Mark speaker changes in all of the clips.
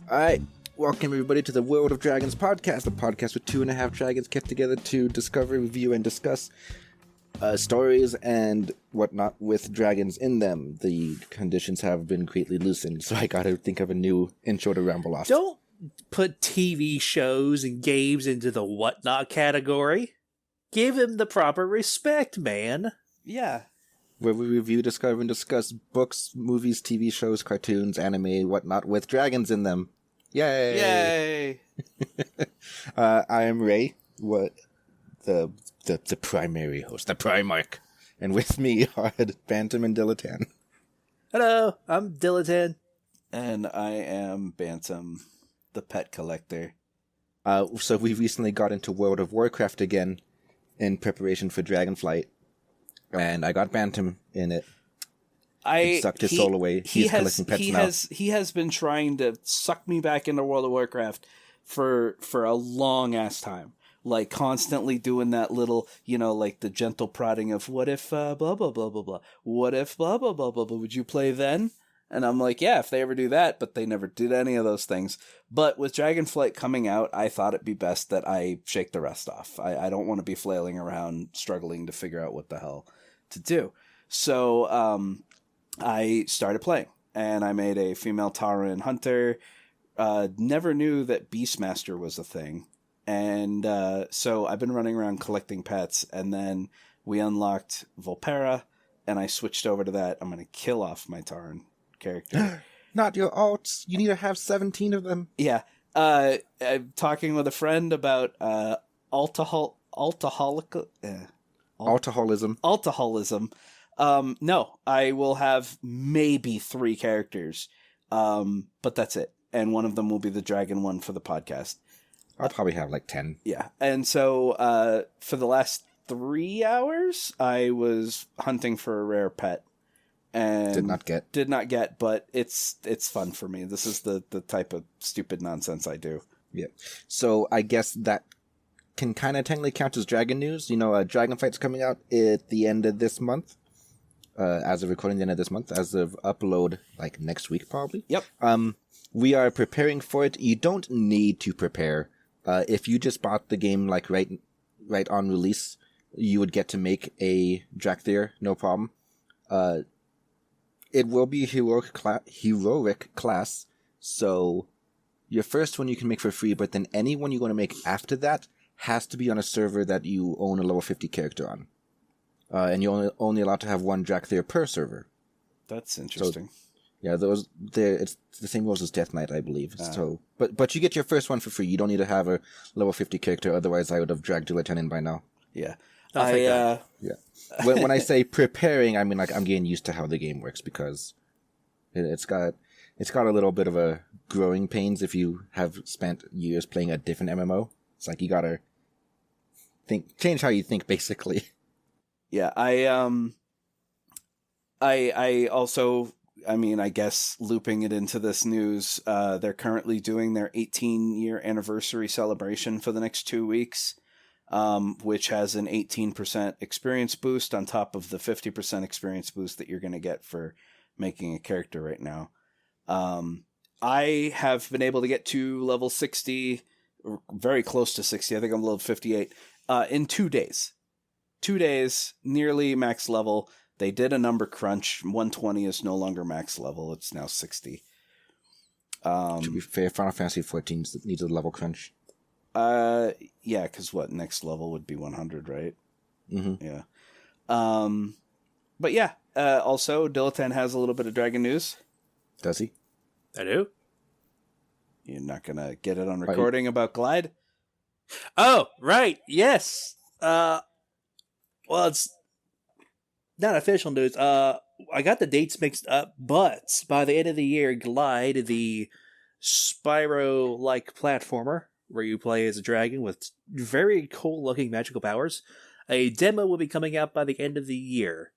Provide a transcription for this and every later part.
Speaker 1: All right, welcome everybody to the World of Dragons podcast, a podcast with 2.5 dragons kept together to discover, review, and discuss stories and whatnot with dragons in them. The conditions have been greatly loosened, so I gotta think of a new intro to ramble off.
Speaker 2: Don't put TV shows and games into the whatnot category. Give him the proper respect, man.
Speaker 3: Yeah.
Speaker 1: Where we review, discover, and discuss books, movies, TV shows, cartoons, anime, whatnot with dragons in them. Yay!
Speaker 3: Yay!
Speaker 1: I am Ray, the primary host, the Primarch, and with me are Bantam and Diletan.
Speaker 2: Hello, I'm Diletan.
Speaker 3: And I am Bantam, the pet collector.
Speaker 1: So we recently got into World of Warcraft again in preparation for Dragonflight, and I got Bantam in it. It sucked his soul away. He's collecting pets now.
Speaker 3: He has been trying to suck me back into World of Warcraft for a long ass time. Like constantly doing that little, like the gentle prodding of what if blah blah blah blah blah. What if blah blah blah blah blah. Would you play then? And I'm like, yeah, if they ever do that, but they never did any of those things. But with Dragonflight coming out, I thought it'd be best that I shake the rest off. I don't want to be flailing around struggling to figure out what the hell to do. So I started playing, and I made a female Tauren hunter. Never knew that Beastmaster was a thing. And so I've been running around collecting pets, and then we unlocked Volpera, and I switched over to that. I'm going to kill off my Tauren character.
Speaker 1: Not your alts. You need to have 17 of them.
Speaker 3: Yeah. I'm talking with a friend about alcoholism. No, I will have maybe 3 characters, but that's it. And one of them will be the dragon one for the podcast.
Speaker 1: I'll probably have like 10.
Speaker 3: Yeah. And so for the last 3 hours, I was hunting for a rare pet. And did not get, but it's fun for me. This is the type of stupid nonsense I do.
Speaker 1: Yeah. So I guess that can kind of technically count as dragon news. Dragonflight's coming out at the end of this month. As of recording the end of this month, as of upload like next week probably.
Speaker 3: Yep.
Speaker 1: We are preparing for it. You don't need to prepare. If you just bought the game like right on release, you would get to make a Drakthir, no problem. It will be a heroic class, so your first one you can make for free, but then any one you're going to make after that has to be on a server that you own a level 50 character on. And you're only allowed to have 1 Drakthir per server.
Speaker 3: That's interesting.
Speaker 1: So, yeah, it's the same rules as Death Knight, I believe. So, but you get your first one for free. You don't need to have a level 50 character, otherwise I would have dragged Diletan in by now.
Speaker 3: Yeah.
Speaker 1: Yeah. When I say preparing, I mean like I'm getting used to how the game works, because it's got a little bit of a growing pains if you have spent years playing a different MMO. It's like you gotta change how you think, basically.
Speaker 3: Yeah, I also, I guess looping it into this news, they're currently doing their 18-year anniversary celebration for the next 2 weeks, which has an 18% experience boost on top of the 50% experience boost that you're going to get for making a character right now. I have been able to get to level 60, or very close to 60. I think I'm level 58, in 2 days. 2 days, nearly max level. They did a number crunch. 120 is no longer max level. It's now 60.
Speaker 1: To be fair, Final Fantasy 14 needs a level crunch.
Speaker 3: Yeah, because next level would be 100, right?
Speaker 1: Mm-hmm.
Speaker 3: Yeah. But yeah, also, Diletan has a little bit of dragon news.
Speaker 1: Does he?
Speaker 2: I do.
Speaker 3: You're not going to get it on recording about Glide?
Speaker 2: Oh, right. Yes. Well, it's not official news. I got the dates mixed up, but by the end of the year, Glide, the Spyro-like platformer, where you play as a dragon with very cool-looking magical powers, a demo will be coming out by the end of the year.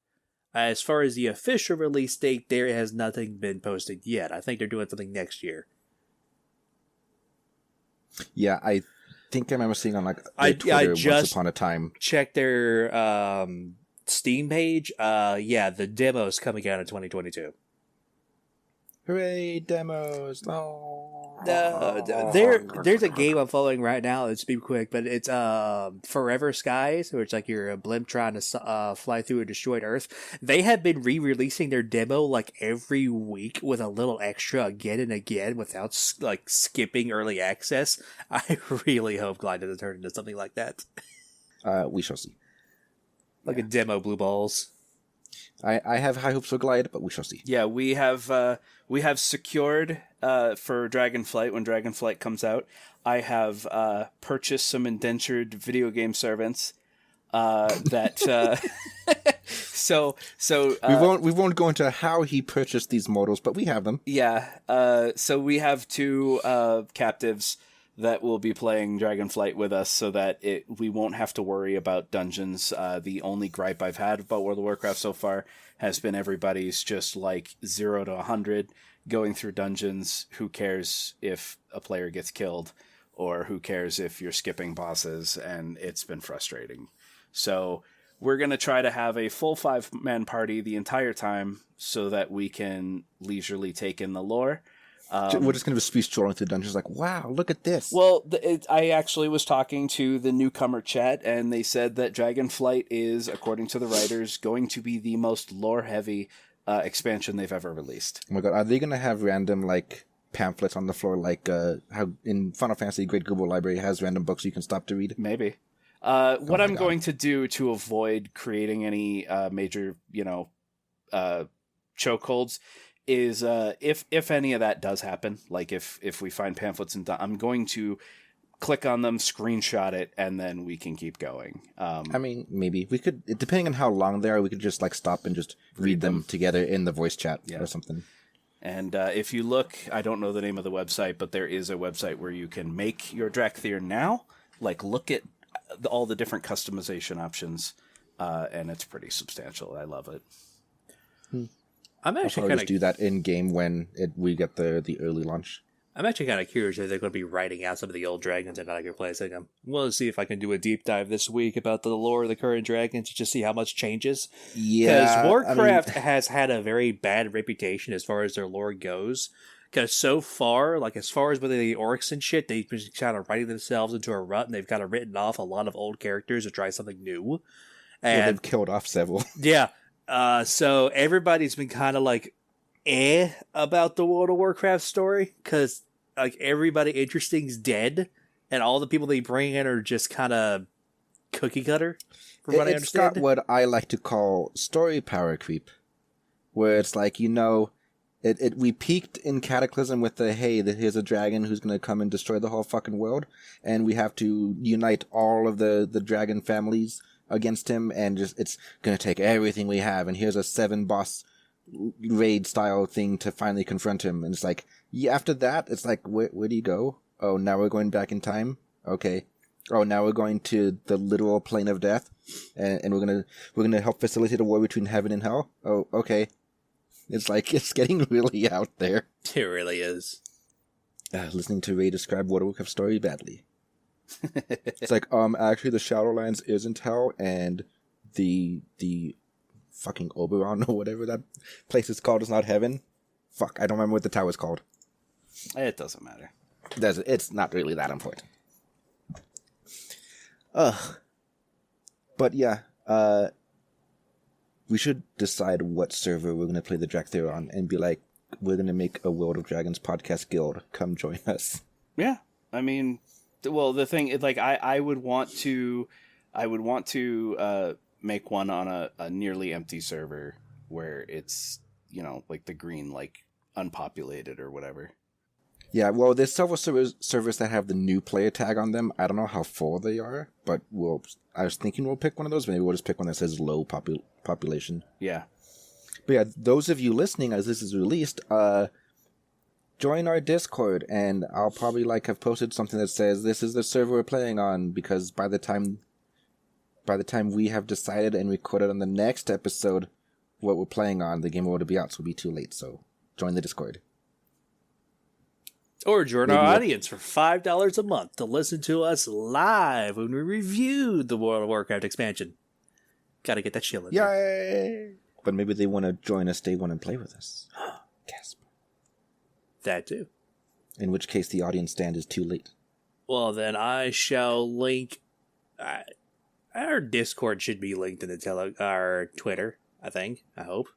Speaker 2: As far as the official release date, there has nothing been posted yet. I think they're doing something next year.
Speaker 1: Yeah, I think I remember seeing on Twitter once upon a time.
Speaker 2: Check their Steam page. Yeah, the demo's coming out in 2022.
Speaker 1: Hooray, demos! Oh.
Speaker 2: There's a game I'm following right now. Let's be quick, but it's Forever Skies, where it's like you're a blimp trying to fly through a destroyed Earth. They have been re-releasing their demo like every week with a little extra again and again without like skipping early access. I really hope Glide doesn't turn into something like that.
Speaker 1: We shall see.
Speaker 2: Like a demo blue balls.
Speaker 1: I have high hopes for Glide, but we shall see.
Speaker 3: Yeah, we have secured for Dragonflight when Dragonflight comes out. I have purchased some indentured video game servants that so
Speaker 1: we won't go into how he purchased these models, but we have them.
Speaker 3: Yeah. So we have two captives that will be playing Dragonflight with us, so that we won't have to worry about dungeons. The only gripe I've had about World of Warcraft so far has been everybody's just like 0 to 100 going through dungeons. Who cares if a player gets killed, or who cares if you're skipping bosses? And it's been frustrating. So we're going to try to have a full 5-man party the entire time so that we can leisurely take in the lore.
Speaker 1: We're just going to be strolling through dungeons like, wow, look at this.
Speaker 3: Well, I actually was talking to the newcomer chat, and they said that Dragonflight is, according to the writers, going to be the most lore-heavy expansion they've ever released.
Speaker 1: Oh my god, are they going to have random, like, pamphlets on the floor, like how in Final Fantasy Great Google Library has random books you can stop to read?
Speaker 3: Maybe. What I'm going to do to avoid creating any major, chokeholds is if any of that does happen, like if we find pamphlets I'm going to click on them, screenshot it, and then we can keep going.
Speaker 1: I mean, maybe we could, depending on how long they are, we could just like stop and just read them together in the voice chat or something.
Speaker 3: And if you look, I don't know the name of the website, but there is a website where you can make your Drakthir now. Like, look at all the different customization options, and it's pretty substantial. I love it.
Speaker 2: I'm actually kind of
Speaker 1: do that in game when we get the early launch.
Speaker 2: I'm actually kind of curious if they're going to be writing out some of the old dragons and not replacing them. I'm willing to see if I can do a deep dive this week about the lore of the current dragons to just see how much changes.
Speaker 1: Yeah,
Speaker 2: because Warcraft has had a very bad reputation as far as their lore goes. Because so far, like as far as with the orcs and shit, they've been kind of writing themselves into a rut, and they've kind of written off a lot of old characters to try something new. And
Speaker 1: they've killed off several.
Speaker 2: Yeah. So everybody's been kind of like, about the World of Warcraft story, because like everybody interesting's dead, and all the people they bring in are just kind of cookie cutter, from what I understand.
Speaker 1: It's got what I like to call story power creep, where it's like, we peaked in Cataclysm with here's a dragon who's going to come and destroy the whole fucking world, and we have to unite all of the dragon families against him, and it's going to take everything we have, and here's a 7-boss raid style thing to finally confront him. And it's like, after that, it's like, where do you go? Oh, now we're going back in time? Okay. Oh, now we're going to the literal plane of death, and we're gonna help facilitate a war between heaven and hell? Oh, okay. It's like, it's getting really out there.
Speaker 2: It really is.
Speaker 1: Listening to Ray describe World of Warcraft story badly. It's like, actually the Shadowlands isn't hell, and the fucking Oberon or whatever that place is called is not heaven. Fuck, I don't remember what the tower's called.
Speaker 3: It doesn't matter.
Speaker 1: It's not really that important. But yeah, we should decide what server we're going to play the Drakthir on and be like, we're going to make a World of Dragons podcast guild. Come join us.
Speaker 3: Yeah. I mean, well, the thing, like, I would want to make one on a nearly empty server where it's, like the green, like unpopulated or whatever.
Speaker 1: Yeah, well, there's several servers that have the new player tag on them. I don't know how full they are, but I was thinking we'll pick one of those. Maybe we'll just pick one that says low population.
Speaker 3: Yeah.
Speaker 1: But yeah, those of you listening as this is released, join our Discord, and I'll probably have posted something that says this is the server we're playing on, because by the time we have decided and recorded on the next episode what we're playing on, the game will already be out, so it'll be too late. So join the Discord.
Speaker 2: Or join our audience for $5 a month to listen to us live when we reviewed the World of Warcraft expansion. Gotta get that shilling.
Speaker 1: Yay! But maybe they want to join us day one and play with us. Gasp.
Speaker 2: That too.
Speaker 1: in which case the audience stand is too late.
Speaker 2: Well, then I shall link. Our Discord should be linked in the our Twitter. I think. I hope.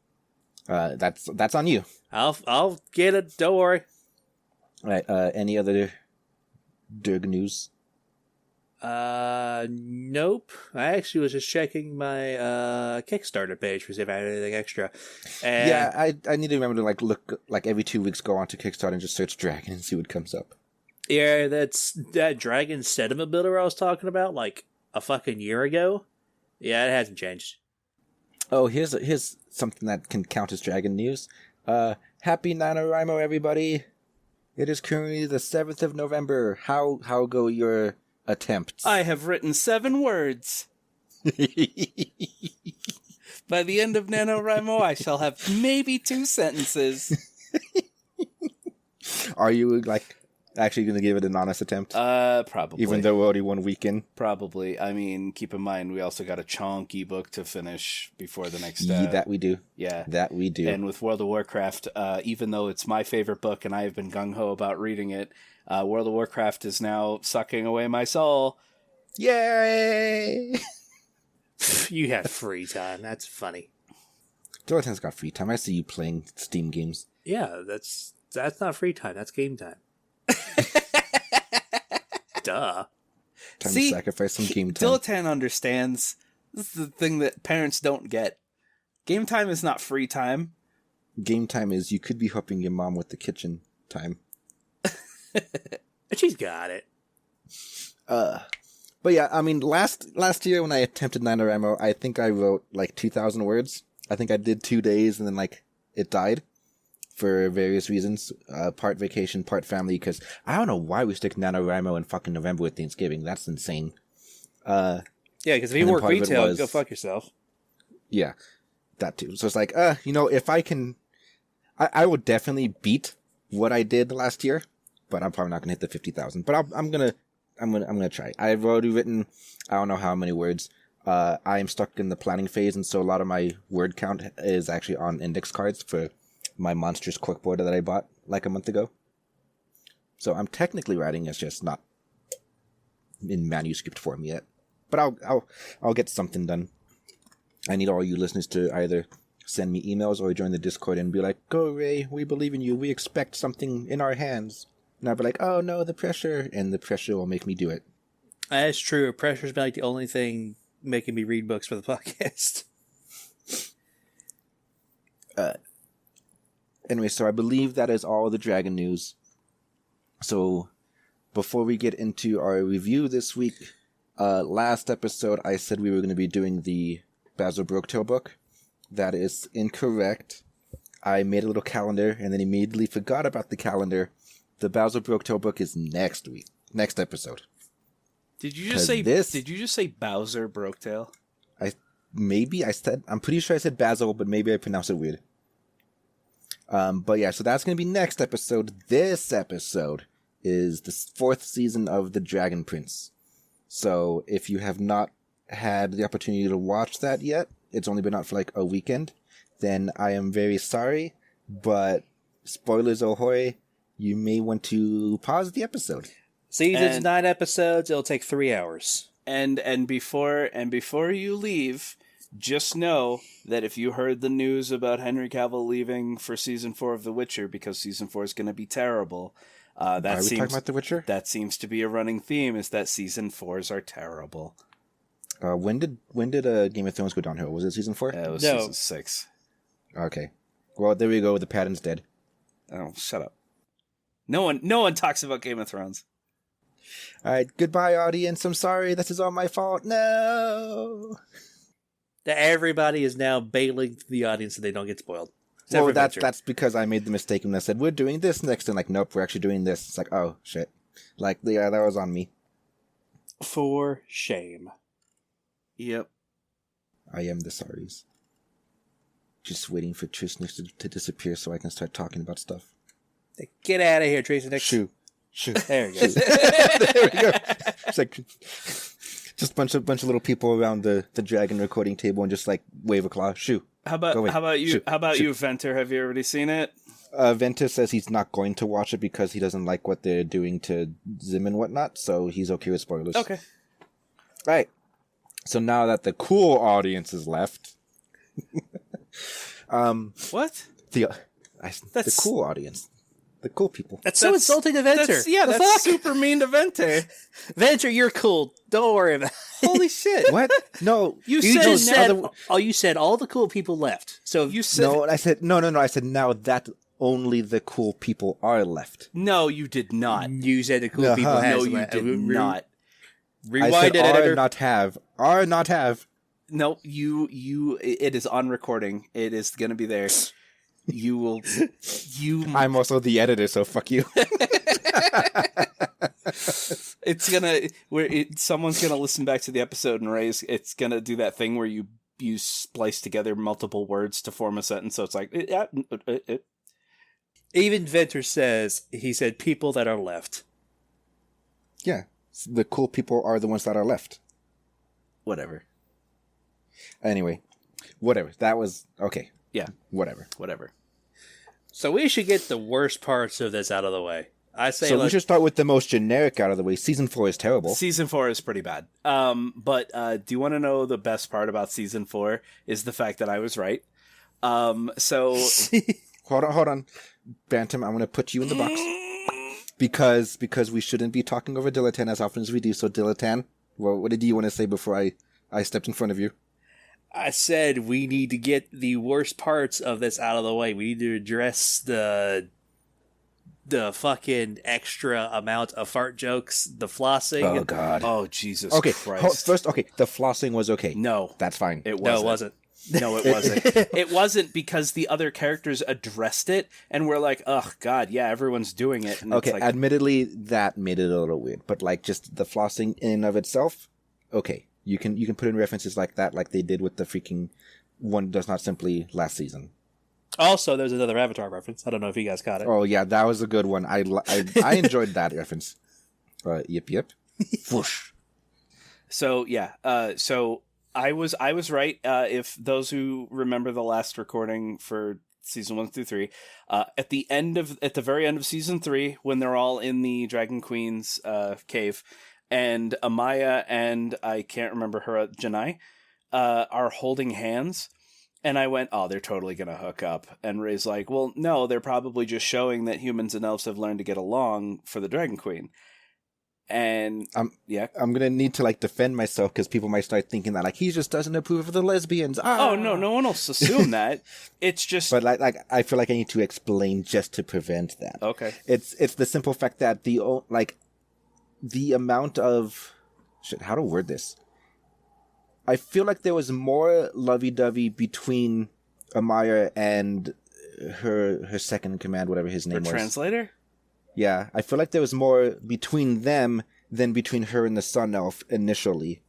Speaker 1: That's on you.
Speaker 2: I'll get it. Don't worry.
Speaker 1: All right. Any other Derg news?
Speaker 2: Nope. I actually was just checking my Kickstarter page to see if I had anything extra. And
Speaker 1: Yeah, I need to remember to look every 2 weeks, go onto Kickstarter and just search Dragon and see what comes up.
Speaker 2: yeah, that's that Dragon Sediment Builder I was talking about like a fucking year ago. Yeah, it hasn't changed.
Speaker 1: Oh, here's something that can count as Dragon news. Happy NaNoWriMo, everybody! It is currently the 7th of November. How go your attempts?
Speaker 3: I have written 7 words. By the end of NaNoWriMo, I shall have maybe 2 sentences.
Speaker 1: Are you actually going to give it an honest attempt?
Speaker 3: Probably.
Speaker 1: Even though we're already 1 week in?
Speaker 3: Probably. I mean, keep in mind, we also got a chunky book to finish before the next...
Speaker 1: that we do.
Speaker 3: Yeah.
Speaker 1: That we do.
Speaker 3: And with World of Warcraft, even though it's my favorite book and I have been gung-ho about reading it, World of Warcraft is now sucking away my soul.
Speaker 1: Yay!
Speaker 2: You have free time. That's funny.
Speaker 1: Jonathan's got free time. I see you playing Steam games.
Speaker 2: Yeah, that's not free time. That's game time. Duh.
Speaker 1: Time to sacrifice some game time.
Speaker 3: Dilettante understands. This is the thing that parents don't get. Game time is not free time.
Speaker 1: Game time is you could be helping your mom with the kitchen time.
Speaker 2: She's got it.
Speaker 1: But yeah, I mean, last year when I attempted NaNoWriMo, I think I wrote 2,000 words. I think I did 2 days and then it died for various reasons. Part vacation, part family, because I don't know why we stick NaNoWriMo in fucking November with Thanksgiving. That's insane.
Speaker 2: Yeah, because if you work retail, go fuck yourself.
Speaker 1: Yeah, that too. So it's if I can, I will definitely beat what I did last year, but I'm probably not gonna hit the 50,000. But I'm gonna try. I've already written, I don't know how many words. I am stuck in the planning phase, and so a lot of my word count is actually on index cards for my monstrous corkboard that I bought a month ago. So I'm technically writing, it's just not in manuscript form yet. But I'll get something done. I need all you listeners to either send me emails or join the Discord and be like, "Go Ray, we believe in you. We expect something in our hands." And I'll be like, "Oh no, the pressure," and the pressure will make me do it.
Speaker 2: That's true. Pressure's been the only thing making me read books for the podcast.
Speaker 1: Anyway, so I believe that is all the Dragon news. So before we get into our review this week, last episode I said we were going to be doing the Basil Brooktail book. That is incorrect. I made a little calendar and then immediately forgot about the calendar. The Basil Brooktail book is next episode.
Speaker 3: Did you just say Bowser Brooktail?
Speaker 1: I'm pretty sure I said Basil, but maybe I pronounced it weird. But yeah, so that's going to be next episode. This episode is the 4th season of The Dragon Prince. So if you have not had the opportunity to watch that yet, it's only been out for a weekend, then I am very sorry, but spoilers ahoy, you may want to pause the episode.
Speaker 2: Season's 9 episodes, it'll take 3 hours.
Speaker 3: And before you leave, just know that if you heard the news about Henry Cavill leaving for season 4 of The Witcher, because season 4 is going to be terrible,
Speaker 1: Are we talking about The Witcher?
Speaker 3: That seems to be a running theme, is that season 4s are terrible.
Speaker 1: When did Game of Thrones go downhill? Was it season 4?
Speaker 3: It was season 6.
Speaker 1: Okay. Well, there we go. The pattern's dead.
Speaker 3: Oh, shut up. No one talks about Game of Thrones.
Speaker 1: All right, goodbye, audience. I'm sorry. This is all my fault. No.
Speaker 2: Everybody is now bailing the audience so they don't get spoiled.
Speaker 1: Well, that's because I made the mistake and I said, we're doing this next. And nope, we're actually doing this. It's oh, shit. Yeah, that was on me.
Speaker 2: For shame.
Speaker 3: Yep.
Speaker 1: I am the sorries. Just waiting for Tristan to disappear so I can start talking about stuff.
Speaker 2: Get out of here, Tristan.
Speaker 1: Shoo.
Speaker 2: There we go.
Speaker 1: There we go. It's just a bunch of little people around the dragon recording table and just wave a claw. Shoo.
Speaker 3: How about you? How about you, Venter? Have you already seen it?
Speaker 1: Ventus says he's not going to watch it because he doesn't like what they're doing to Zim and whatnot, so he's okay with spoilers.
Speaker 3: Okay.
Speaker 1: Right. So now that the cool audience is left...
Speaker 3: What?
Speaker 1: The cool audience. The cool people.
Speaker 2: That's so insulting to Venter.
Speaker 3: That's super mean to Venter.
Speaker 2: Venter, you're cool. Don't worry about it.
Speaker 3: Holy shit.
Speaker 1: What? No.
Speaker 2: You said all the cool people left. So
Speaker 3: You said...
Speaker 1: No, I said... No. I said now that only the cool people are left.
Speaker 3: No, you did not.
Speaker 2: You said the cool people has
Speaker 3: No, you
Speaker 2: left.
Speaker 3: did not.
Speaker 2: Rewind
Speaker 1: I said
Speaker 2: it, editor.
Speaker 1: are not have.
Speaker 3: No, it is on recording. It is going to be there.
Speaker 1: I'm also the editor, so fuck you.
Speaker 3: Someone's gonna listen back to the episode and it's gonna do that thing where you splice together multiple words to form a sentence. So it's like,
Speaker 2: Even Venter he said people that are left.
Speaker 1: Yeah. The cool people are the ones that are left.
Speaker 3: whatever.
Speaker 1: Anyway, whatever. That was okay.
Speaker 3: Yeah.
Speaker 1: Whatever.
Speaker 2: So we should get the worst parts of this out of the way. I say
Speaker 1: we should start with the most generic out of the way. Season 4 is terrible.
Speaker 3: Season 4 is pretty bad. But do you want to know the best part about Season 4 is the fact that I was right. So
Speaker 1: hold on. Bantam, I'm going to put you in the box. Because we shouldn't be talking over Dilatan as often as we do. So Dilatan, what did you want to say before I stepped in front of you?
Speaker 2: I said we need to get the worst parts of this out of the way. We need to address the fucking extra amount of fart jokes, the flossing.
Speaker 1: Oh, God.
Speaker 3: Oh, Jesus
Speaker 1: First,
Speaker 3: Christ.
Speaker 1: the flossing was okay.
Speaker 3: No.
Speaker 1: That's fine.
Speaker 3: It wasn't.
Speaker 2: No, it wasn't.
Speaker 3: No, it wasn't. It wasn't because the other characters addressed it and were like, oh, God, yeah, everyone's doing it. And
Speaker 1: okay,
Speaker 3: it's like,
Speaker 1: admittedly, that made it a little weird. But, like, just the flossing in and of itself, okay. You can put in references like that, like they did with the freaking One Does Not Simply last season.
Speaker 2: Also, there's another Avatar reference. I don't know if you guys caught it.
Speaker 1: Oh, yeah, that was a good one. I enjoyed that reference. Yep. Whoosh.
Speaker 3: So, yeah. So I was right. If those who remember the last recording for season 1 through 3, at the very end of season 3, when they're all in the Dragon Queen's cave, and Amaya and I can't remember her, Janai, are holding hands. And I went, oh, they're totally going to hook up. And Ray's like, well, no, they're probably just showing that humans and elves have learned to get along for the Dragon Queen. And
Speaker 1: I'm going to need to like defend myself because people might start thinking that like he just doesn't approve of the lesbians.
Speaker 3: Oh, no one will assume that. It's just.
Speaker 1: But like I feel like I need to explain just to prevent that.
Speaker 3: Okay.
Speaker 1: It's the simple fact that the amount of how to word this. I feel like there was more lovey-dovey between Amaya and her second in command, whatever his name was.
Speaker 3: Translator?
Speaker 1: Yeah, I feel like there was more between them than between her and the Sun Elf initially,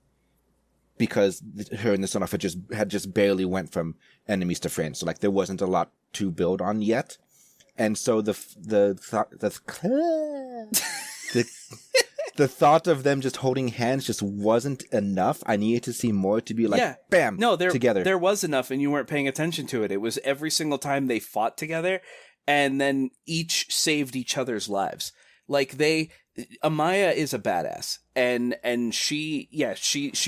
Speaker 1: because her and the Sun Elf had just barely went from enemies to friends. So like there wasn't a lot to build on yet, and so the thought of them just holding hands just wasn't enough. I needed to see more to be like, bam, together.
Speaker 3: There was enough, and you weren't paying attention to it. It was every single time they fought together, and then each saved each other's lives. Like Amaya is a badass, and she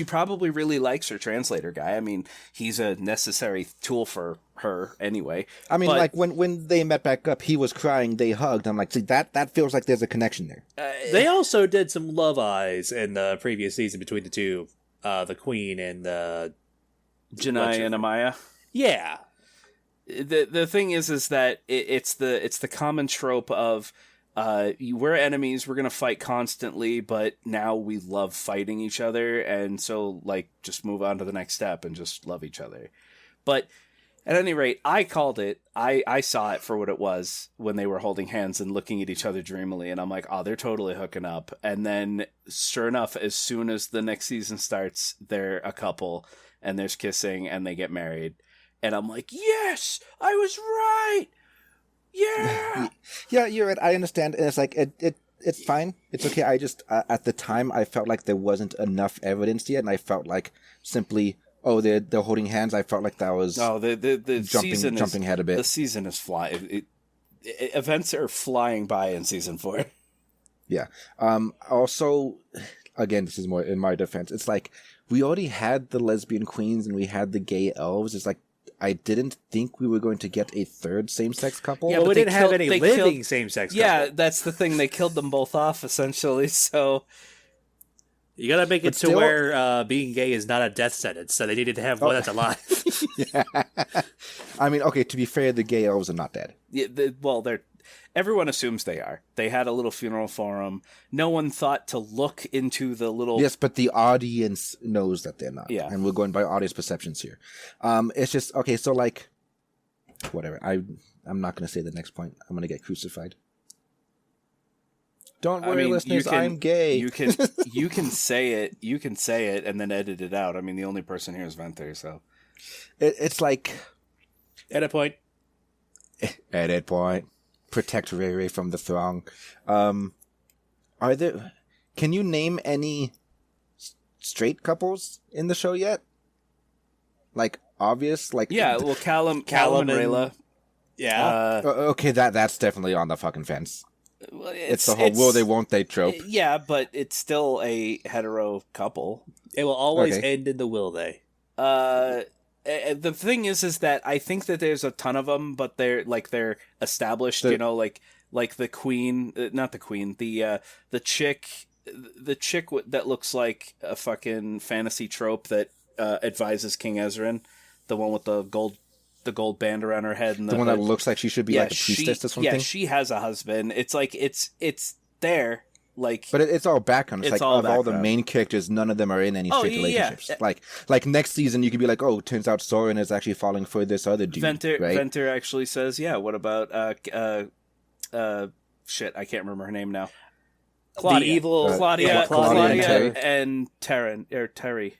Speaker 3: probably really likes her translator guy. I mean, he's a necessary tool for her anyway.
Speaker 1: I mean, like when they met back up, he was crying, they hugged. I'm like, see, that feels like there's a connection there.
Speaker 2: They also did some love eyes in the previous season between the two, the Queen and
Speaker 3: Janai and Amaya.
Speaker 2: Yeah.
Speaker 3: The thing is that it's the common trope of we're enemies, we're gonna fight constantly, but now we love fighting each other, and so like just move on to the next step and just love each other. But at any rate, I called it. I saw it for what it was when they were holding hands and looking at each other dreamily, and I'm like, oh, they're totally hooking up. And then, sure enough, as soon as the next season starts, they're a couple, and there's kissing, and they get married. And I'm like, yes, I was right! Yeah!
Speaker 1: Yeah, you're right. I understand. And it's like, it's fine. It's okay. I just, at the time, I felt like there wasn't enough evidence yet, and I felt like simply... Oh, they're holding hands. I felt like that was
Speaker 3: the season
Speaker 1: jumping ahead a bit.
Speaker 3: The season is flying. events are flying by in season 4.
Speaker 1: Yeah. Also, again, this is more in my defense. It's like we already had the lesbian queens and we had the gay elves. It's like I didn't think we were going to get a third same-sex couple.
Speaker 2: Yeah, but we didn't have any living same-sex couple.
Speaker 3: Yeah, that's the thing. They killed them both off, essentially, so...
Speaker 2: You gotta make it to where being gay is not a death sentence, so they needed to have one that's alive.
Speaker 1: Yeah. I mean, okay, to be fair, the gay elves are not dead.
Speaker 3: Yeah, everyone assumes they are. They had a little funeral for them. No one thought to look into the little...
Speaker 1: Yes, but the audience knows that they're not.
Speaker 3: Yeah.
Speaker 1: And we're going by audience perceptions here. It's just, okay, so like, whatever. I'm not going to say the next point. I'm going to get crucified. Don't worry, listeners, I'm gay.
Speaker 3: You can say it. You can say it and then edit it out. I mean, the only person here is Venter, so...
Speaker 1: It's like...
Speaker 2: Edit point.
Speaker 1: Edit point. Protect Ray from the throng. Are there... Can you name any straight couples in the show yet? Like, obvious? Like...
Speaker 3: Yeah, well, Callum and Rayla.
Speaker 2: Yeah.
Speaker 1: Okay, that's definitely on the fucking fence.
Speaker 3: Well,
Speaker 1: it's the whole will they, won't they trope.
Speaker 3: Yeah, but it's still a hetero couple.
Speaker 2: It will always end in the will they.
Speaker 3: The thing is that I think that there's a ton of them, but they're established, like the queen, not the queen, the chick that looks like a fucking fantasy trope that advises King Ezrin, the one with the gold band around her head, and
Speaker 1: the one that looks like she should be like a priestess or something.
Speaker 3: Yeah, she has a husband. It's like it's there. Like,
Speaker 1: but it's all background. It's like all
Speaker 3: background.
Speaker 1: All the main characters, none of them are in any straight relationships. Yeah. Like next season, you could be like, oh, turns out Soren is actually falling for this other dude.
Speaker 3: Venter actually says, yeah. What about shit? I can't remember her name now.
Speaker 2: Claudia. The evil
Speaker 3: Claudia and Terry.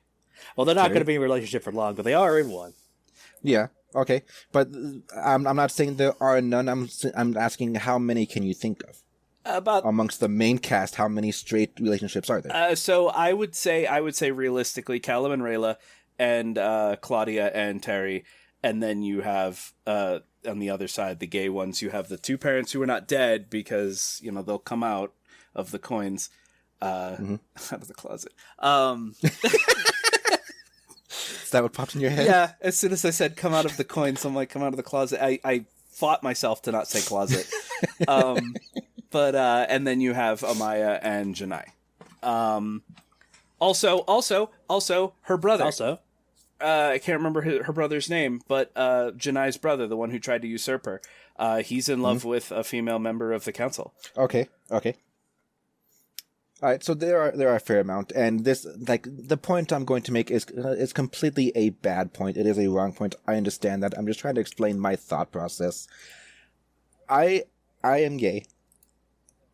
Speaker 2: Well, they're not going to be in a relationship for long, but they are in one.
Speaker 1: Yeah. Okay, but I'm not saying there are none. I'm asking how many can you think of?
Speaker 3: About
Speaker 1: amongst the main cast, how many straight relationships are there?
Speaker 3: So I would say realistically, Callum and Rayla, and Claudia and Terry, and then you have on the other side the gay ones. You have the two parents who are not dead because they'll come out of the coins, out of the closet.
Speaker 1: Is that what popped in your head?
Speaker 3: Yeah. As soon as I said "come out of the coins," I'm like, "Come out of the closet." I fought myself to not say closet. But and then you have Amaya and Janai. Also her brother.
Speaker 2: Also,
Speaker 3: I can't remember her brother's name, but Janai's brother, the one who tried to usurp her. He's in love with a female member of the council.
Speaker 1: Okay. All right, so there are a fair amount, and this, like, the point I'm going to make is completely a bad point. It is a wrong point. I understand that. I'm just trying to explain my thought process. I am gay,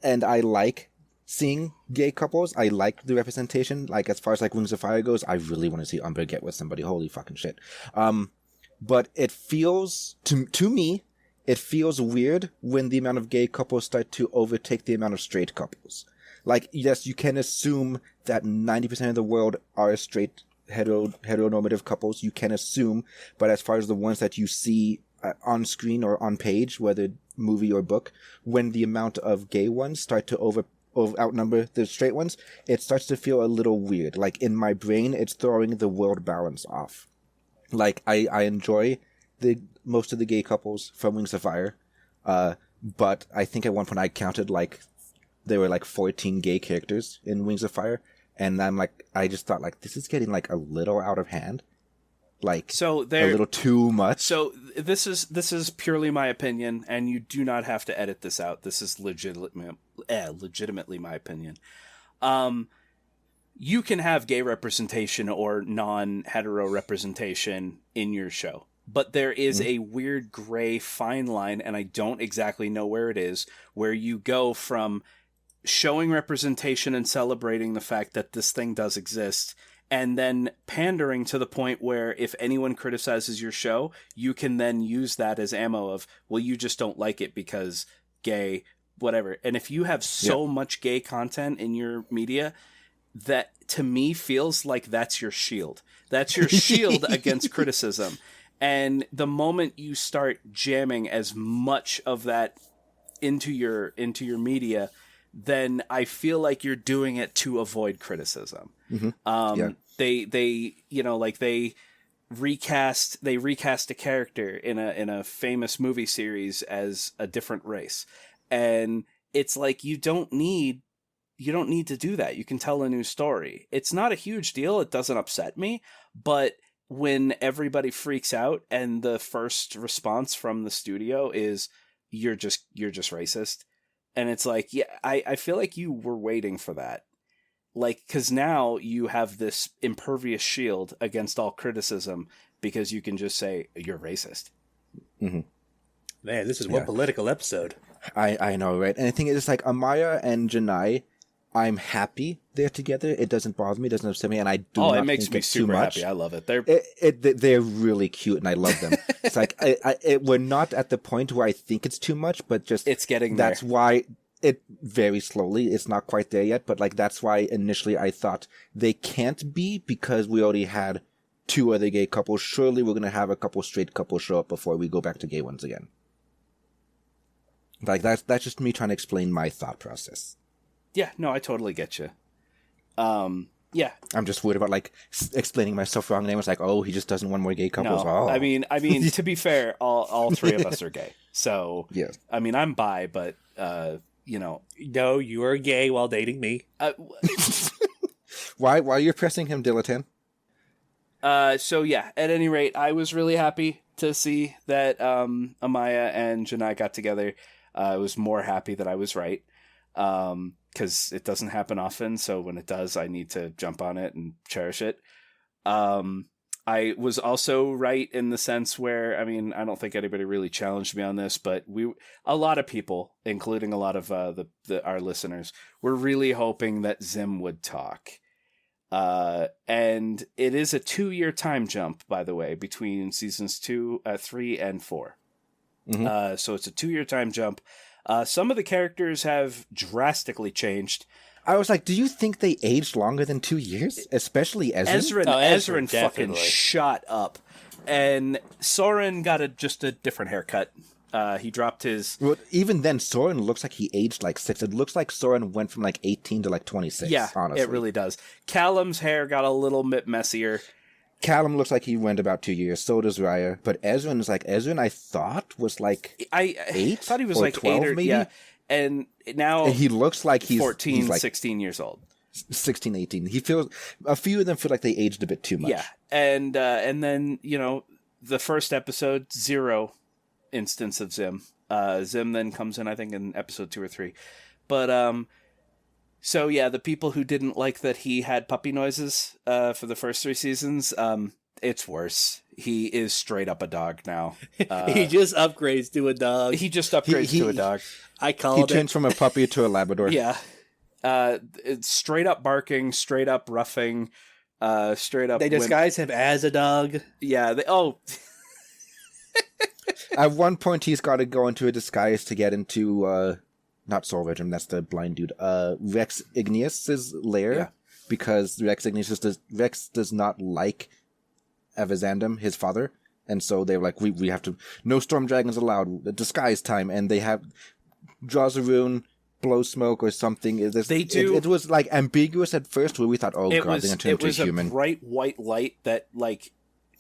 Speaker 1: and I like seeing gay couples. I like the representation. Like, as far as like Wings of Fire goes, I really want to see Umber get with somebody. Holy fucking shit. But it feels to me, it feels weird when the amount of gay couples start to overtake the amount of straight couples. Like, yes, you can assume that 90% of the world are straight heteronormative couples. You can assume, but as far as the ones that you see on screen or on page, whether movie or book, when the amount of gay ones start to outnumber the straight ones, it starts to feel a little weird. Like, in my brain, it's throwing the world balance off. Like, I enjoy most of the gay couples from Wings of Fire, but I think at one point I counted like there were like 14 gay characters in Wings of Fire, and I just thought like this is getting like a little out of hand, like a little too much.
Speaker 3: So this is purely my opinion, and you do not have to edit this out. This is legitimately my opinion. You can have gay representation or non-hetero representation in your show, but there is a weird gray fine line, and I don't exactly know where it is, where you go from showing representation and celebrating the fact that this thing does exist, and then pandering to the point where if anyone criticizes your show, you can then use that as ammo of, well, you just don't like it because gay, whatever. And if you have so much gay content in your media, that to me feels like that's your shield. That's your shield against criticism. And the moment you start jamming as much of that into your media, then I feel like you're doing it to avoid criticism.
Speaker 1: Yeah.
Speaker 3: They like they recast a character in a famous movie series as a different race, and it's like you don't need to do that. You can tell a new story. It's not a huge deal. It doesn't upset me, but when everybody freaks out and the first response from the studio is you're just racist, and it's like, yeah, I feel like you were waiting for that. Like, because now you have this impervious shield against all criticism because you can just say you're racist.
Speaker 2: Man, this is one political episode.
Speaker 1: I know, right? And I think it's like Amaya and Janai, I'm happy they're together. It doesn't bother me, it doesn't upset me, and I do not
Speaker 3: it makes
Speaker 1: think
Speaker 3: me
Speaker 1: it's
Speaker 3: super
Speaker 1: too much.
Speaker 3: happy. I love it.
Speaker 1: They're really cute, and I love them. It's like we're not at the point where I think it's too much, but just
Speaker 3: it's getting there.
Speaker 1: That's why it very slowly. It's not quite there yet, but like that's why initially I thought they can't be, because we already had 2 other gay couples. Surely we're gonna have a couple straight couples show up before we go back to gay ones again. Like that's just me trying to explain my thought process.
Speaker 3: Yeah, no, I totally get you. Yeah,
Speaker 1: I'm just worried about like explaining myself wrong. And everyone's like, "Oh, he just doesn't want more gay couples."
Speaker 3: No,
Speaker 1: oh.
Speaker 3: I mean, to be fair, all 3 of us are gay. So
Speaker 1: yeah,
Speaker 3: I mean, I'm bi, but
Speaker 2: No, you are gay while dating me.
Speaker 1: Why you're pressing him, Dilettante?
Speaker 3: So yeah, at any rate, I was really happy to see that Amaya and Janai got together. I was more happy that I was right, because it doesn't happen often. So when it does, I need to jump on it and cherish it. I was also right in the sense where, I mean, I don't think anybody really challenged me on this, but a lot of people, including a lot of our listeners, were really hoping that Zim would talk. And it is a 2-year time jump, by the way, between seasons 3 and 4. So it's a 2-year time jump. Some of the characters have drastically changed.
Speaker 1: I was like, do you think they aged longer than 2 years? Especially Ezra?
Speaker 3: Ezra fucking shot up. And Soren got just a different haircut. He dropped his...
Speaker 1: Well, even then, Soren looks like he aged like 6. It looks like Soren went from like 18 to like 26,
Speaker 3: yeah,
Speaker 1: honestly.
Speaker 3: It really does. Callum's hair got a little bit messier.
Speaker 1: Callum looks like he went about 2 years. So does Raya. But Ezra, I thought was like 8.
Speaker 3: I thought he was like
Speaker 1: 12,
Speaker 3: 8 or...
Speaker 1: maybe?
Speaker 3: Yeah. And now...
Speaker 1: And he looks like he's
Speaker 3: 14,
Speaker 1: he's like
Speaker 3: 16 years old.
Speaker 1: 16, 18. He feels... A few of them feel like they aged a bit too much.
Speaker 3: Yeah. And then, the first episode, 0 instance of Zim. Zim then comes in, I think, in episode 2 or 3. But, so yeah, the people who didn't like that he had puppy noises for the first 3 seasons, it's worse. He is straight up a dog now.
Speaker 2: He just upgrades to a dog.
Speaker 3: He just upgrades to a dog.
Speaker 2: I call
Speaker 1: He
Speaker 2: it.
Speaker 1: turns from a puppy to a Labrador.
Speaker 3: Yeah. It's straight up barking, straight up roughing, straight up...
Speaker 2: They disguise him as a dog.
Speaker 3: Yeah.
Speaker 1: At one point, he's got to go into a disguise to get into, not Soul Regim, that's the blind dude, Rex Igneous's lair.
Speaker 3: Yeah.
Speaker 1: Because Rex does not like Avazandum, his father. And so they were like, we have to, no storm dragons allowed, disguise time. And they draws a rune, blows smoke or something.
Speaker 3: They do.
Speaker 1: It was like ambiguous at first where we thought, oh god, they're going to turn into a human.
Speaker 3: It was a bright white light that like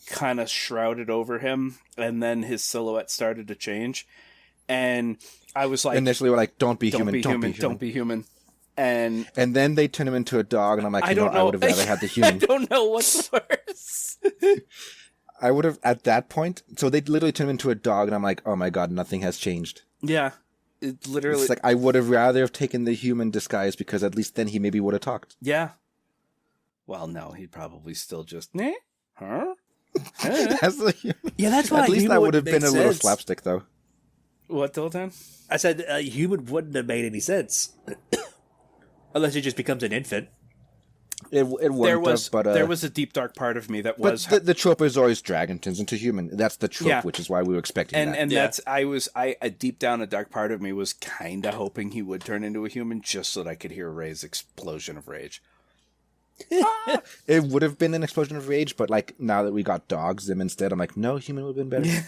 Speaker 3: kind of shrouded over him, and then his silhouette started to change. And I was like,
Speaker 1: initially we're like, don't be human.
Speaker 3: And
Speaker 1: then they turn him into a dog, and I'm like, I would have rather had the human.
Speaker 3: I don't know what's worse.
Speaker 1: I would have, at that point, so they literally turn him into a dog, and I'm like, oh my god, nothing has changed.
Speaker 3: Yeah. It literally...
Speaker 1: It's like, I would have rather have taken the human disguise, because at least then he maybe would have talked.
Speaker 3: Yeah. Well, no, he'd probably still just, nah? Huh?
Speaker 2: Yeah, that's why
Speaker 1: at least that would have been a little
Speaker 2: sense.
Speaker 1: slapstick, though.
Speaker 3: What, Dilton?
Speaker 2: I said a human wouldn't have made any sense. Unless he just becomes an infant.
Speaker 1: It wouldn't have, but...
Speaker 3: there was a deep, dark part of me that
Speaker 1: but
Speaker 3: was...
Speaker 1: the trope is always dragon turns into human. That's the trope, which is why we were expecting that.
Speaker 3: And that's... deep down, a dark part of me was kind of hoping he would turn into a human just so that I could hear Ray's explosion of rage.
Speaker 1: It would have been an explosion of rage, but like now that we got dogs, Zim instead, I'm like, no, human would have been better.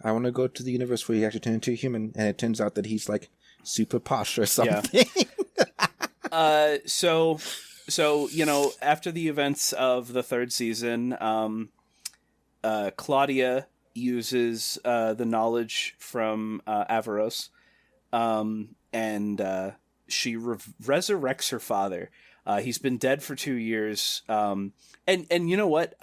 Speaker 1: I want to go to the universe where he actually turned into a human, and it turns out that he's like super posh or something.
Speaker 3: So after the events of the third season, Claudia uses the knowledge from Avaros, and she resurrects her father. He's been dead for 2 years, and you know what?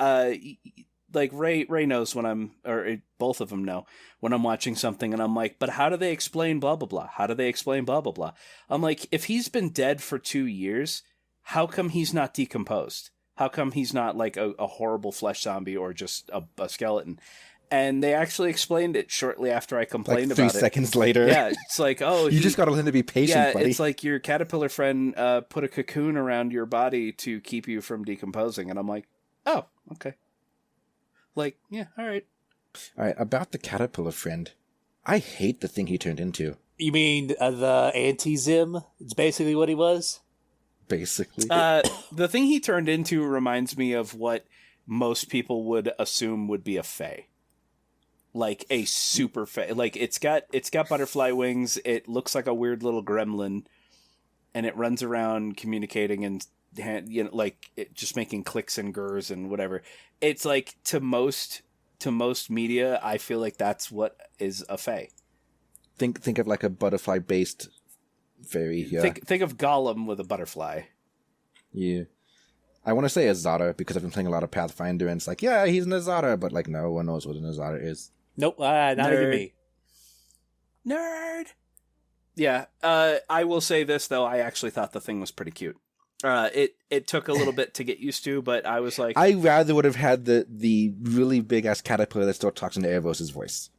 Speaker 3: Like Ray knows or both of them know when I'm watching something, and I'm like, but how do they explain blah blah blah? How do they explain blah blah blah? I'm like, if he's been dead for 2 years, how come he's not decomposed? How come he's not like a horrible flesh zombie or just a skeleton? And they actually explained it shortly after I complained
Speaker 1: like
Speaker 3: about it.
Speaker 1: 3 seconds later.
Speaker 3: Yeah, it's like, oh,
Speaker 1: you just got to learn to be patient, buddy.
Speaker 3: It's like your caterpillar friend put a cocoon around your body to keep you from decomposing, and I'm like, oh, okay. Like, yeah, all right.
Speaker 1: All right, about the caterpillar friend, I hate the thing he turned into.
Speaker 2: You mean the anti-Zim? It's basically what he was?
Speaker 1: Basically.
Speaker 3: The thing he turned into reminds me of what most people would assume would be a fae. Like a super fae. Like it's got butterfly wings, it looks like a weird little gremlin, and it runs around communicating and like just making clicks and gurs and whatever. It's like to most media, I feel like that's what is a fae.
Speaker 1: Think of like a butterfly based fairy. Yeah.
Speaker 3: Think of Gollum with a butterfly.
Speaker 1: Yeah. I want to say Azada because I've been playing a lot of Pathfinder, and it's like, yeah, he's an Azada, but like no one knows what an Azada is.
Speaker 2: Nope, not even me.
Speaker 3: Nerd. Yeah, I will say this though, I actually thought the thing was pretty cute. It took a little bit to get used to, but I was like,
Speaker 1: I rather would have had the really big ass caterpillar that still talks in Erebos' voice.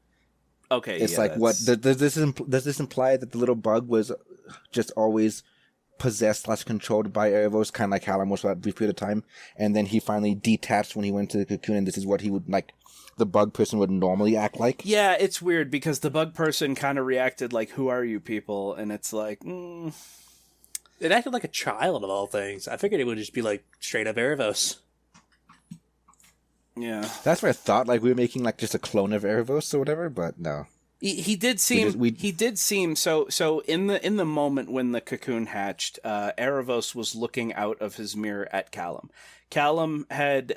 Speaker 3: Okay,
Speaker 1: it's like what does this imply that the little bug was just always possessed / controlled by Erebos, kind of like Hallam was for that brief period of time, and then he finally detached when he went to the cocoon, and this is what he would like. The bug person would normally act like.
Speaker 3: Yeah, it's weird because the bug person kind of reacted like, "Who are you people?" And it's like,
Speaker 2: It acted like a child of all things. I figured it would just be like straight up Erebos.
Speaker 3: Yeah,
Speaker 1: that's what I thought. Like we were making like just a clone of Erebos or whatever, but no.
Speaker 3: He did seem. He did seem so. In the moment when the cocoon hatched, Erebos was looking out of his mirror at Callum. Callum had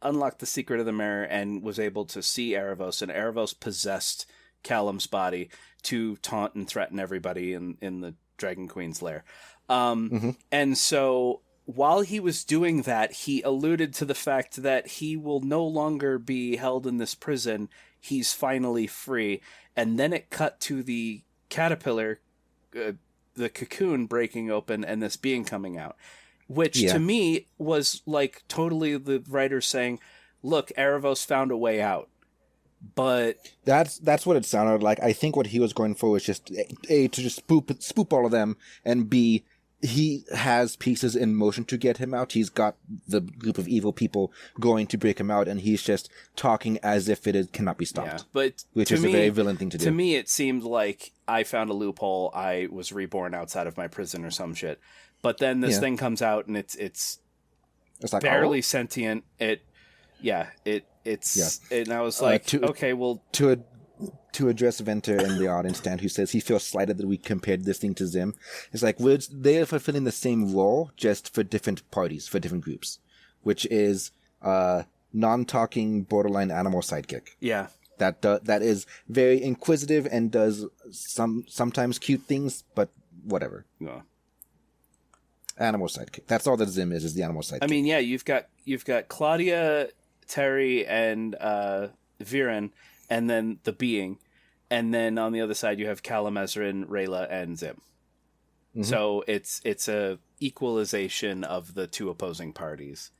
Speaker 3: unlocked the secret of the mirror and was able to see Erebos, and Erebos possessed Callum's body to taunt and threaten everybody in the Dragon Queen's lair. And so while he was doing that, he alluded to the fact that he will no longer be held in this prison. He's finally free. And then it cut to the caterpillar, the cocoon breaking open and this being coming out, which to me was like totally the writer saying, look, Erebos found a way out. But
Speaker 1: that's what it sounded like. I think what he was going for was just A, to just spook all of them, and B, he has pieces in motion to get him out. He's got the group of evil people going to break him out, and he's just talking as if cannot be stopped.
Speaker 3: Yeah, but
Speaker 1: which is a very villain thing to do.
Speaker 3: To me, it seemed like I found a loophole. I was reborn outside of my prison or some shit. But then this thing comes out, and it's like barely sentient. And I was like, okay, well,
Speaker 1: to address Venter in the audience stand, who says he feels slighted that we compared this thing to Zim. It's like they're fulfilling the same role, just for different parties, for different groups, which is non-talking borderline animal sidekick.
Speaker 3: Yeah,
Speaker 1: that is very inquisitive and does sometimes cute things, but whatever.
Speaker 3: Yeah.
Speaker 1: Animal sidekick. That's all that Zim is the animal sidekick.
Speaker 3: I mean, yeah, you've got Claudia, Terry, and Viren, and then the being, and then on the other side you have Callum, Ezrin, Rayla, and Zim. Mm-hmm. So it's a equalization of the two opposing parties.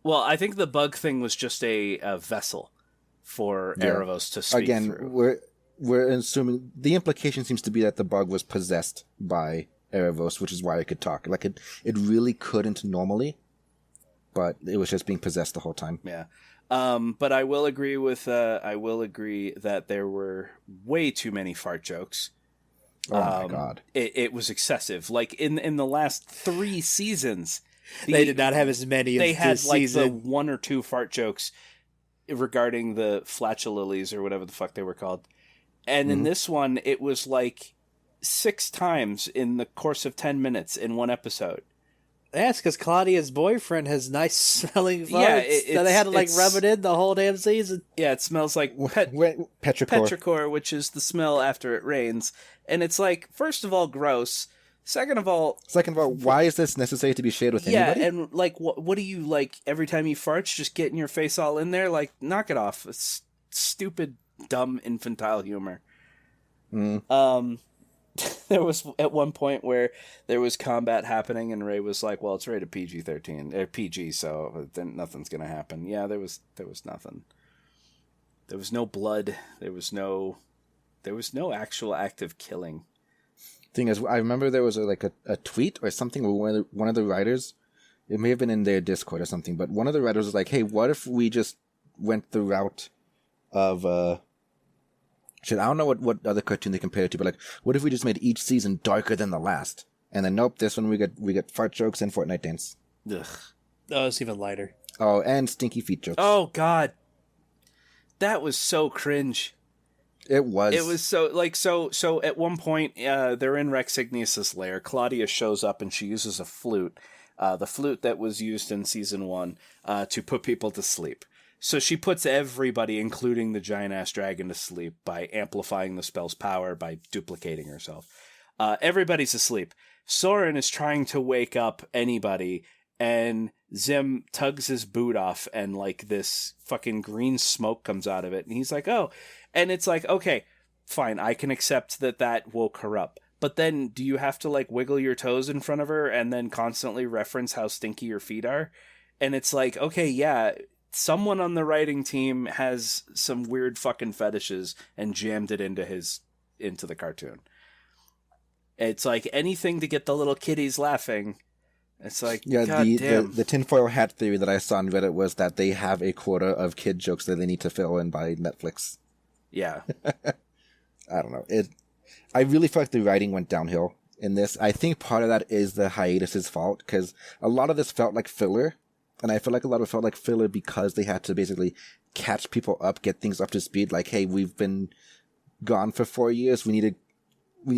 Speaker 3: Well, I think the bug thing was just a vessel for Erebos to speak through.
Speaker 1: We're assuming the implication seems to be that the bug was possessed by Erebos, which is why it could talk. Like it really couldn't normally, but it was just being possessed the whole time.
Speaker 3: Yeah. But I will agree that there were way too many fart jokes.
Speaker 1: Oh my god.
Speaker 3: It was excessive. Like in the last 3 seasons,
Speaker 2: they did not have as many as
Speaker 3: they had
Speaker 2: this
Speaker 3: like
Speaker 2: season.
Speaker 3: the 1 or 2 fart jokes regarding the flatulilies or whatever the fuck they were called. And in this one, it was like 6 times in the course of 10 minutes in one episode.
Speaker 2: That's because Claudia's boyfriend has nice smelling farts that they had to rub it in the whole damn season.
Speaker 3: Yeah, it smells like
Speaker 1: petrichor,
Speaker 3: which is the smell after it rains. And it's like, first of all, gross. Second of all,
Speaker 1: why is this necessary to be shared with anybody?
Speaker 3: Yeah, and like, what do you like every time you fart? Just getting your face all in there? Like, knock it off. It's stupid, dumb, infantile humor. There was at one point where there was combat happening, and Ray was like, "Well, it's rated PG-13 or PG, so then nothing's gonna happen." Yeah, there was nothing. There was no blood. There was no actual active killing.
Speaker 1: Thing is, I remember there was a tweet or something where one of the writers, it may have been in their Discord or something, but one of the writers was like, "Hey, what if we just went the route of shit, I don't know what other cartoon they compare it to, but like, what if we just made each season darker than the last? And then nope, this one we get fart jokes and Fortnite dance.
Speaker 3: Ugh.
Speaker 2: Oh, it's even lighter.
Speaker 1: Oh, and stinky feet jokes.
Speaker 3: Oh God, that was so cringe.
Speaker 1: It was.
Speaker 3: It was so. At one point, they're in Rex Ignius's lair. Claudia shows up and she uses a flute, the flute that was used in season 1, to put people to sleep. So she puts everybody, including the giant-ass dragon, to sleep by amplifying the spell's power by duplicating herself. Everybody's asleep. Soren is trying to wake up anybody, and Zim tugs his boot off, and like this fucking green smoke comes out of it, and he's like, "Oh," and it's like, okay, fine, I can accept that woke her up. But then, do you have to like wiggle your toes in front of her and then constantly reference how stinky your feet are? And it's like, okay, yeah. Someone on the writing team has some weird fucking fetishes and jammed it into the cartoon. It's like anything to get the little kiddies laughing. It's like,
Speaker 1: yeah,
Speaker 3: God damn.
Speaker 1: the tinfoil hat theory that I saw on Reddit was that they have a quota of kid jokes that they need to fill in by Netflix.
Speaker 3: Yeah.
Speaker 1: I don't know. I really feel like the writing went downhill in this. I think part of that is the hiatus's fault, because a lot of this felt like filler. And I feel like a lot of it felt like filler because they had to basically catch people up, get things up to speed. Like, hey, we've been gone for 4 years. We need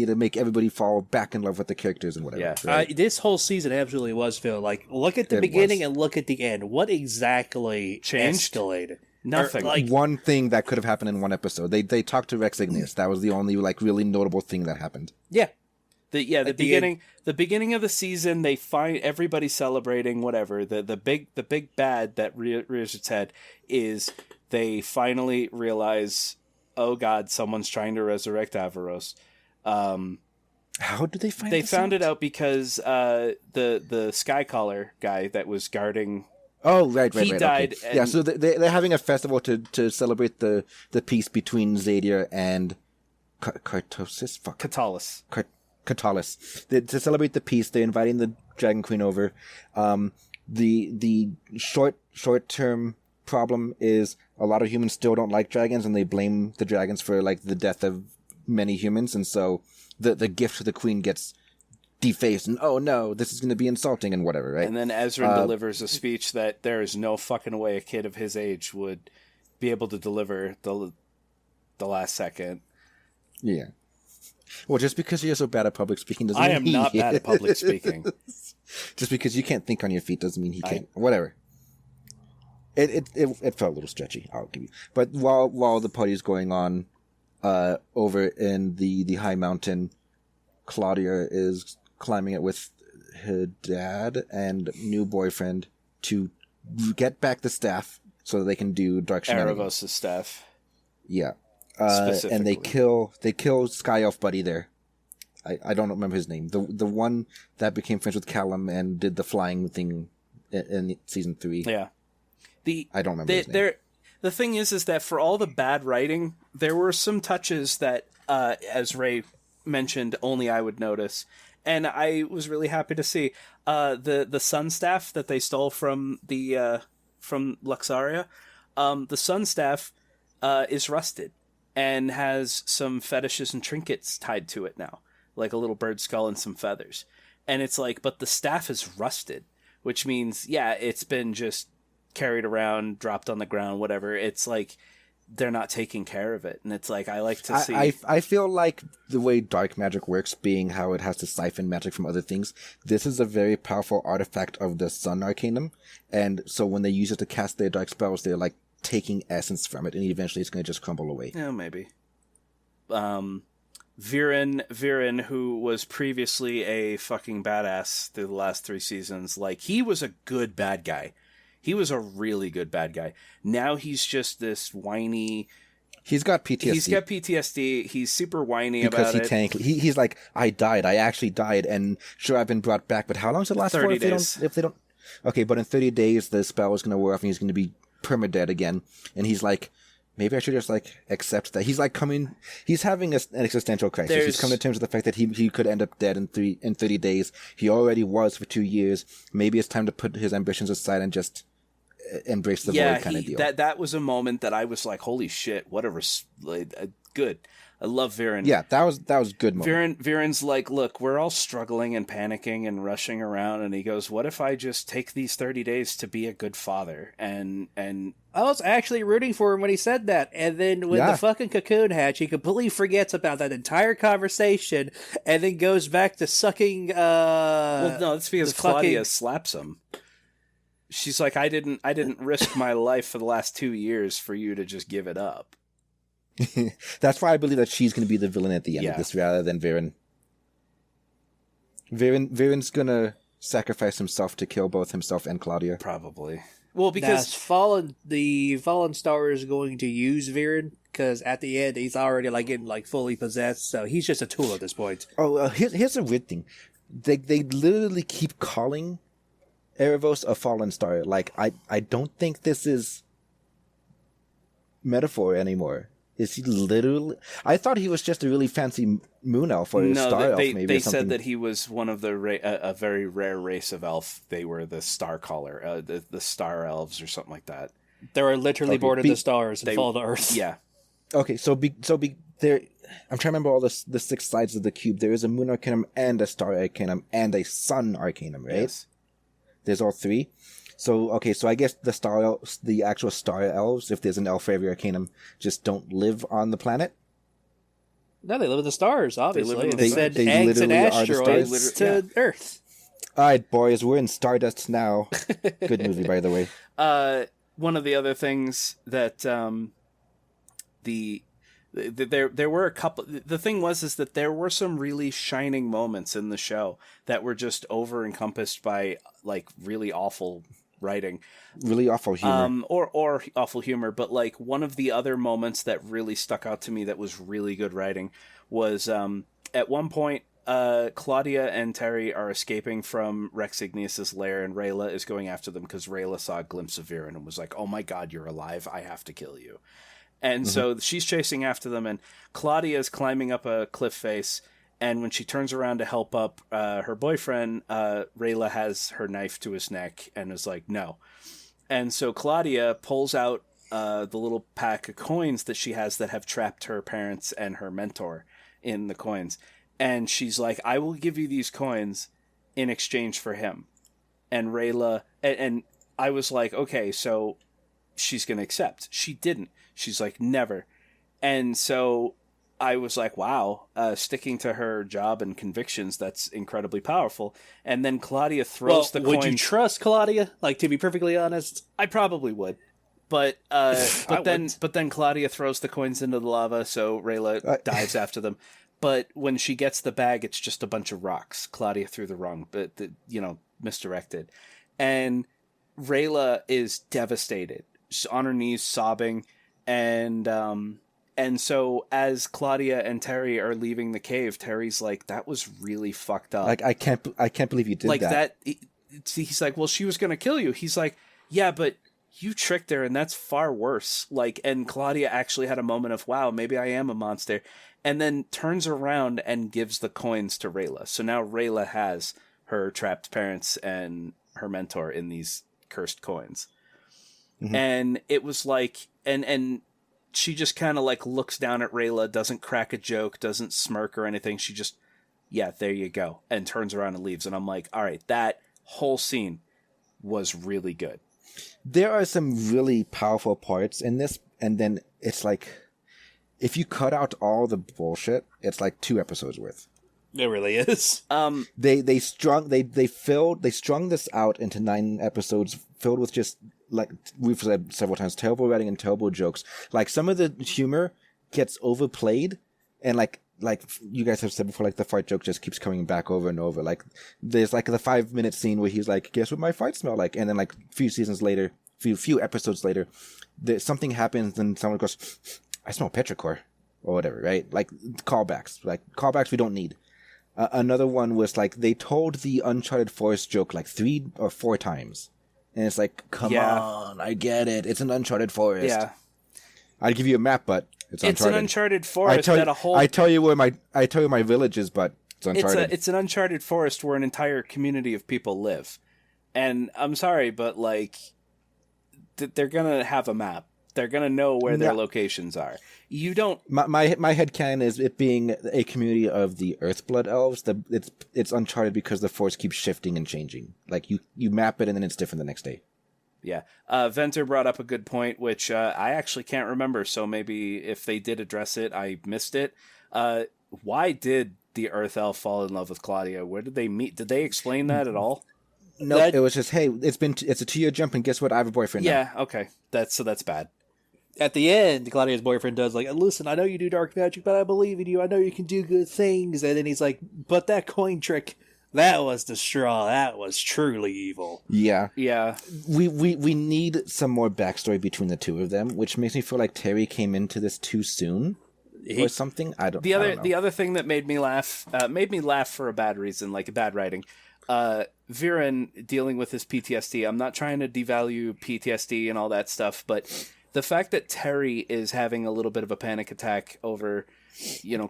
Speaker 1: to make everybody fall back in love with the characters and whatever.
Speaker 3: Yeah.
Speaker 1: Right?
Speaker 2: This whole season absolutely was filled. Like, look at the beginning and look at the end. What exactly
Speaker 3: changed?
Speaker 2: Escalated?
Speaker 3: Nothing.
Speaker 1: Like one thing that could have happened in one episode. They talked to Rex Ignius. That was the only like really notable thing that happened.
Speaker 2: Yeah.
Speaker 3: The beginning of the season, they find everybody celebrating whatever. The big bad that rears its head is they finally realize, oh God, someone's trying to resurrect Avaros.
Speaker 1: How did they find?
Speaker 3: They found it out because the Skycaller guy that was guarding.
Speaker 1: Oh, right.
Speaker 3: He died.
Speaker 1: Okay. Yeah, so they're having a festival to celebrate the peace between Xadia and Cartosis. Fuck.
Speaker 3: Catalis.
Speaker 1: Catalis. To celebrate the peace, they're inviting the Dragon Queen over. The short term problem is a lot of humans still don't like dragons, and they blame the dragons for like the death of many humans, and so the gift to the queen gets defaced, and oh no, this is going to be insulting and whatever, right?
Speaker 3: And then Ezra delivers a speech that there is no fucking way a kid of his age would be able to deliver the last second.
Speaker 1: Yeah. Well, just because you're so bad at public speaking doesn't
Speaker 3: I
Speaker 1: mean
Speaker 3: am not bad at public speaking.
Speaker 1: Just because you can't think on your feet doesn't mean he can't. Whatever. It felt a little stretchy, I'll give you. But while the party's going on over in the high mountain, Claudia is climbing it with her dad and new boyfriend to get back the staff so that they can do dark shenanigans.
Speaker 3: Erebos' staff.
Speaker 1: Yeah. And they kill Sky Elf Buddy there. I don't remember his name. The one that became friends with Callum and did the flying thing in season 3.
Speaker 3: Yeah.
Speaker 1: I don't remember his name.
Speaker 3: The thing is that for all the bad writing, there were some touches that, as Ray mentioned, only I would notice. And I was really happy to see the sun staff that they stole from from Luxaria. The sun staff is rusted and has some fetishes and trinkets tied to it now, like a little bird skull and some feathers. And it's like, but the staff is rusted, which means, yeah, it's been just carried around, dropped on the ground, whatever. It's like they're not taking care of it, and it's like I like to see.
Speaker 1: I feel like the way dark magic works, being how it has to siphon magic from other things, this is a very powerful artifact of the Sun Arcanum, and so when they use it to cast their dark spells, they're like taking essence from it, and eventually it's going to just crumble away.
Speaker 3: Yeah, maybe. Viren, who was previously a fucking badass through the last 3 seasons, like, he was a good bad guy. He was a really good bad guy. Now he's just this whiny...
Speaker 1: He's got PTSD.
Speaker 3: He's got PTSD. He's super whiny
Speaker 1: because
Speaker 3: about it.
Speaker 1: He's like, I died. I actually died. And sure, I've been brought back. But how long does it last
Speaker 3: 30
Speaker 1: for
Speaker 3: days.
Speaker 1: If they don't... Okay, but in 30 days, the spell is going to wear off and he's going to be permadead again. And he's like, maybe I should just like accept that. He's like he's having an existential crisis. He's coming to terms with the fact that he could end up dead in 30 days. He already was for 2 years. Maybe it's time to put his ambitions aside and just embrace the void kind of deal.
Speaker 3: That was a moment that I was like, holy shit, what a good. I love Viren.
Speaker 1: Yeah, that was good moment.
Speaker 3: Viren's like, look, we're all struggling and panicking and rushing around, and he goes, what if I just take these 30 days to be a good father? And
Speaker 2: I was actually rooting for him when he said that, and then when the fucking cocoon hatch, he completely forgets about that entire conversation, and then goes back to sucking.
Speaker 3: Well, no, that's because Claudia slaps him. She's like, I didn't risk my life for the last 2 years for you to just give it up.
Speaker 1: That's why I believe that she's going to be the villain at the end of this rather than Viren. Viren's going to sacrifice himself to kill both himself and Claudia.
Speaker 3: Probably. Well, because
Speaker 2: the Fallen Star is going to use Viren, because at the end he's already like getting like fully possessed, so he's just a tool at this point.
Speaker 1: Oh, here's a weird thing. They literally keep calling Erebos a Fallen Star. Like, I don't think this is metaphor anymore. Is he literally? I thought he was just a really fancy moon elf or a star elf. Maybe
Speaker 3: they said that he was one of a very rare race of elf. They were the Star Caller, the Star Elves or something like that.
Speaker 2: They were literally born in the stars and fall to Earth.
Speaker 3: Yeah.
Speaker 1: Okay, so there. I'm trying to remember all the 6 sides of the cube. There is a moon arcanum and a star arcanum and a sun arcanum, right?
Speaker 3: Yes.
Speaker 1: There's all 3. So, okay, so I guess the actual star elves, if there's an elf for every arcanum, just don't live on the planet?
Speaker 2: No, they live in the stars, obviously.
Speaker 3: They
Speaker 2: send
Speaker 1: they
Speaker 2: eggs and
Speaker 1: literally are the
Speaker 2: asteroids
Speaker 1: stars.
Speaker 2: to Earth.
Speaker 1: All right, boys, we're in Stardust now. Good movie, by the way.
Speaker 3: One of the other things that there were a couple. The thing is that there were some really shining moments in the show that were just over encompassed by like really awful writing,
Speaker 1: really awful humor,
Speaker 3: or awful humor. But like one of the other moments that really stuck out to me that was really good writing was at one point Claudia and Terry are escaping from Rex Igneus's lair, and Rayla is going after them because Rayla saw a glimpse of Viren and was like, "Oh my God, you're alive! I have to kill you." And so she's chasing after them, and Claudia is climbing up a cliff face. And when she turns around to help up her boyfriend, Rayla has her knife to his neck and is like, no. And so Claudia pulls out the little pack of coins that she has that have trapped her parents and her mentor in the coins. And she's like, I will give you these coins in exchange for him. And Rayla, and I was like, okay, so she's going to accept. She didn't. She's like, never. And so I was like, wow, sticking to her job and convictions, that's incredibly powerful. And then Claudia throws the coin.
Speaker 2: Would you trust Claudia? Like, to be perfectly honest?
Speaker 3: I probably would. But then Claudia throws the coins into the lava, so Rayla dives after them. But when she gets the bag, it's just a bunch of rocks. Claudia threw the wrong, misdirected. And Rayla is devastated. She's on her knees sobbing. And so as Claudia and Terry are leaving the cave, Terry's like, that was really fucked up.
Speaker 1: Like, I can't believe you did
Speaker 3: like
Speaker 1: that.
Speaker 3: He's like, well, she was going to kill you. He's like, yeah, but you tricked her, and that's far worse. Like, and Claudia actually had a moment of, wow, maybe I am a monster. And then turns around and gives the coins to Rayla. So now Rayla has her trapped parents and her mentor in these cursed coins. Mm-hmm. And it was like, and she just kind of like looks down at Rayla, doesn't crack a joke, doesn't smirk or anything. She just, yeah, there you go. And turns around and leaves. And I'm like, all right, that whole scene was really good.
Speaker 1: There are some really powerful parts in this, and then it's like, if you cut out all the bullshit, it's like 2 episodes worth.
Speaker 2: It really is.
Speaker 1: They strung this out into 9 episodes filled with just, like we've said several times, terrible writing and terrible jokes. Like, some of the humor gets overplayed, and like you guys have said before, like the fart joke just keeps coming back over and over. Like, there's like the 5-minute scene where he's like, "Guess what my farts smell like?" And then like few episodes later, something happens and someone goes, "I smell petrichor," or whatever, right? Like, callbacks we don't need. Another one was like, they told the Uncharted Forest joke like 3 or 4 times. And it's like, come on, I get it. It's an Uncharted Forest.
Speaker 3: Yeah.
Speaker 1: I'd give you a map, but it's Uncharted.
Speaker 3: It's an Uncharted Forest
Speaker 1: I tell you where my village is, but it's Uncharted.
Speaker 3: It's an Uncharted Forest where an entire community of people live. And I'm sorry, but like, they're gonna have a map. They're gonna know where their locations are. You don't.
Speaker 1: My headcanon is it being a community of the Earthblood elves. It's Uncharted because the forest keeps shifting and changing. Like, you map it and then it's different the next day.
Speaker 3: Yeah. Venter brought up a good point, which I actually can't remember. So maybe if they did address it, I missed it. Why did the Earth elf fall in love with Claudia? Where did they meet? Did they explain that at all?
Speaker 1: No, it was just, hey, it's a 2-year jump, and guess what? I have a boyfriend now.
Speaker 3: Yeah. Okay. That's bad.
Speaker 2: At the end, Claudia's boyfriend does like, "Listen, I know you do dark magic, but I believe in you. I know you can do good things." And then he's like, "But that coin trick, that was the straw. That was truly evil."
Speaker 1: Yeah.
Speaker 3: Yeah.
Speaker 1: We need some more backstory between the two of them, which makes me feel like Terry came into this too soon or something. I don't know.
Speaker 3: The other thing that made me laugh for a bad reason, like bad writing. Viren dealing with his PTSD. I'm not trying to devalue PTSD and all that stuff, but the fact that Terry is having a little bit of a panic attack over,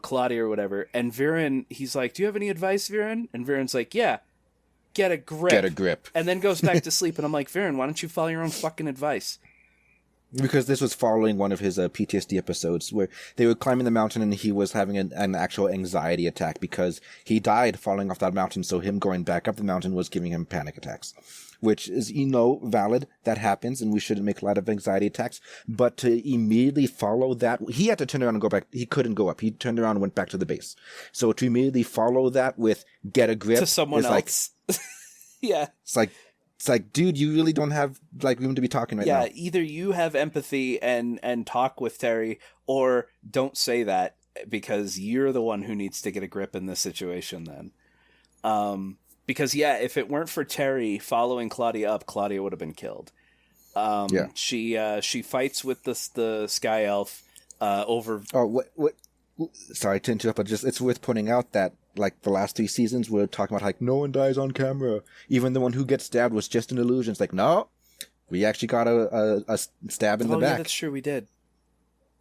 Speaker 3: Claudia or whatever, and Viren, he's like, "Do you have any advice, Viren?" And Viren's like, "Yeah, get a grip."
Speaker 1: Get a grip.
Speaker 3: And then goes back to sleep, and I'm like, Viren, why don't you follow your own fucking advice?
Speaker 1: Because this was following one of his PTSD episodes where they were climbing the mountain and he was having an actual anxiety attack because he died falling off that mountain, so him going back up the mountain was giving him panic attacks. Which is, valid. That happens, and we shouldn't make a lot of anxiety attacks. But to immediately follow that, he had to turn around and go back. He couldn't go up. He turned around and went back to the base. So to immediately follow that with get a grip
Speaker 3: to someone else.
Speaker 1: Like,
Speaker 3: yeah.
Speaker 1: It's like, dude, you really don't have room to be talking right now.
Speaker 3: Yeah, either you have empathy and talk with Terry, or don't say that because you're the one who needs to get a grip in this situation then. Because, if it weren't for Terry following Claudia up, Claudia would have been killed. She fights with the Sky Elf over...
Speaker 1: Oh, what? Sorry to interrupt, but it's worth pointing out that, like, the last 3 seasons, we're talking about, like, no one dies on camera. Even the one who gets stabbed was just an illusion. It's like, no, we actually got a stab in the back.
Speaker 3: Yeah, that's true, we did.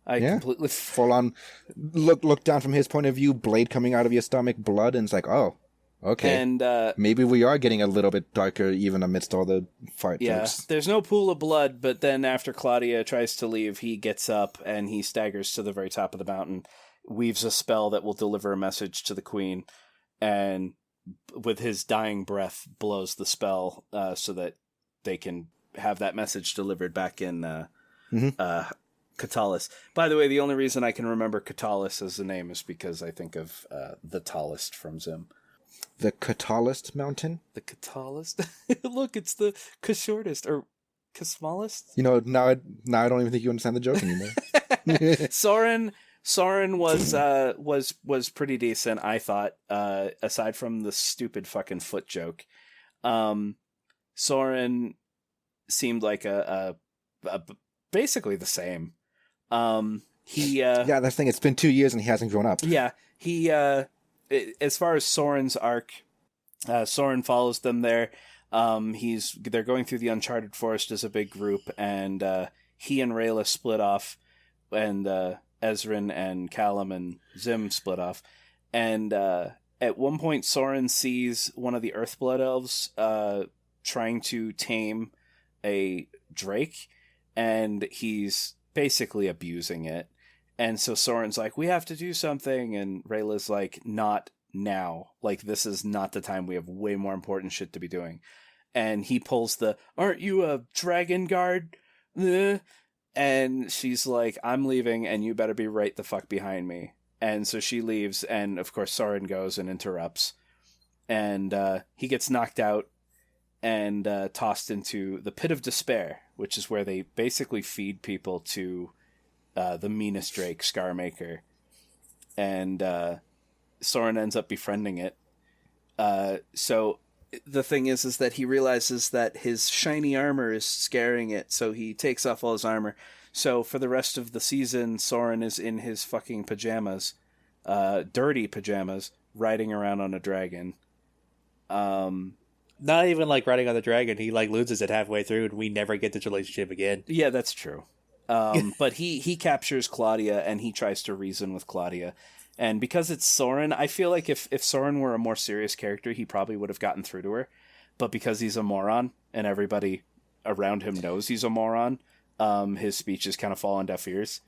Speaker 3: I completely...
Speaker 1: Full on, look down from his point of view, blade coming out of your stomach, blood, and it's like, oh... Okay,
Speaker 3: and
Speaker 1: maybe we are getting a little bit darker even amidst all the fart jokes.
Speaker 3: There's no pool of blood, but then after Claudia tries to leave, he gets up and he staggers to the very top of the mountain, weaves a spell that will deliver a message to the queen, and with his dying breath blows the spell so that they can have that message delivered back in Catalis. By the way, the only reason I can remember Catalis as the name is because I think of the tallest from Zim.
Speaker 1: The Catalyst Mountain?
Speaker 3: The Catalyst? Look, it's the shortest or smallest.
Speaker 1: Now I don't even think you understand the joke anymore.
Speaker 3: Soren was pretty decent, I thought, aside from the stupid fucking foot joke. Soren seemed like a basically the same. That's the thing,
Speaker 1: it's been 2 years and he hasn't grown up.
Speaker 3: Yeah, he as far as Soren's arc, Soren follows them there. They're going through the Uncharted Forest as a big group, and he and Rayla split off, and Ezrin and Callum and Zim split off. And at one point, Soren sees one of the Earthblood elves trying to tame a drake, and he's basically abusing it. And so Soren's like, "We have to do something," and Rayla's like, "Not now. Like, this is not the time. We have way more important shit to be doing." and he pulls the, "Aren't you a dragon guard?" And she's like, "I'm leaving, and you better be right the fuck behind me." And so she leaves, and of course Soren goes and interrupts. And he gets knocked out and tossed into the pit of despair, which is where they basically feed people to the meanest Drake, Scarmaker. And Soren ends up befriending it. So the thing is that he realizes that his shiny armor is scaring it, so he takes off all his armor. So for the rest of the season, Soren is in his fucking pajamas, dirty pajamas, riding around on a dragon.
Speaker 2: Not even like riding on the dragon. He like loses it halfway through, and we never get this relationship again.
Speaker 3: Yeah, that's true. But he captures Claudia, and he tries to reason with Claudia. And because it's Soren, I feel like if Soren were a more serious character, he probably would have gotten through to her. But because he's a moron, and everybody around him knows he's a moron, his speech is kind of fall on deaf ears.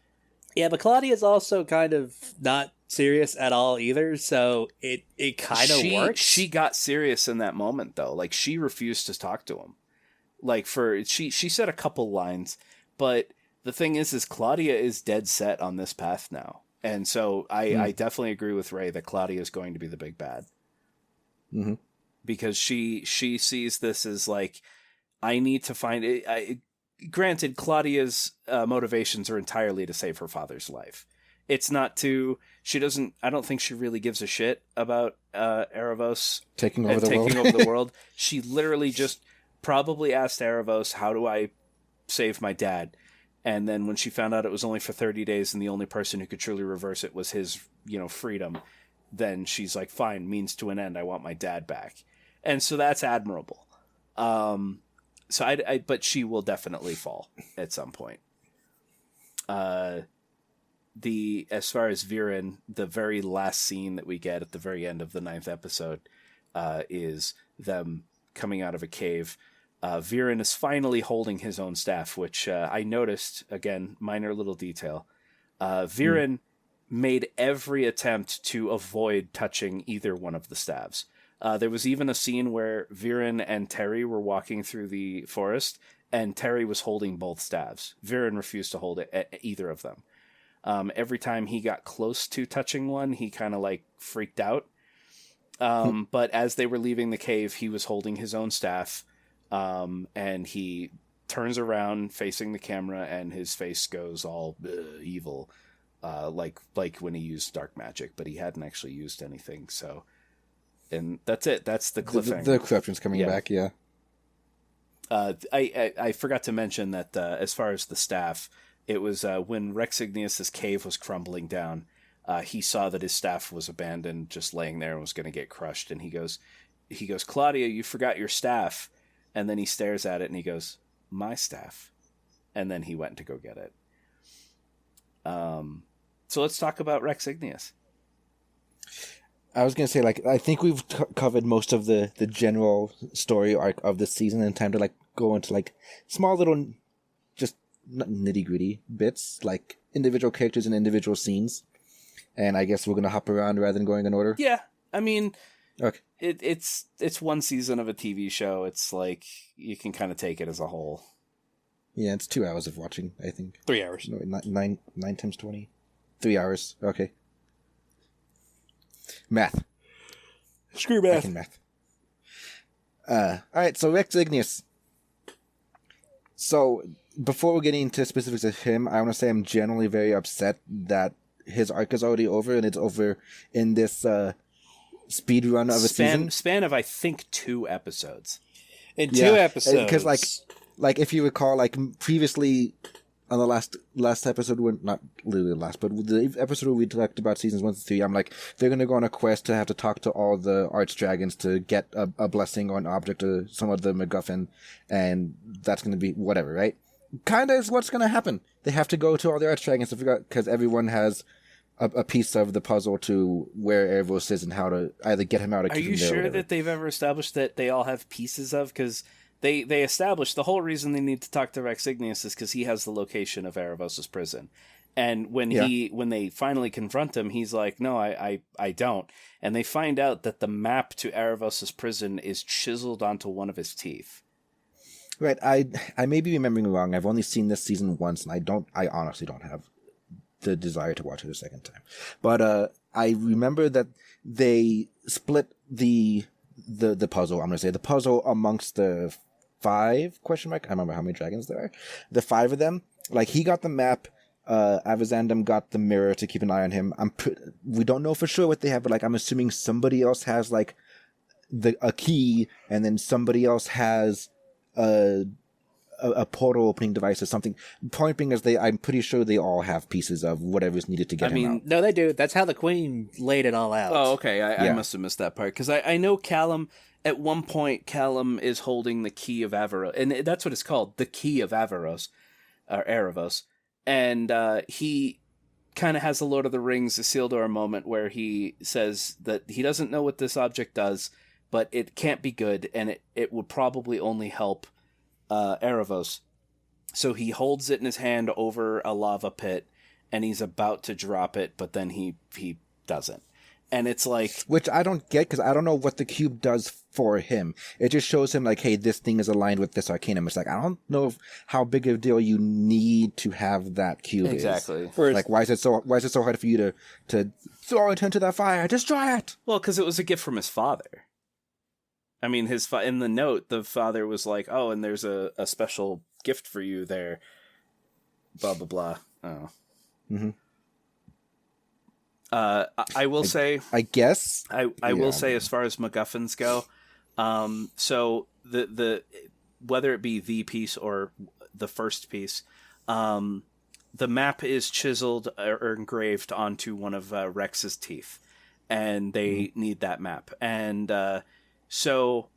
Speaker 2: Yeah, but Claudia's also kind of not serious at all either, so it kind of works.
Speaker 3: She got serious in that moment, though. Like, she refused to talk to him. Like, she said a couple lines, but the thing is Claudia is dead set on this path now. And so I definitely agree with Ray that Claudia is going to be the big bad.
Speaker 1: Mm-hmm.
Speaker 3: Because she sees this as like, I need to find it. Granted, Claudia's motivations are entirely to save her father's life. It's not to, I don't think she really gives a shit about Erebos
Speaker 1: taking over
Speaker 3: the world. She literally just probably asked Erebos, "How do I save my dad?" And then when she found out it was only for 30 days and the only person who could truly reverse it was his, freedom, then she's like, fine, means to an end. I want my dad back. And so that's admirable. But she will definitely fall at some point. As far as Viren, the very last scene that we get at the very end of the 9th episode, is them coming out of a cave. Viren is finally holding his own staff, which I noticed, again, minor little detail. Viren made every attempt to avoid touching either one of the staves. There was even a scene where Viren and Terry were walking through the forest, and Terry was holding both staves. Viren refused to hold either of them. Every time he got close to touching one, he kind of freaked out. But as they were leaving the cave, he was holding his own staff. And he turns around facing the camera, and his face goes all evil, like when he used dark magic, but he hadn't actually used anything. So, and that's it. That's the cliffhanger.
Speaker 1: The corruption's coming back. Yeah.
Speaker 3: I forgot to mention that as far as the staff, it was when Rex Igneous's cave was crumbling down. He saw that his staff was abandoned, just laying there, and was going to get crushed. And he goes, "Claudia, you forgot your staff." And then he stares at it and he goes, "My staff." And then he went to go get it. So let's talk about Rex Igneous.
Speaker 1: I was going to say, I think we've covered most of the general story arc of this season, and time to go into small little, just nitty gritty bits, like individual characters and individual scenes. And I guess we're going to hop around rather than going in order.
Speaker 3: Yeah. I mean,
Speaker 1: okay.
Speaker 3: It's one season of a TV show. It's you can kind of take it as a whole.
Speaker 1: Yeah, it's 2 hours of watching, I think.
Speaker 2: 3 hours.
Speaker 1: No, 9 times 20. 3 hours. Okay. Math.
Speaker 2: Screw math.
Speaker 1: I can math. Alright, so Rex Igneous. So, before we get into specifics of him, I want to say I'm generally very upset that his arc is already over, and it's over in this speed run of a season.
Speaker 3: Span of, I think, 2 episodes.
Speaker 2: In 2 episodes.
Speaker 1: Because, if you recall, previously on the last episode, not literally the last, but the episode where we talked about seasons 1 to 3, I'm they're going to go on a quest to have to talk to all the archdragons to get a blessing or an object or some of the MacGuffin, and that's going to be whatever, right? Kind of is what's going to happen. They have to go to all the archdragons to figure out, because everyone has a piece of the puzzle to where Erebos is and how to either get him out or keep him there.
Speaker 3: Are you sure that they've ever established that they all have pieces of? Because they established the whole reason they need to talk to Rex Igneous is because he has the location of Erebos' prison. And when they finally confront him, he's like, no, I don't. And they find out that the map to Erebos' prison is chiseled onto one of his teeth.
Speaker 1: Right. I may be remembering wrong. I've only seen this season once, and I honestly don't have the desire to watch it a second time. But I remember that they split the puzzle. I'm going to say the puzzle amongst the 5 ? I remember how many dragons there are. The 5 of them. Like, he got the map. Avizandum got the mirror to keep an eye on him. We don't know for sure what they have, but like I'm assuming somebody else has like a key, and then somebody else has a portal opening device or something. Point being is I'm pretty sure they all have pieces of whatever's needed to get him out.
Speaker 2: No, they do. That's how the Queen laid it all out.
Speaker 3: Oh, okay. I must have missed that part because I know Callum. At one point, Callum is holding the key of Avaros, and that's what it's called, the key of Avaros, or Erebos. And he kind of has a Lord of the Rings Isildur moment where he says that he doesn't know what this object does, but it can't be good, and it would probably only help Erebos. So he holds it in his hand over a lava pit, and he's about to drop it, but then he doesn't. And it's like...
Speaker 1: Which I don't get, because I don't know what the cube does for him. It just shows him, like, hey, this thing is aligned with this arcanum. It's like, I don't know how big of a deal you need to have that cube.
Speaker 3: Exactly.
Speaker 1: Like, why is it so hard for you to throw it into that fire? Destroy it!
Speaker 3: Well, because it was a gift from his father. I mean, in the note, the father was like, oh, and there's a special gift for you there. Blah, blah, blah. Oh. Mm-hmm. I will say,
Speaker 1: I guess
Speaker 3: I will say, as far as MacGuffins go, so the whether it be the piece or the first piece, the map is chiseled or engraved onto one of Rex's teeth, and they need that map. And so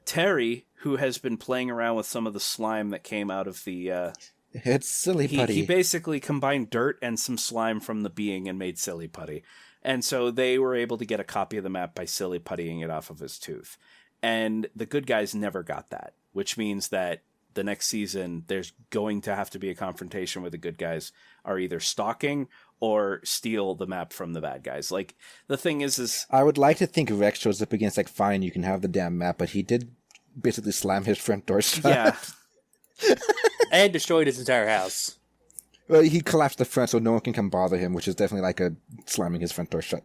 Speaker 3: Terry, who has been playing around with some of the slime that came out of the
Speaker 1: it's silly putty.
Speaker 3: He basically combined dirt and some slime from the being and made silly putty. And so they were able to get a copy of the map by silly puttying it off of his tooth. And the good guys never got that, which means that the next season there's going to have to be a confrontation where the good guys are either stalking or steal the map from the bad guys. Like, the thing is
Speaker 1: I would like to think Rex shows up against, like, fine, you can have the damn map, but he did basically slam his front door shut.
Speaker 3: Yeah.
Speaker 2: And destroyed his entire house.
Speaker 1: Well, he collapsed the front so no one can come bother him, which is definitely like a slamming his front door shut.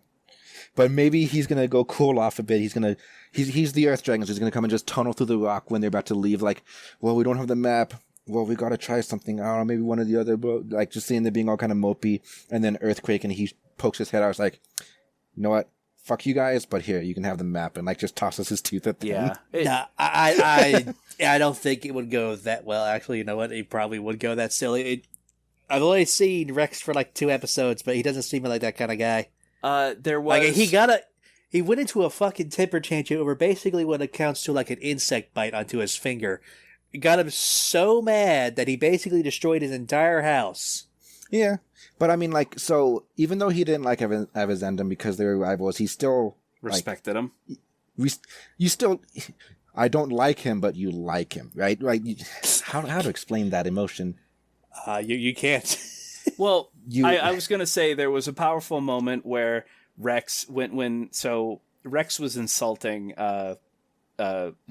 Speaker 1: But maybe he's gonna go cool off a bit. He's the Earth Dragon, so he's gonna come and just tunnel through the rock when they're about to leave. Like, well, we don't have the map. Well, we gotta try something. I don't know, maybe one or the other. But like, just seeing them being all kind of mopey, and then earthquake, and he pokes his head out. It's like, you know what? Fuck you guys, but here, you can have the map, and like just tosses his tooth at them.
Speaker 2: Yeah. I don't think it would go that well. Actually, you know what? It probably would go that silly. I've only seen Rex for like 2 episodes, but he doesn't seem like that kind of guy.
Speaker 3: There was...
Speaker 2: Like, he went into a fucking temper tantrum over basically what accounts to like an insect bite onto his finger. It got him so mad that he basically destroyed his entire house.
Speaker 1: Yeah. But I mean, like, so even though he didn't like Avizandum because they were rivals, he still
Speaker 3: respected him.
Speaker 1: You still... I don't like him, but you like him, right? Right? How to explain that emotion?
Speaker 2: You can't.
Speaker 3: Well, I was going to say there was a powerful moment where Rex Rex was insulting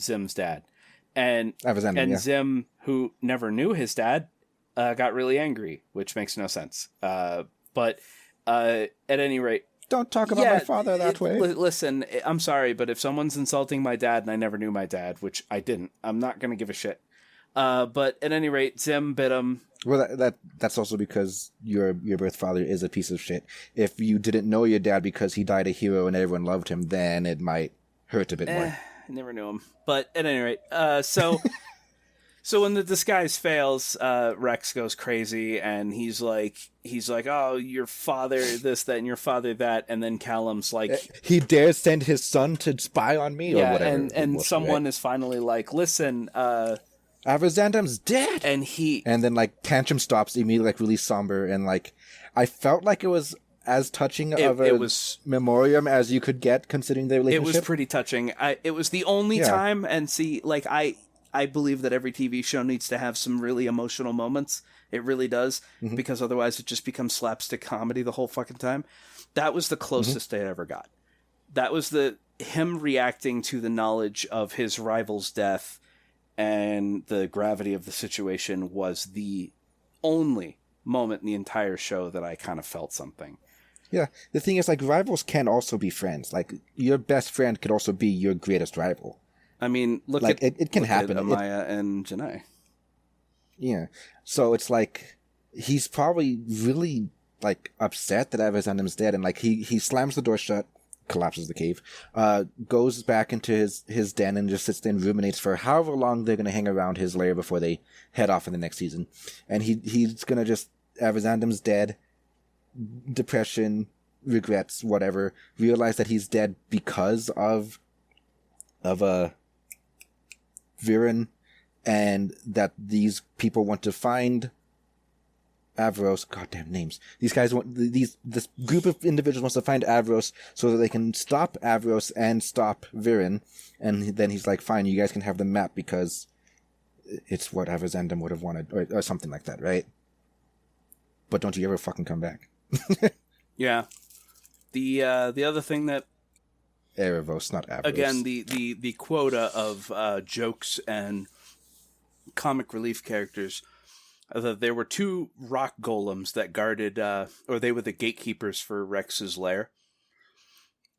Speaker 3: Zim's dad, and Zim, who never knew his dad, got really angry, which makes no sense. But at any rate.
Speaker 1: Don't talk about my father that way.
Speaker 3: Listen, I'm sorry, but if someone's insulting my dad and I never knew my dad, which I didn't, I'm not going to give a shit. But at any rate, Zim bit him.
Speaker 1: Well, that's also because your birth father is a piece of shit. If you didn't know your dad because he died a hero and everyone loved him, then it might hurt a bit more.
Speaker 3: I never knew him. But at any rate, so when the disguise fails, Rex goes crazy, and he's like, oh, your father this, that, and your father that, and then Callum's like...
Speaker 1: He dares send his son to spy on me, or whatever.
Speaker 3: and someone is finally like, listen...
Speaker 1: Avizandum's dead! And then, like, Tantrum stops immediately, like, really somber, and, like, I felt like it was as touching of a memoriam as you could get, considering their relationship.
Speaker 3: It was pretty touching. It was the only time, and see, like, I believe that every TV show needs to have some really emotional moments. It really does,
Speaker 1: Mm-hmm.
Speaker 3: because otherwise it just becomes slapstick comedy the whole fucking time. That was the closest I ever got. That was him reacting to the knowledge of his rival's death and the gravity of the situation was the only moment in the entire show that I kind of felt something.
Speaker 1: Yeah, the thing is, like, rivals can also be friends. Like, your best friend could also be your greatest rival.
Speaker 3: I mean, look
Speaker 1: like,
Speaker 3: at
Speaker 1: it can
Speaker 3: look
Speaker 1: happen.
Speaker 3: at Amaya and Janae.
Speaker 1: Yeah, so it's like he's probably really like upset that Avazandum's dead, and like he slams the door shut, collapses the cave, goes back into his den and just sits there and ruminates for however long they're gonna hang around his lair before they head off in the next season, and he's gonna just Avazandum's dead. Depression, regrets, whatever, realize that he's dead because of Viren, and that these people want to find Avros. Goddamn names. These guys want this group of individuals wants to find Avros so that they can stop Avros and stop Viren. And then he's like, "Fine, you guys can have the map because it's what Avazandum would have wanted," or something like that, right? But don't you ever fucking come back.
Speaker 3: Yeah. The other thing that
Speaker 1: Erebos, not Avros.
Speaker 3: again the quota of jokes and comic relief characters. There were 2 rock golems that guarded, or they were the gatekeepers for Rex's lair.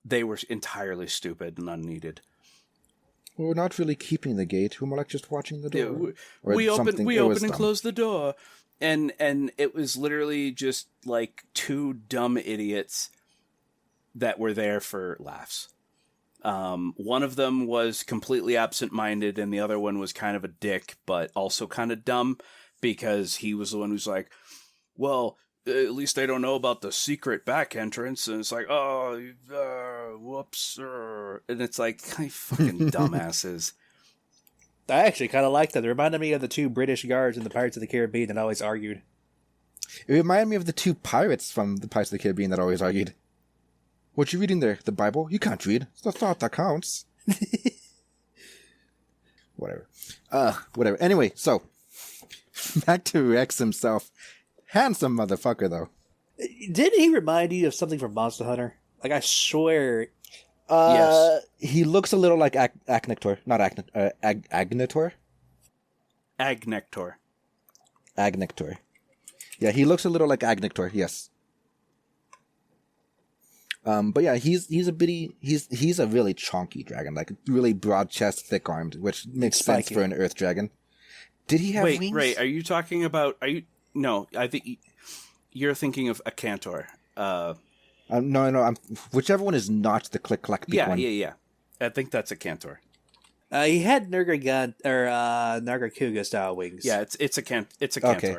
Speaker 3: They were entirely stupid and unneeded.
Speaker 1: We're not really keeping the gate. We're more like just watching the door.
Speaker 3: Yeah, we open and
Speaker 1: dumb.
Speaker 3: close the door. And it was literally just like 2 dumb idiots that were there for laughs. One of them was completely absent-minded, and the other one was kind of a dick, but also kind of dumb, because he was the one who's like, well, at least they don't know about the secret back entrance, and it's like, oh, whoops, and it's like, fucking dumbasses.
Speaker 2: I actually kind of like that. It reminded me of the 2 British guards in the Pirates of the Caribbean that always argued.
Speaker 1: It reminded me of the 2 pirates from the Pirates of the Caribbean that always argued. What you reading there? The Bible? You can't read. It's the thought that counts. Whatever. Whatever. Anyway, so back to Rex himself. Handsome motherfucker, though.
Speaker 2: Didn't he remind you of something from Monster Hunter? Like, I swear.
Speaker 3: Yes.
Speaker 1: He looks a little like Agnetor. Not Agnetor?
Speaker 3: Agnector.
Speaker 1: Agnector. Yeah, he looks a little like Agnector, yes. But yeah, he's a really chonky dragon, like really broad chest, thick armed, which makes sense for an earth dragon. Did he have wings?
Speaker 3: Wait, are you talking about, no, I think you're thinking of a Cantor.
Speaker 1: No, whichever one is not the click-clack beak one.
Speaker 3: Yeah. I think that's a Cantor.
Speaker 2: He had Nargacuga style wings.
Speaker 3: Yeah, it's a Cantor.
Speaker 1: Okay.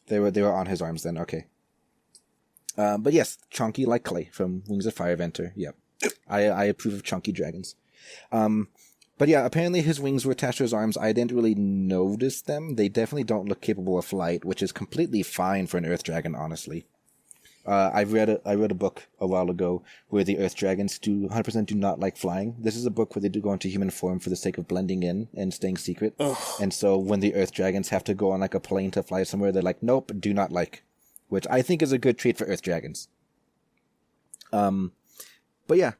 Speaker 1: They were on his arms then, okay. But yes, chunky like clay from Wings of Fire Venter. Yep. I approve of chunky dragons. But yeah, apparently his wings were attached to his arms. I didn't really notice them. They definitely don't look capable of flight, which is completely fine for an earth dragon, honestly. I read a book a while ago where the earth dragons 100% do not like flying. This is a book where they do go into human form for the sake of blending in and staying secret. Ugh. And so when the earth dragons have to go on like a plane to fly somewhere, they're like, nope, do not like. Which I think is a good trait for earth dragons. But yeah.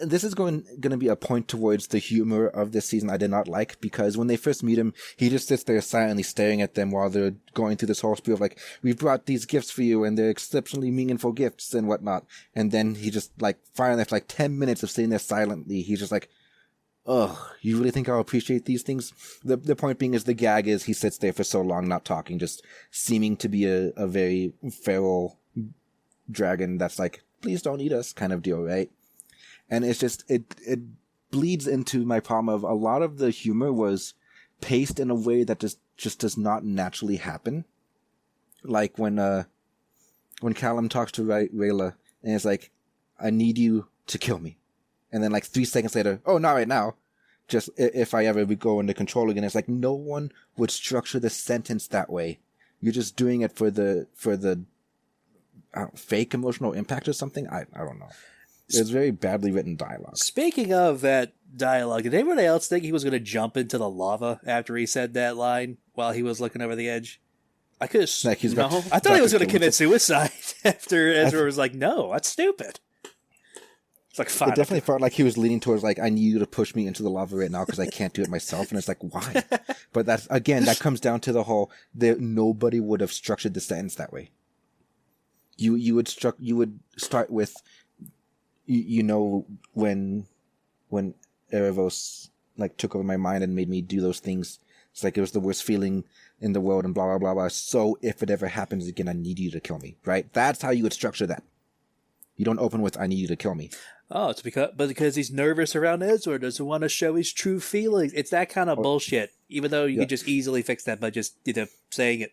Speaker 1: This is going to be a point towards the humor of this season I did not like, because when they first meet him, he just sits there silently staring at them while they're going through this whole spiel of like, we've brought these gifts for you and they're exceptionally meaningful gifts and whatnot. And then he just like finally after like 10 minutes of sitting there silently, he's just like, ugh, you really think I'll appreciate these things? The point being is the gag is he sits there for so long not talking, just seeming to be a very feral dragon that's like, please don't eat us kind of deal, right? And it's just, it bleeds into my problem of a lot of the humor was paced in a way that just does not naturally happen. Like when Callum talks to Rayla and it's like, I need you to kill me. And then like 3 seconds later, oh, not right now. Just if I ever would go into control again, it's like no one would structure the sentence that way. You're just doing it for the fake emotional impact or something. I don't know. It's very badly written dialogue.
Speaker 2: Speaking of that dialogue, did anybody else think he was going to jump into the lava after he said that line while he was looking over the edge? I could have.
Speaker 1: Like he's
Speaker 2: No, I thought he was going to commit suicide after Ezra was like, "No, that's stupid." It's like fine.
Speaker 1: It definitely felt like he was leaning towards like, I need you to push me into the lava right now because I can't do it myself. And it's like, why? But that's again, that comes down to the whole nobody would have structured the sentence that way. You would start with, when Erebos like took over my mind and made me do those things. It's like it was the worst feeling in the world and blah blah blah blah. So if it ever happens again, I need you to kill me. Right? That's how you would structure that. You don't open with, I need you to kill me.
Speaker 2: Oh, it's because he's nervous around Ezra, doesn't want to show his true feelings. It's that kind of bullshit. Even though you could just easily fix that by just saying it.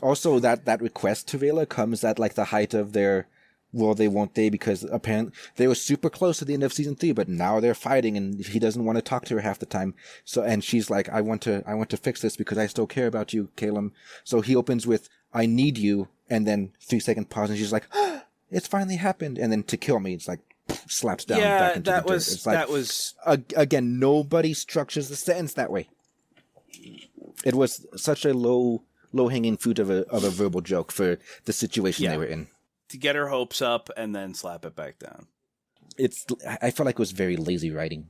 Speaker 1: Also, that request to Vela comes at like the height of their, well, they won't they, because apparently they were super close at the end of season 3, but now they're fighting and he doesn't want to talk to her half the time. So, and she's like, I want to fix this because I still care about you, Caleb. So he opens with, I need you, and then 3-second pause, and she's like, it's finally happened, and then to kill me, it's like slaps down back into the dirt. It's like,
Speaker 3: that was
Speaker 1: again, nobody structures the sentence that way. It was such a low hanging fruit of a verbal joke for the situation they were in.
Speaker 3: To get her hopes up and then slap it back down.
Speaker 1: I felt like it was very lazy writing.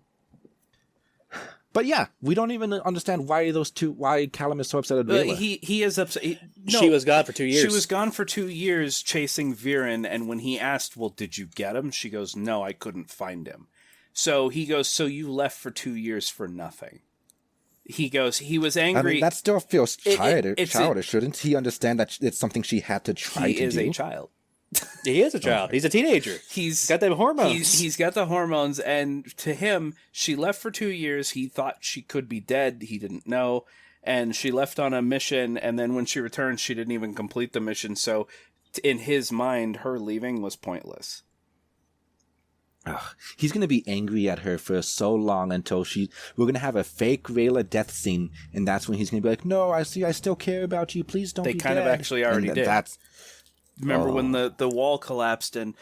Speaker 1: But yeah, we don't even understand why Callum is so upset at Vela.
Speaker 3: He is upset.
Speaker 2: She was gone for 2 years.
Speaker 3: She was gone for 2 years chasing Viren, and when he asked, well, did you get him? She goes, no, I couldn't find him. So he goes, so you left for 2 years for nothing. He goes, he was angry.
Speaker 1: I mean, that still feels childish. Shouldn't he understand that it's something she had to try to do?
Speaker 3: He is a child.
Speaker 2: He is a child. He's a teenager. He's got them hormones.
Speaker 3: He's got the hormones, and to him, she left for 2 years. He thought she could be dead. He didn't know. And she left on a mission, and then when she returned, she didn't even complete the mission. So in his mind, her leaving was pointless.
Speaker 1: He's going to be angry at her for so long until we're going to have a fake Rayla death scene, and that's when he's going to be like, no, I still care about you. Please don't be dead.
Speaker 3: They kind of actually already did. Remember when the wall collapsed and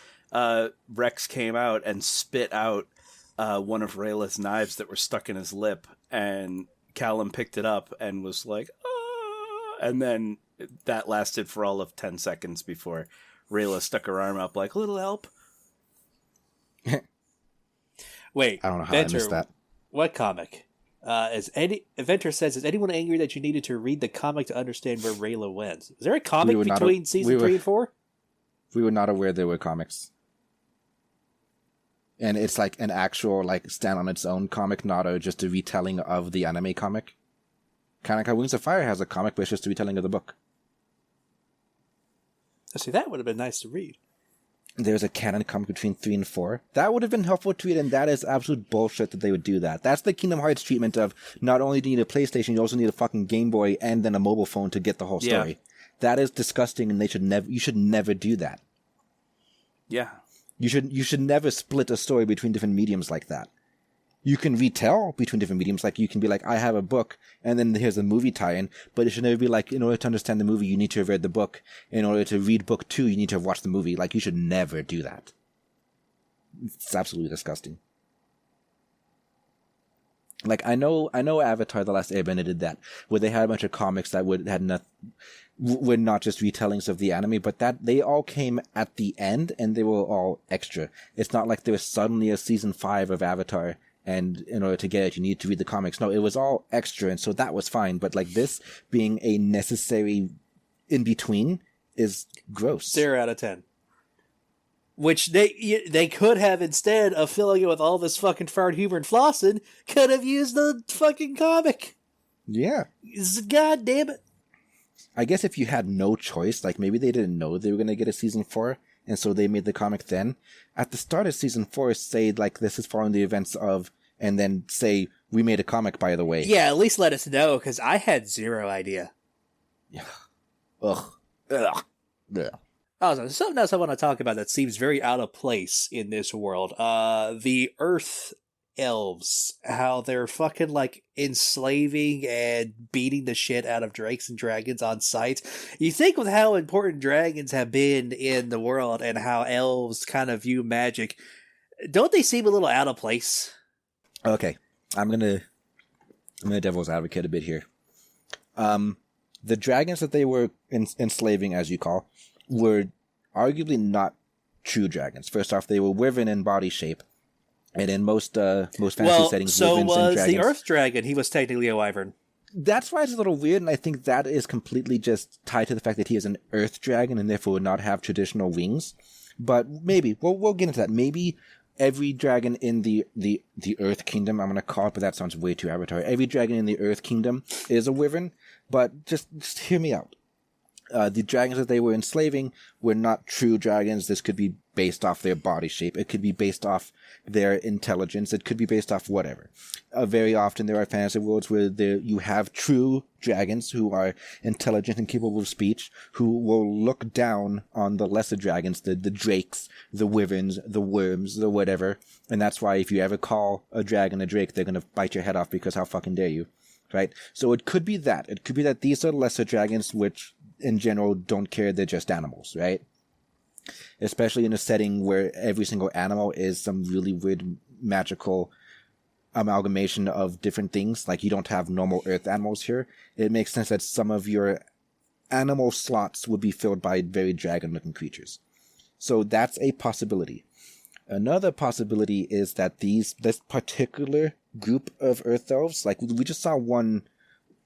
Speaker 3: Rex came out and spit out one of Rayla's knives that were stuck in his lip, and Callum picked it up and was like, ah! And then that lasted for all of 10 seconds before Rayla stuck her arm up like, little help.
Speaker 2: Wait,
Speaker 1: I don't know how I missed that.
Speaker 2: What comic? Inventor says, is anyone angry that you needed to read the comic to understand where Rayla went? Is there a comic between season 3 and 4?
Speaker 1: We were not aware there were comics. And it's like an actual, like, stand on its own comic, not just a retelling of the anime comic. Kind of like how Wings of Fire has a comic, but it's just a retelling of the book.
Speaker 2: See, that would have been nice to read.
Speaker 1: There's a canon comic between 3 and 4. That would have been helpful to read, and that is absolute bullshit that they would do that. That's the Kingdom Hearts treatment of not only do you need a PlayStation, you also need a fucking Game Boy and then a mobile phone to get the whole story. Yeah. That is disgusting, and you should never do that.
Speaker 3: Yeah.
Speaker 1: You should never split a story between different mediums like that. You can retell between different mediums, like you can be like, I have a book, and then here's a movie tie-in, but it should never be like, in order to understand the movie, you need to have read the book. In order to read book 2, you need to have watched the movie. Like, you should never do that. It's absolutely disgusting. Like, I know Avatar: The Last Airbender did that, where they had a bunch of comics that were not just retellings of the anime, but that they all came at the end, and they were all extra. It's not like there was suddenly a season 5 of Avatar, and in order to get it, you need to read the comics. No, it was all extra, and so that was fine. But like this being a necessary in-between is gross.
Speaker 2: 0 out of 10. Which they could have, instead of filling it with all this fucking fart humor and flossing, could have used the fucking comic.
Speaker 1: Yeah.
Speaker 2: God damn it.
Speaker 1: I guess if you had no choice, like maybe they didn't know they were going to get a season 4, and so they made the comic then. At the start of season 4, say like this is following the events of, and then say, we made a comic, by the way.
Speaker 2: Yeah, at least let us know, because I had 0 idea.
Speaker 1: Yeah. Ugh. Ugh. Ugh.
Speaker 2: Oh, something else I want to talk about that seems very out of place in this world. The Earth elves. How they're fucking, like, enslaving and beating the shit out of drakes and dragons on sight. You think with how important dragons have been in the world and how elves kind of view magic, Don't they seem a little out of place?
Speaker 1: Okay, I'm gonna devil's advocate a bit here. The dragons that they were enslaving, as you call, were arguably not true dragons. First off, they were wyvern in body shape, and in most fantasy settings,
Speaker 2: so
Speaker 1: wyverns
Speaker 2: was
Speaker 1: and dragons.
Speaker 2: the Earth Dragon. He was technically a wyvern.
Speaker 1: That's why it's a little weird, and I think that is completely just tied to the fact that he is an Earth Dragon and therefore would not have traditional wings. But maybe we'll get into that. Maybe every dragon in the Earth Kingdom, I'm going to call it, but that sounds way too arbitrary. Every dragon in the Earth Kingdom is a wyvern, but just hear me out. The dragons that they were enslaving were not true dragons. This could be based off their body shape. It could be based off their intelligence. It could be based off whatever. Very often there are fantasy worlds where you have true dragons who are intelligent and capable of speech, who will look down on the lesser dragons, the drakes, the wyverns, the worms, the whatever. And that's why if you ever call a dragon a drake, they're going to bite your head off because how fucking dare you, right? So it could be that. It could be that these are lesser dragons which in general don't care, they're just animals, right? Especially in a setting where every single animal is some really weird magical amalgamation of different things. Like you don't have normal earth animals here. It makes sense that some of your animal slots would be filled by very dragon-looking creatures. So that's a possibility. Another possibility is that this particular group of earth elves, like we just saw one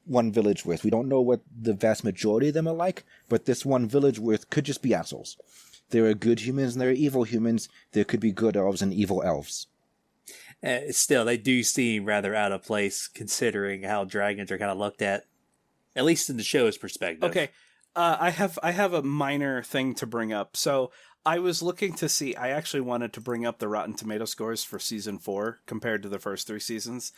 Speaker 1: village worth. We don't know what the vast majority of them are like, but this one village worth could just be assholes. There are good humans and there are evil humans. There could be good elves and evil elves.
Speaker 2: Still, they do seem rather out of place considering how dragons are kind of looked at least in the show's perspective.
Speaker 3: Okay, I have a minor thing to bring up. So I was looking to see. I actually wanted to bring up the Rotten Tomato scores for season 4 compared to the first 3 seasons.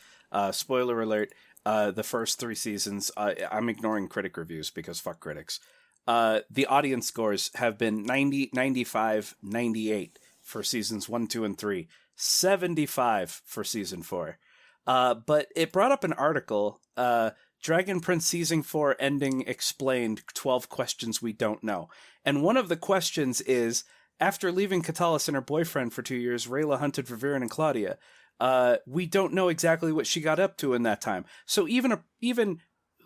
Speaker 3: Spoiler alert. The first 3 seasons, I'm ignoring critic reviews because fuck critics. The audience scores have been 90, 95, 98 for seasons 1, 2, and 3. 75 for season 4. But it brought up an article, Dragon Prince Season 4 Ending Explained, 12 Questions We Don't Know. And one of the questions is, after leaving Catalyst and her boyfriend for 2 years, Rayla hunted for Viren and Claudia. We don't know exactly what she got up to in that time. So even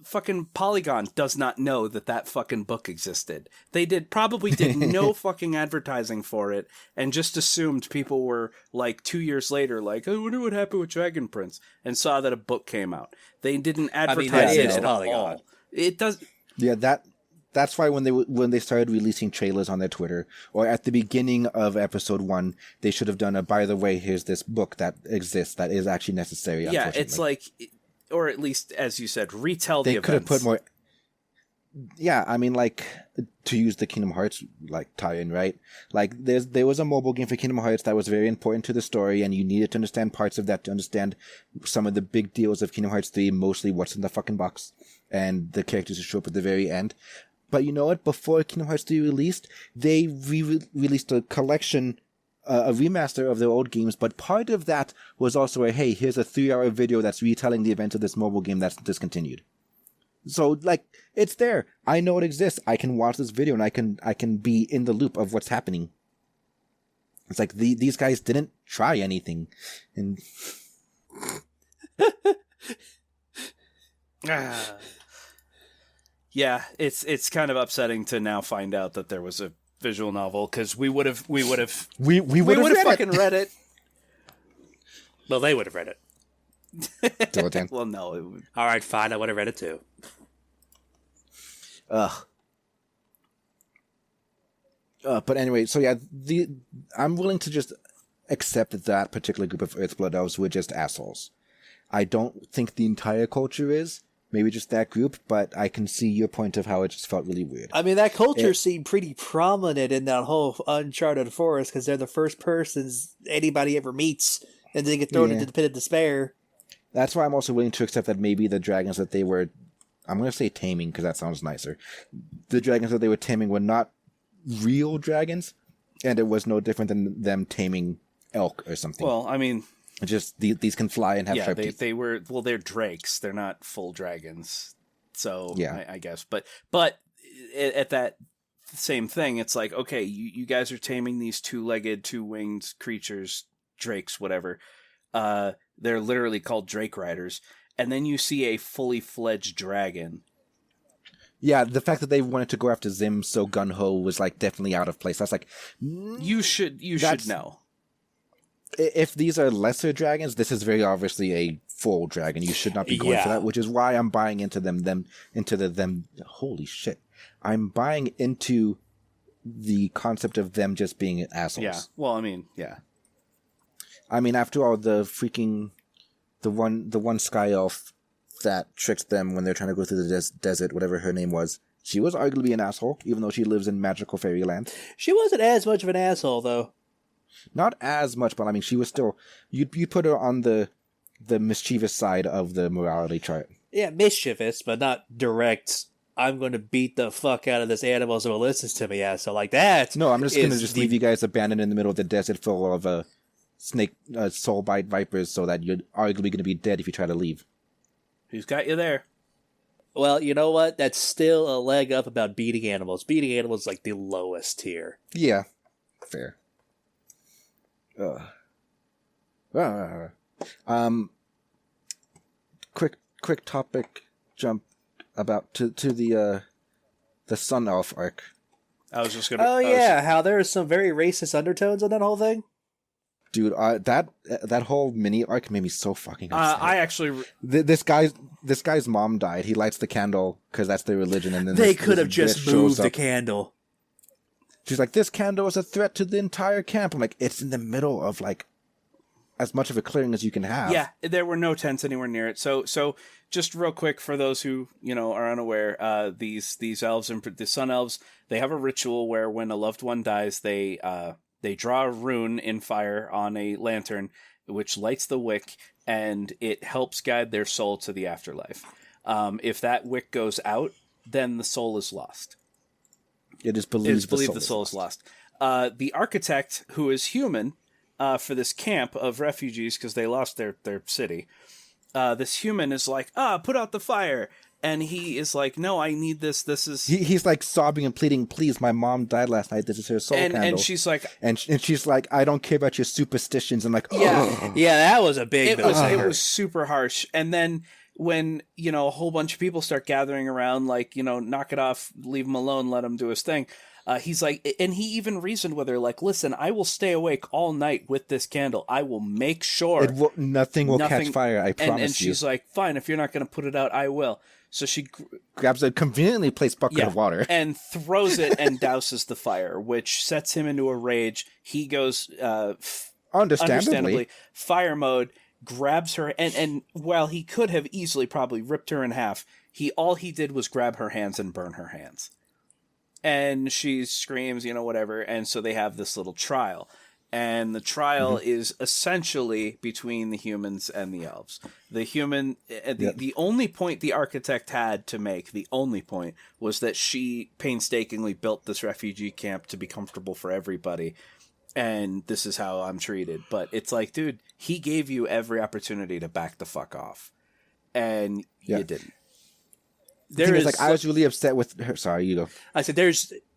Speaker 3: fucking Polygon does not know that fucking book existed. They probably did no fucking advertising for it and just assumed people were like 2 years later like, I wonder what happened with Dragon Prince, and saw that a book came out. They didn't advertise it at all. It does.
Speaker 1: Yeah, that's why when they started releasing trailers on their Twitter, or at the beginning of episode 1, they should have done a, by the way, here's this book that exists that is actually necessary.
Speaker 3: Yeah, it's like, or at least, as you said, retell the events.
Speaker 1: They could have put more. Yeah, I mean, like, to use the Kingdom Hearts like tie-in, right? Like, there was a mobile game for Kingdom Hearts that was very important to the story, and you needed to understand parts of that to understand some of the big deals of Kingdom Hearts 3, mostly what's in the fucking box, and the characters who show up at the very end. But you know what? Before Kingdom Hearts 3 released, they released a collection, a remaster of their old games, but part of that was also hey, here's a 3-hour video that's retelling the events of this mobile game that's discontinued. So, like, it's there. I know it exists. I can watch this video and I can be in the loop of what's happening. It's like these guys didn't try anything. And
Speaker 3: yeah, it's kind of upsetting to now find out that there was a visual novel, because we would have fucking read it.
Speaker 2: Well, they would have read it.
Speaker 3: Well, no. It would...
Speaker 2: All right, fine. I would have read it too.
Speaker 1: But anyway, so yeah, I'm willing to just accept that particular group of Earthblood elves were just assholes. I don't think the entire culture is. Maybe just that group, but I can see your point of how it just felt really weird.
Speaker 2: I mean, that culture seemed pretty prominent in that whole uncharted forest, because they're the first persons anybody ever meets, and they get thrown into the pit of despair.
Speaker 1: That's why I'm also willing to accept that maybe the dragons that they were, I'm going to say taming because that sounds nicer. The dragons that they were taming were not real dragons, and it was no different than them taming elk or something.
Speaker 3: Well, I mean...
Speaker 1: Just these can fly and have sharp teeth.
Speaker 3: They were, well, they're drakes. They're not full dragons. So,
Speaker 1: yeah.
Speaker 3: I guess. But at that same thing, it's like, okay, you guys are taming these 2-legged, 2-winged creatures drakes, whatever. They're literally called Drake Riders. And then you see a fully fledged dragon.
Speaker 1: Yeah, the fact that they wanted to go after Zim so gung-ho was like definitely out of place. That's like...
Speaker 3: You should know.
Speaker 1: If these are lesser dragons, this is very obviously a full dragon. You should not be going for that, which is why I'm buying into them. Holy shit. I'm buying into the concept of them just being assholes.
Speaker 3: Yeah, well, I mean, yeah.
Speaker 1: I mean, after all, the one sky elf that tricked them when they're trying to go through the desert, whatever her name was, she was arguably an asshole, even though she lives in magical fairyland.
Speaker 2: She wasn't as much of an asshole, though.
Speaker 1: Not as much, but I mean, she was still... You put her on the mischievous side of the morality chart.
Speaker 2: Yeah, mischievous, but not direct, I'm going to beat the fuck out of this animal so it listens to me, asshole. Like that.
Speaker 1: No, I'm just going to leave you guys abandoned in the middle of the desert full of snake soul bite vipers so that you're arguably going to be dead if you try to leave.
Speaker 3: Who's got you there?
Speaker 2: Well, you know what? That's still a leg up about beating animals. Beating animals is like the lowest tier.
Speaker 1: Yeah, fair. Quick topic jump about to the Sun Elf arc.
Speaker 3: I was just gonna.
Speaker 2: Oh yeah, how there are some very racist undertones in that whole thing.
Speaker 1: Dude, that whole mini arc made me so fucking upset.
Speaker 3: I actually
Speaker 1: this guy's mom died. He lights the candle because that's their religion, and then
Speaker 2: they could have just moved the candle.
Speaker 1: She's like, this candle is a threat to the entire camp. I'm like, it's in the middle of like as much of a clearing as you can have.
Speaker 3: Yeah, there were no tents anywhere near it. So just real quick for those who are unaware, these elves and the Sun Elves, they have a ritual where when a loved one dies, they draw a rune in fire on a lantern, which lights the wick, and it helps guide their soul to the afterlife. If that wick goes out, then the soul is lost.
Speaker 1: It is believed
Speaker 3: the soul is lost. The architect, who is human, for this camp of refugees because they lost their city, this human is like, put out the fire. And he is like, no, I need this. This is...
Speaker 1: He's like sobbing and pleading, please, my mom died last night. This is her soul candle.
Speaker 3: And she's like...
Speaker 1: And she's like, I don't care about your superstitions. I'm like,
Speaker 2: yeah, that was a big...
Speaker 3: It was super harsh. And then when, a whole bunch of people start gathering around, like, knock it off, leave him alone, let him do his thing. He's like, and he even reasoned with her, like, listen, I will stay awake all night with this candle. I will make sure...
Speaker 1: Nothing will catch fire, I promise you.
Speaker 3: And she's like, fine, if you're not going to put it out, I will. So she
Speaker 1: grabs a conveniently placed bucket of water
Speaker 3: and throws it and douses the fire, which sets him into a rage. He goes, understandably, fire mode, grabs her, and while he could have easily probably ripped her in half, all he did was grab her hands and burn her hands. And she screams, whatever, and so they have this little trial. And the trial is essentially between the humans and the elves. The human, the only point the architect had to make, the only point, was that she painstakingly built this refugee camp to be comfortable for everybody. And this is how I'm treated. But it's like, dude, he gave you every opportunity to back the fuck off. And you didn't.
Speaker 1: I was really upset with her. Sorry, you go.
Speaker 2: I said,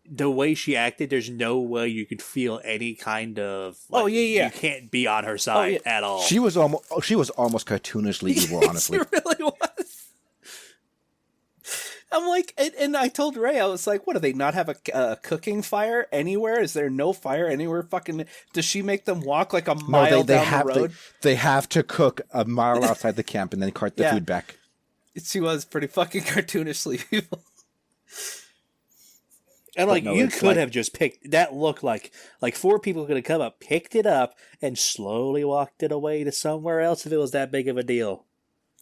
Speaker 2: the way she acted, there's no way you could feel any kind of... You can't be on her side at all.
Speaker 1: She was almost cartoonishly evil, honestly.
Speaker 3: She really was. I'm like, and I told Ray, I was like, what, do they not have a cooking fire anywhere? Is there no fire anywhere? Fucking, does she make them walk like a mile down the road?
Speaker 1: They have to cook a mile outside the camp and then cart the food back.
Speaker 3: She was pretty fucking cartoonishly evil.
Speaker 2: And you could have just picked that. Looked like four people could have come up, picked it up, and slowly walked it away to somewhere else if it was that big of a deal.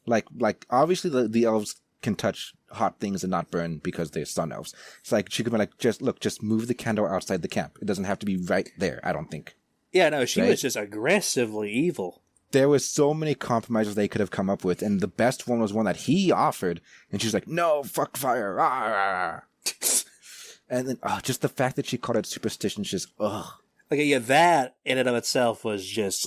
Speaker 1: Like obviously the elves can touch hot things and not burn because they're sun elves. It's like she could be like, just move the candle outside the camp. It doesn't have to be right there. I don't think.
Speaker 2: Yeah, no, she was just aggressively evil.
Speaker 1: There was so many compromises they could have come up with, and the best one was one that he offered, and she's like, no, fuck fire. And then just the fact that she called it superstition, just, ugh.
Speaker 2: That in and of itself was just,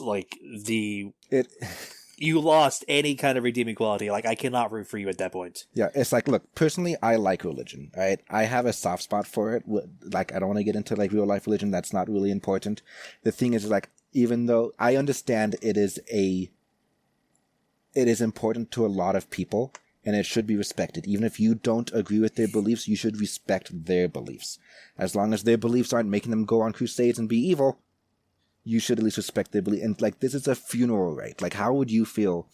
Speaker 2: you lost any kind of redeeming quality. I cannot root for you at that point.
Speaker 1: Yeah, it's like, look, personally, I like religion, right? I have a soft spot for it. I don't want to get into, real-life religion. That's not really important. The thing is, even though I understand it is important to a lot of people, and it should be respected. Even if you don't agree with their beliefs, you should respect their beliefs. As long as their beliefs aren't making them go on crusades and be evil, you should at least respect their belief. And like, this is a funeral rite. Like, how would you feel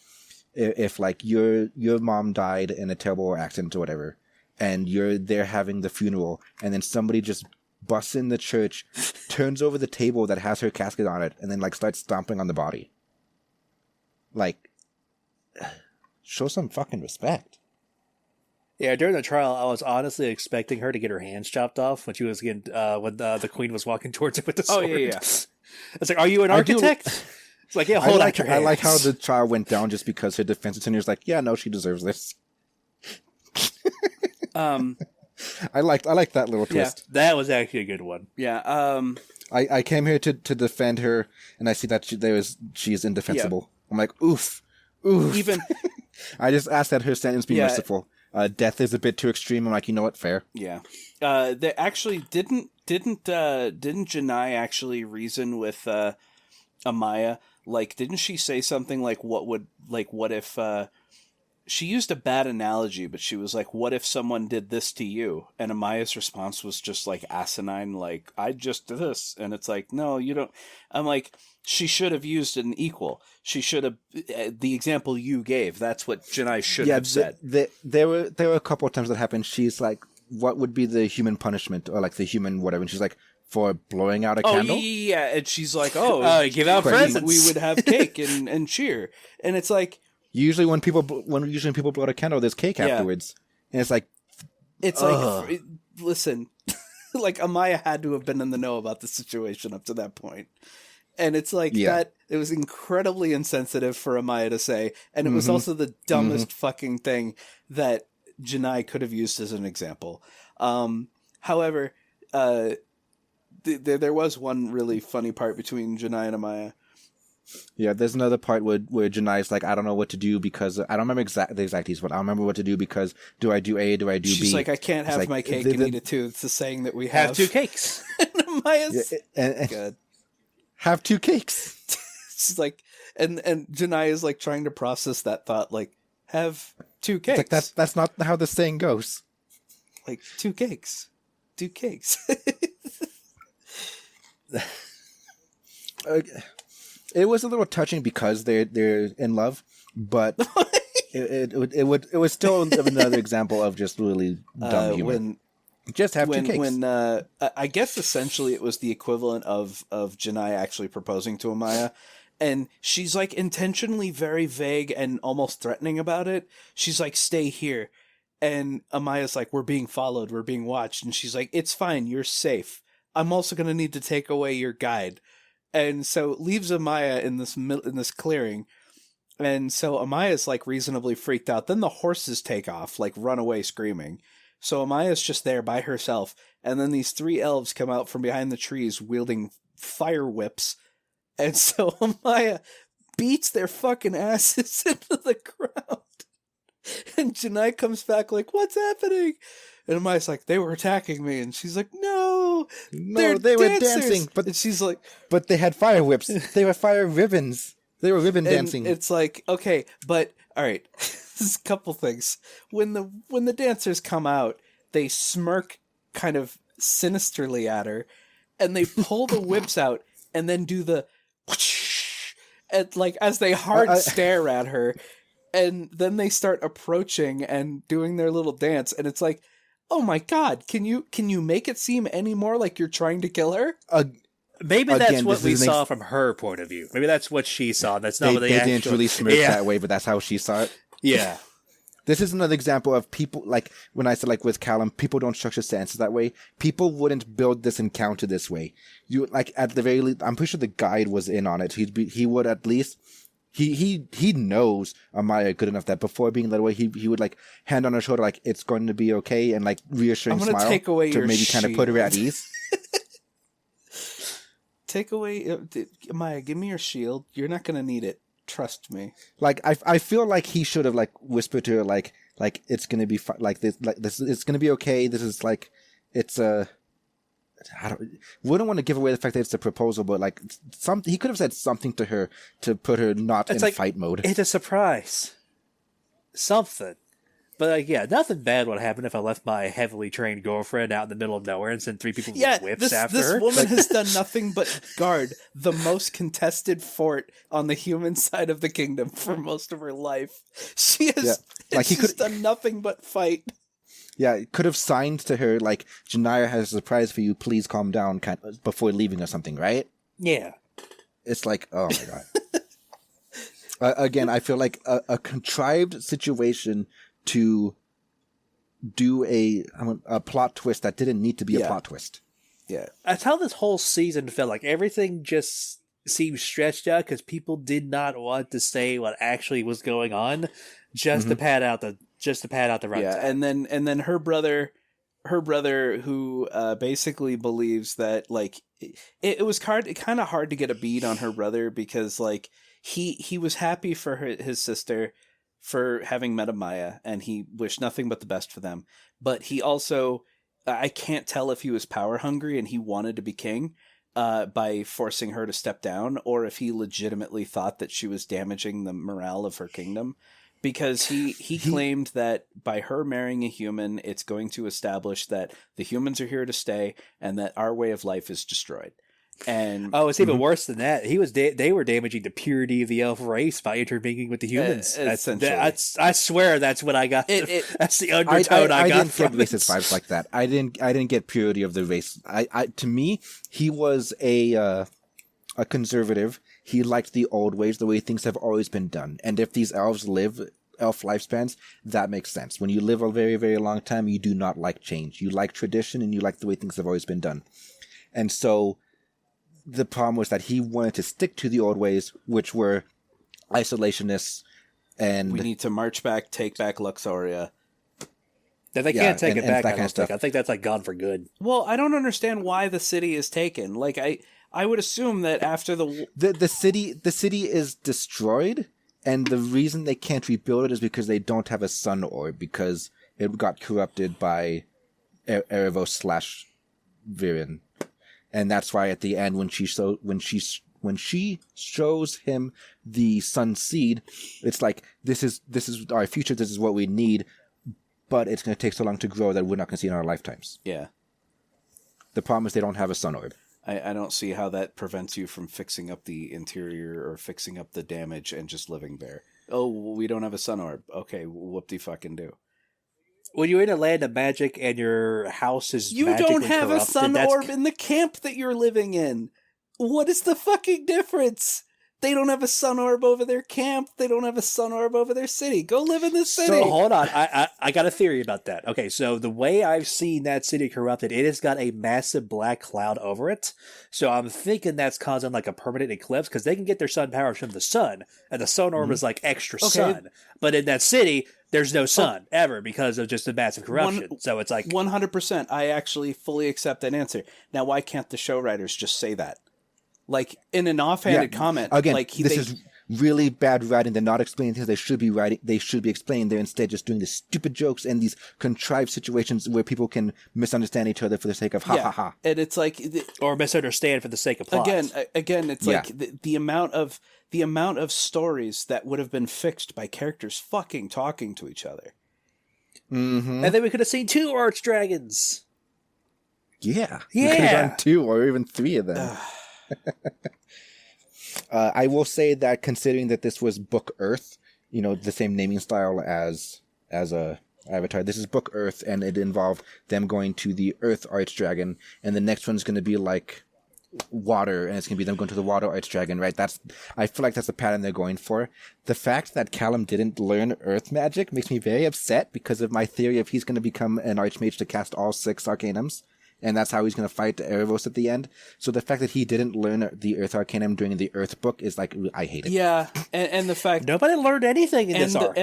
Speaker 1: if like your mom died in a terrible accident or whatever, and you're there having the funeral, and then somebody just busts in the church, turns over the table that has her casket on it, and then like starts stomping on the body? Like, show some fucking respect.
Speaker 2: Yeah, during the trial, I was honestly expecting her to get her hands chopped off when she was getting when the queen was walking towards her with the sword.
Speaker 3: Oh yeah.
Speaker 2: It's like, are you an architect? It's like, yeah, hold out your hands.
Speaker 1: I like how the trial went down just because her defense attorney was like, yeah, no, she deserves this. I like that little twist.
Speaker 2: Yeah, that was actually a good one.
Speaker 3: Yeah.
Speaker 1: I came here to defend her, and I see that she is indefensible. Yeah. I'm like, oof.
Speaker 3: Even
Speaker 1: I just asked that her sentence be merciful. Death is a bit too extreme. I'm like, you know what? Fair.
Speaker 3: Yeah. They actually didn't Janai actually reason with Amaya? Like, didn't she say something like, what if she used a bad analogy, but she was like, what if someone did this to you? And Amaya's response was just like asinine, like, I just did this. And it's like, no, you don't. I'm like, she should have used an equal. She should have, the example you gave, that's what Janai should have said.
Speaker 1: There were a couple of times that happened. She's like, what would be the human punishment, or like the human whatever? And she's like, for blowing out a candle?
Speaker 3: Yeah. And she's like,
Speaker 2: give out presents.
Speaker 3: We would have cake and cheer. And it's like,
Speaker 1: usually when people blow out a candle, there's cake afterwards. And it's like,
Speaker 3: listen, like Amaya had to have been in the know about the situation up to that point. And it's like that, it was incredibly insensitive for Amaya to say. And it was also the dumbest fucking thing that Janai could have used as an example. However, there was one really funny part between Janai and Amaya.
Speaker 1: Yeah, there's another part where Janai's like, I don't know what to do because I don't remember the exact details, but I don't remember what to do because do I do A, do I do B?
Speaker 3: She's like, I can't have my cake and eat it too. It's the saying that we have
Speaker 2: 2 cakes.
Speaker 3: And Amaya's
Speaker 1: good. Have 2 cakes.
Speaker 3: She's like, and Janai is like trying to process that thought, like, have 2 cakes.
Speaker 1: It's like, that's not how the saying goes.
Speaker 3: Like, 2 cakes. 2 cakes.
Speaker 1: It was a little touching because they're in love, but it was still another example of just really dumb humor. Just have 2 cakes. When
Speaker 3: I guess essentially it was the equivalent of Janai actually proposing to Amaya, and she's like intentionally very vague and almost threatening about it. She's like, "Stay here," and Amaya's like, "We're being followed. We're being watched," and she's like, "It's fine. You're safe. I'm also gonna need to take away your guide." And so leaves Amaya in this clearing. And so Amaya's like reasonably freaked out. Then the horses take off, like run away screaming. So Amaya's just there by herself. And then these 3 elves come out from behind the trees wielding fire whips. And so Amaya beats their fucking asses into the ground. And Janai comes back like, what's happening? And Amaya's like, they were attacking me. And she's like, no, they were dancing.
Speaker 1: But
Speaker 3: she's like,
Speaker 1: but they had fire whips. They were fire ribbons. They were ribbon dancing.
Speaker 3: It's like, okay, but all right, there's a couple things. When the dancers come out, they smirk kind of sinisterly at her, and they pull the whips out, and then do the whoosh, and like as they hard stare at her, and then they start approaching and doing their little dance, and it's like, oh my god, can you make it seem any more like you're trying to kill her?
Speaker 2: Maybe that's what we saw from her point of view. Maybe that's what she saw. That's not what they
Speaker 1: didn't really smirk that way, but that's how she saw it.
Speaker 2: Yeah.
Speaker 1: This is another example of people, like, when I said, like, with Callum, people don't structure sentences that way. People wouldn't build this encounter this way. You, like, at the very least, I'm pretty sure the guide was in on it. He would at least, he knows Amaya good enough that before being led away, he would, like, hand on her shoulder, like, it's going to be okay, and, like, reassuring smile.
Speaker 3: Take away
Speaker 1: to
Speaker 3: your
Speaker 1: maybe kind of put her at ease.
Speaker 3: Take away, Amaya, give me your shield. You're not going to need it. Trust me.
Speaker 1: Like, I feel like he should have, like, whispered to her, like it's gonna be like this, it's gonna be okay. This is like, it's wouldn't want to give away the fact that it's a proposal, but like he could have said something to her to put her not in fight mode.
Speaker 2: It's a surprise. Something. But like, yeah, nothing bad would happen if I left my heavily trained girlfriend out in the middle of nowhere and sent 3 people with whips after her.
Speaker 3: This woman has done nothing but guard the most contested fort on the human side of the kingdom for most of her life. She has she's done nothing but fight.
Speaker 1: Yeah, could have signed to her like, Janiyah has a surprise for you, please calm down before leaving or something, right?
Speaker 2: Yeah.
Speaker 1: It's like, oh my god. Again, I feel like a contrived situation to do a plot twist that didn't need to be a plot twist.
Speaker 3: Yeah.
Speaker 2: That's how this whole season felt. Like everything just seemed stretched out because people did not want to say what actually was going on just to pad out the runtime.
Speaker 3: Yeah, and then her brother who basically believes that like it was kind of hard to get a beat on her brother because like he was happy for his sister for having met Amaya, and he wished nothing but the best for them. But he also, I can't tell if he was power hungry and he wanted to be king by forcing her to step down, or if he legitimately thought that she was damaging the morale of her kingdom. Because he claimed that by her marrying a human, it's going to establish that the humans are here to stay and that our way of life is destroyed. And
Speaker 2: it's even worse than that. They were damaging the purity of the elf race by intermingling with the humans. I swear that's what I got. That's the undertone I got from
Speaker 1: it. I didn't get racist vibes like that. I didn't get purity of the race. To me, he was a conservative. He liked the old ways, the way things have always been done. And if these elves live elf lifespans, that makes sense. When you live a very, very long time, you do not like change. You like tradition and you like the way things have always been done. And so the problem was that he wanted to stick to the old ways, which were isolationists, and
Speaker 3: we need to march back, take back Luxoria.
Speaker 2: That they can't take it back. I think that's like gone for good.
Speaker 3: Well, I don't understand why the city is taken. Like I would assume that after
Speaker 1: the city is destroyed, and the reason they can't rebuild it is because they don't have a sun orb, because it got corrupted by Erebos / Viren. And that's why at the end, when she shows him the sun seed, it's like, this is our future. This is what we need, but it's going to take so long to grow that we're not going to see it in our lifetimes.
Speaker 3: Yeah.
Speaker 1: The problem is they don't have a sun orb.
Speaker 3: I don't see how that prevents you from fixing up the interior or fixing up the damage and just living there. Oh, we don't have a sun orb. Okay, whoop-de-fucking do.
Speaker 2: When you're in a land of magic and your house is
Speaker 3: you don't have a sun orb in the camp that you're living in. What is the fucking difference? They don't have a sun orb over their camp. They don't have a sun orb over their city. Go live in the city.
Speaker 2: So hold on. I got a theory about that. Okay, so the way I've seen that city corrupted, it has got a massive black cloud over it. So I'm thinking that's causing like a permanent eclipse because they can get their sun power from the sun, and the sun orb is like extra sun. But in that city, there's no sun ever because of just the massive corruption. So it's like
Speaker 3: 100%. I actually fully accept that answer. Now, why can't the show writers just say that? Like in an offhanded comment.
Speaker 1: Again,
Speaker 3: like
Speaker 1: this is really bad writing. They're not explaining things they should be writing. They should be explaining. They're instead just doing these stupid jokes and these contrived situations where people can misunderstand each other for the sake of ha ha ha.
Speaker 3: And it's like,
Speaker 2: or misunderstand for the sake of plot.
Speaker 3: Again, it's like the amount of stories that would have been fixed by characters fucking talking to each other.
Speaker 1: Mm-hmm.
Speaker 2: And then we could have seen 2 arch dragons.
Speaker 1: Yeah. We could have done 2 or even 3 of them. I will say that considering that this was Book Earth, the same naming style as Avatar, this is Book Earth, and it involved them going to the Earth Archdragon, and the next one's going to be like water, and it's going to be them going to the Water Archdragon, right? I feel like that's the pattern they're going for. The fact that Callum didn't learn Earth magic makes me very upset because of my theory of he's going to become an Archmage to cast all 6 Arcanums. And that's how he's going to fight Erebos at the end. So the fact that he didn't learn the Earth Arcanum during the Earth book is like, I hate it.
Speaker 3: Yeah, and the fact...
Speaker 2: Nobody learned anything in this arc.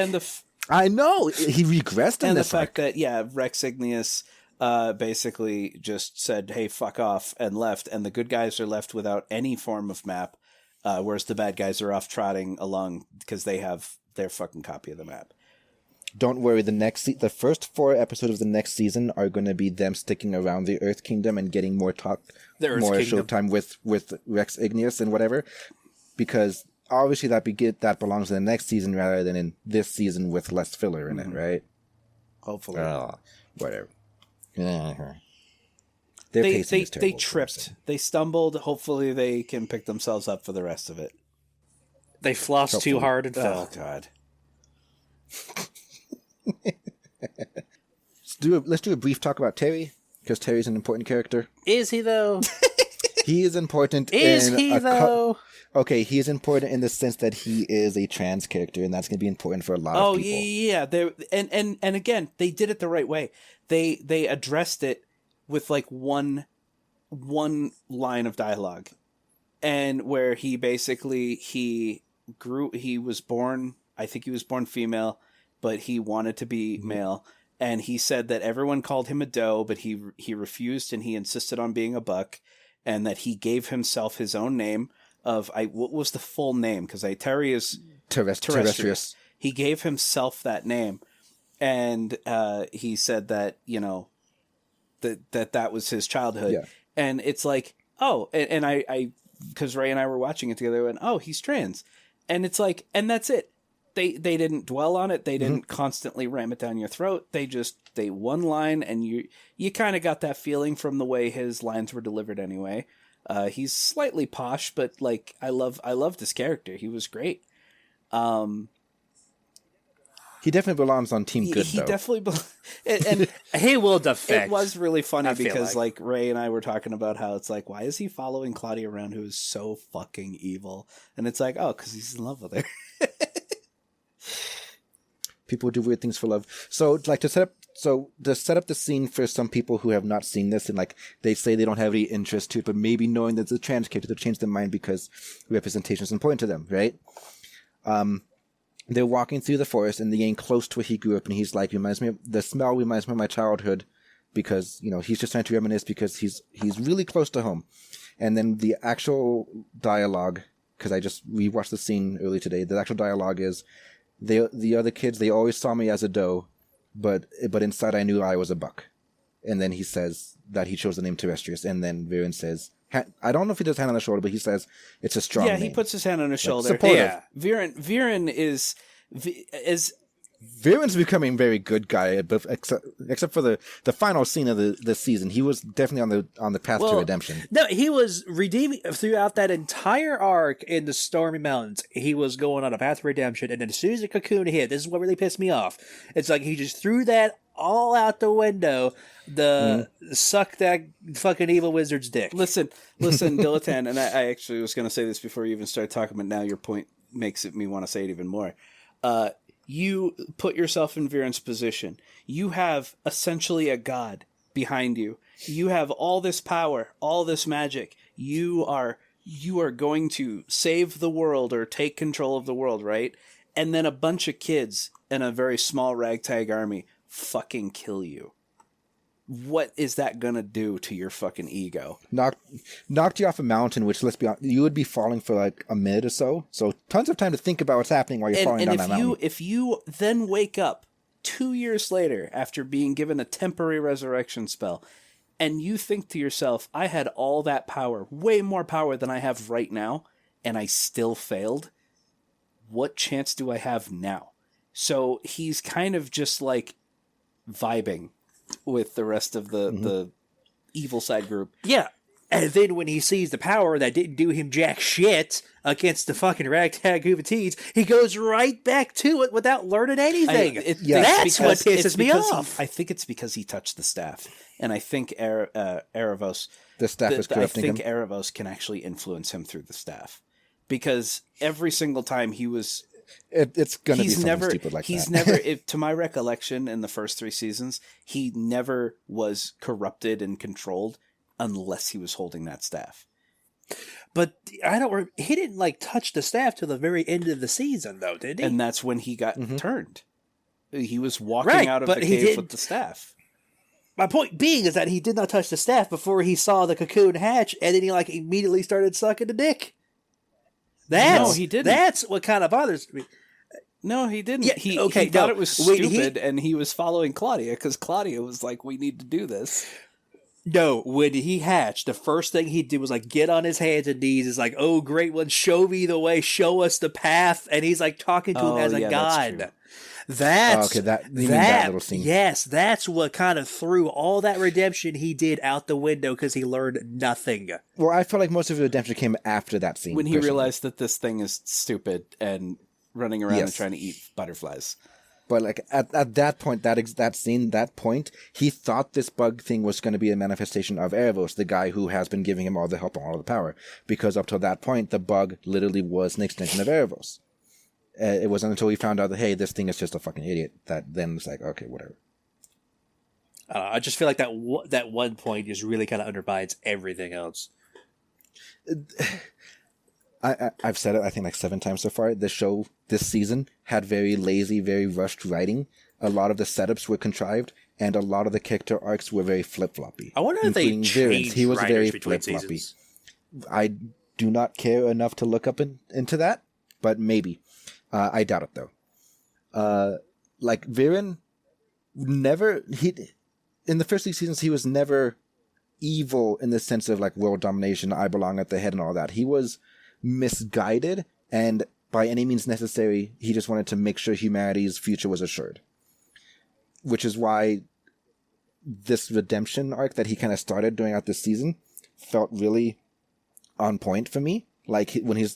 Speaker 1: I know! He regressed in this arc.
Speaker 3: And the fact that, Rex Igneous basically just said, hey, fuck off, and left, and the good guys are left without any form of map, whereas the bad guys are off trotting along because they have their fucking copy of the map.
Speaker 1: don't worry. The first 4 episodes of the next season are going to be them sticking around the Earth Kingdom and getting more more showtime with Rex Igneous and whatever, because obviously that belongs in the next season rather than in this season with less filler in it, right?
Speaker 3: Hopefully,
Speaker 1: whatever.
Speaker 3: They tripped. They stumbled. Hopefully, they can pick themselves up for the rest of it.
Speaker 2: They flossed too hard and fell.
Speaker 3: Oh God.
Speaker 1: Let's do a brief talk about Terry, because Terry's an important character.
Speaker 2: Is he though?
Speaker 1: He is important.
Speaker 2: Is he though?
Speaker 1: Okay, he is important in the sense that he is a trans character, and that's going to be important for a lot of people. Oh
Speaker 3: yeah. And again, they did it the right way. They addressed it with like one line of dialogue, and where he was born. I think he was born female, but he wanted to be male. And he said that everyone called him a doe, but he refused, and he insisted on being a buck, and that he gave himself his own name of what was the full name? Because Terry is terrestrius. He gave himself that name, and he said that that was his childhood. Yeah. And it's like, oh, and I because Ray and I were watching it together, and oh, he's trans, and it's like, and that's it. They didn't dwell on it. They didn't constantly ram it down your throat. They one line, and you kind of got that feeling from the way his lines were delivered anyway. He's slightly posh, but like I loved his character. He was great.
Speaker 1: He definitely belongs on Team Good,
Speaker 3: he
Speaker 1: though.
Speaker 3: Definitely and
Speaker 2: he will defect.
Speaker 3: It was really funny because like Ray and I were talking about how it's like, why is he following Claudia around who is so fucking evil? And it's like, oh, because he's in love with her.
Speaker 1: People do weird things for love. So, like, to set up the scene for some people who have not seen this, and like they say they don't have any interest to it, but maybe knowing that it's a trans character, they'll change their mind because representation is important to them, right? They're walking through the forest and they're getting close to where he grew up, and he's like, the smell reminds me of my childhood, because he's just trying to reminisce because he's really close to home. And then the actual dialogue, because I just rewatched the scene early today, the actual dialogue is, the other kids, they always saw me as a doe, but inside I knew I was a buck. And then he says that he chose the name Terrestrius, and then Viren says, I don't know if he does hand on the shoulder, but he says it's a strong name.
Speaker 3: Yeah, he puts his hand on his shoulder.
Speaker 1: Supportive.
Speaker 3: Yeah. Viren is
Speaker 1: Viren's becoming very good guy, except for the final scene of the season. He was definitely on the path to redemption.
Speaker 2: No, he was redeeming throughout that entire arc in the Stormy Mountains. He was going on a path to redemption, and then as soon as the cocoon hit, this is what really pissed me off. It's like he just threw that all out the window. Suck that fucking evil wizard's dick.
Speaker 3: Listen, Dilettante, and I actually was going to say this before you even started talking, but now your point makes me want to say it even more. You put yourself in Viren's position. You have essentially a god behind you. You have all this power, all this magic. You are going to save the world or take control of the world, right? And then a bunch of kids in a very small ragtag army fucking kill you. What is that gonna do to your fucking ego?
Speaker 1: Knocked you off a mountain, which, let's be honest, you would be falling for like a minute or so. So tons of time to think about what's happening while you're falling down that mountain.
Speaker 3: If you then wake up 2 years later after being given a temporary resurrection spell, and you think to yourself, I had all that power, way more power than I have right now, and I still failed, what chance do I have now? So he's kind of just like vibing with the rest of the evil side group.
Speaker 2: Yeah. And then when he sees the power that didn't do him jack shit against the fucking ragtag group of teens, he goes right back to it without learning anything. That's what pisses me off.
Speaker 3: I think it's because he touched the staff. And I think Erebos...
Speaker 1: The staff is corrupting him.
Speaker 3: I think Erebos can actually influence him through the staff. Because every single time he was...
Speaker 1: It's going to be something stupid like that.
Speaker 3: He's never, to my recollection, in the first 3 seasons, he never was corrupted and controlled unless he was holding that staff.
Speaker 2: But he didn't like touch the staff till the very end of the season, though, did he?
Speaker 3: And that's when he got turned. He was walking out of the cave with the staff.
Speaker 2: My point being is that he did not touch the staff before he saw the cocoon hatch, and then he like immediately started sucking the dick. No, he didn't. That's what kind of bothers me.
Speaker 3: No, he didn't.
Speaker 2: Yeah,
Speaker 3: he
Speaker 2: okay,
Speaker 3: thought
Speaker 2: no.
Speaker 3: it was
Speaker 2: When
Speaker 3: stupid, and he was following Claudia because Claudia was like, "We need to do this."
Speaker 2: No, when he hatched, the first thing he did was like get on his hands and knees. Is like, "Oh, great one, show me the way, show us the path," and he's like talking to him as a god. That's
Speaker 1: okay. You mean that little scene?
Speaker 2: Yes, that's what kind of threw all that redemption he did out the window because he learned nothing.
Speaker 1: Well, I feel like most of the redemption came after that scene.
Speaker 3: When he
Speaker 1: personally.
Speaker 3: realized that this thing is stupid and running around and trying to eat butterflies.
Speaker 1: But like at that point, that scene, that point, he thought this bug thing was going to be a manifestation of Erebos, the guy who has been giving him all the help and all the power. Because up till that point, the bug literally was an extension of Erebos. It wasn't until he found out that, hey, this thing is just a fucking idiot, that then it's like, okay, whatever.
Speaker 2: I just feel like that one point just really kind of undermines everything else.
Speaker 1: I've said it, I think, like 7 times so far. The show this season had very lazy, very rushed writing. A lot of the setups were contrived, and a lot of the character arcs were very flip-floppy.
Speaker 2: I wonder if they changed
Speaker 1: He was very
Speaker 2: between
Speaker 1: flip-floppy.
Speaker 2: seasons.
Speaker 1: I do not care enough to look up into that, but maybe. I doubt it, though. Like, Viren never... in the first 6 seasons, he was never evil in the sense of, like, world domination, I belong at the head and all that. He was misguided, and by any means necessary, he just wanted to make sure humanity's future was assured. Which is why this redemption arc that he kind of started during out this season felt really on point for me. Like, when he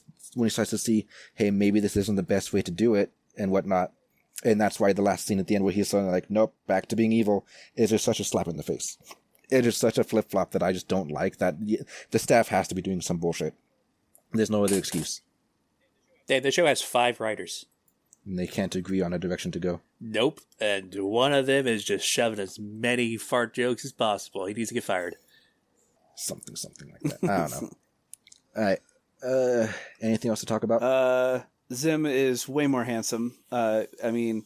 Speaker 1: starts to see, hey, maybe this isn't the best way to do it, and whatnot. And that's why the last scene at the end where he's suddenly like, nope, back to being evil, is just such a slap in the face. It is such a flip-flop that I just don't like, that the staff has to be doing some bullshit. There's no other excuse.
Speaker 2: The show has 5 writers.
Speaker 1: And they can't agree on a direction to go.
Speaker 2: Nope. And one of them is just shoving as many fart jokes as possible. He needs to get fired.
Speaker 1: Something like that. I don't know. Alright. Anything else to talk about?
Speaker 3: Zim is way more handsome. I mean,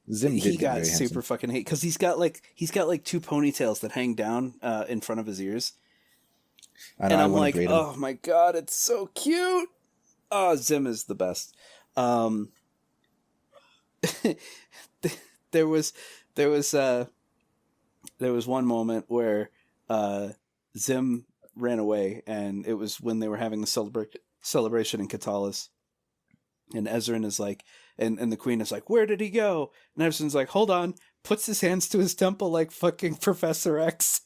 Speaker 1: Zim
Speaker 3: he got
Speaker 1: very
Speaker 3: super
Speaker 1: handsome.
Speaker 3: fucking hate because he's got like 2 ponytails that hang down in front of his ears.
Speaker 1: I know,
Speaker 3: And
Speaker 1: I
Speaker 3: I'm
Speaker 1: wanna
Speaker 3: like,
Speaker 1: grade him.
Speaker 3: oh my god, it's so cute. Oh, Zim is the best. There was one moment where Zim ran away, and it was when they were having the celebration in Katalis. And Ezrin is like, and the queen is like, where did he go? And Ezrin's like, hold on, puts his hands to his temple like fucking Professor X.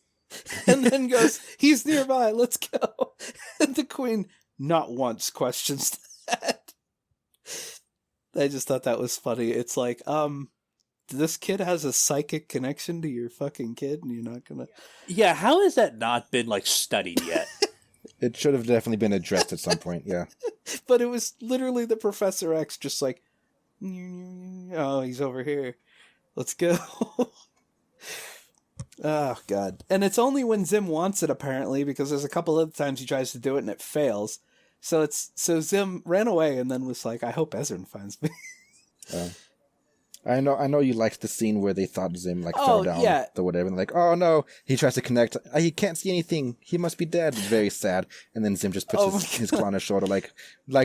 Speaker 3: And then goes, he's nearby, let's go. And the queen not once questions that. I just thought that was funny. It's like, this kid has a psychic connection to your fucking kid, and you're not gonna...
Speaker 2: Yeah, how has that not been, like, studied yet?
Speaker 1: It should have definitely been addressed at some point, yeah.
Speaker 3: But it was literally the Professor X just like, oh, he's over here. Let's go. Oh, God. And it's only when Zim wants it, apparently, because there's a couple other times he tries to do it and it fails. So Zim ran away and then was like, I hope Ezrin finds me.
Speaker 1: I know you liked the scene where they thought Zim fell down or whatever, and like, oh no, he tries to connect. He can't see anything. He must be dead. Very sad. And then Zim just puts his claw on his shoulder, like,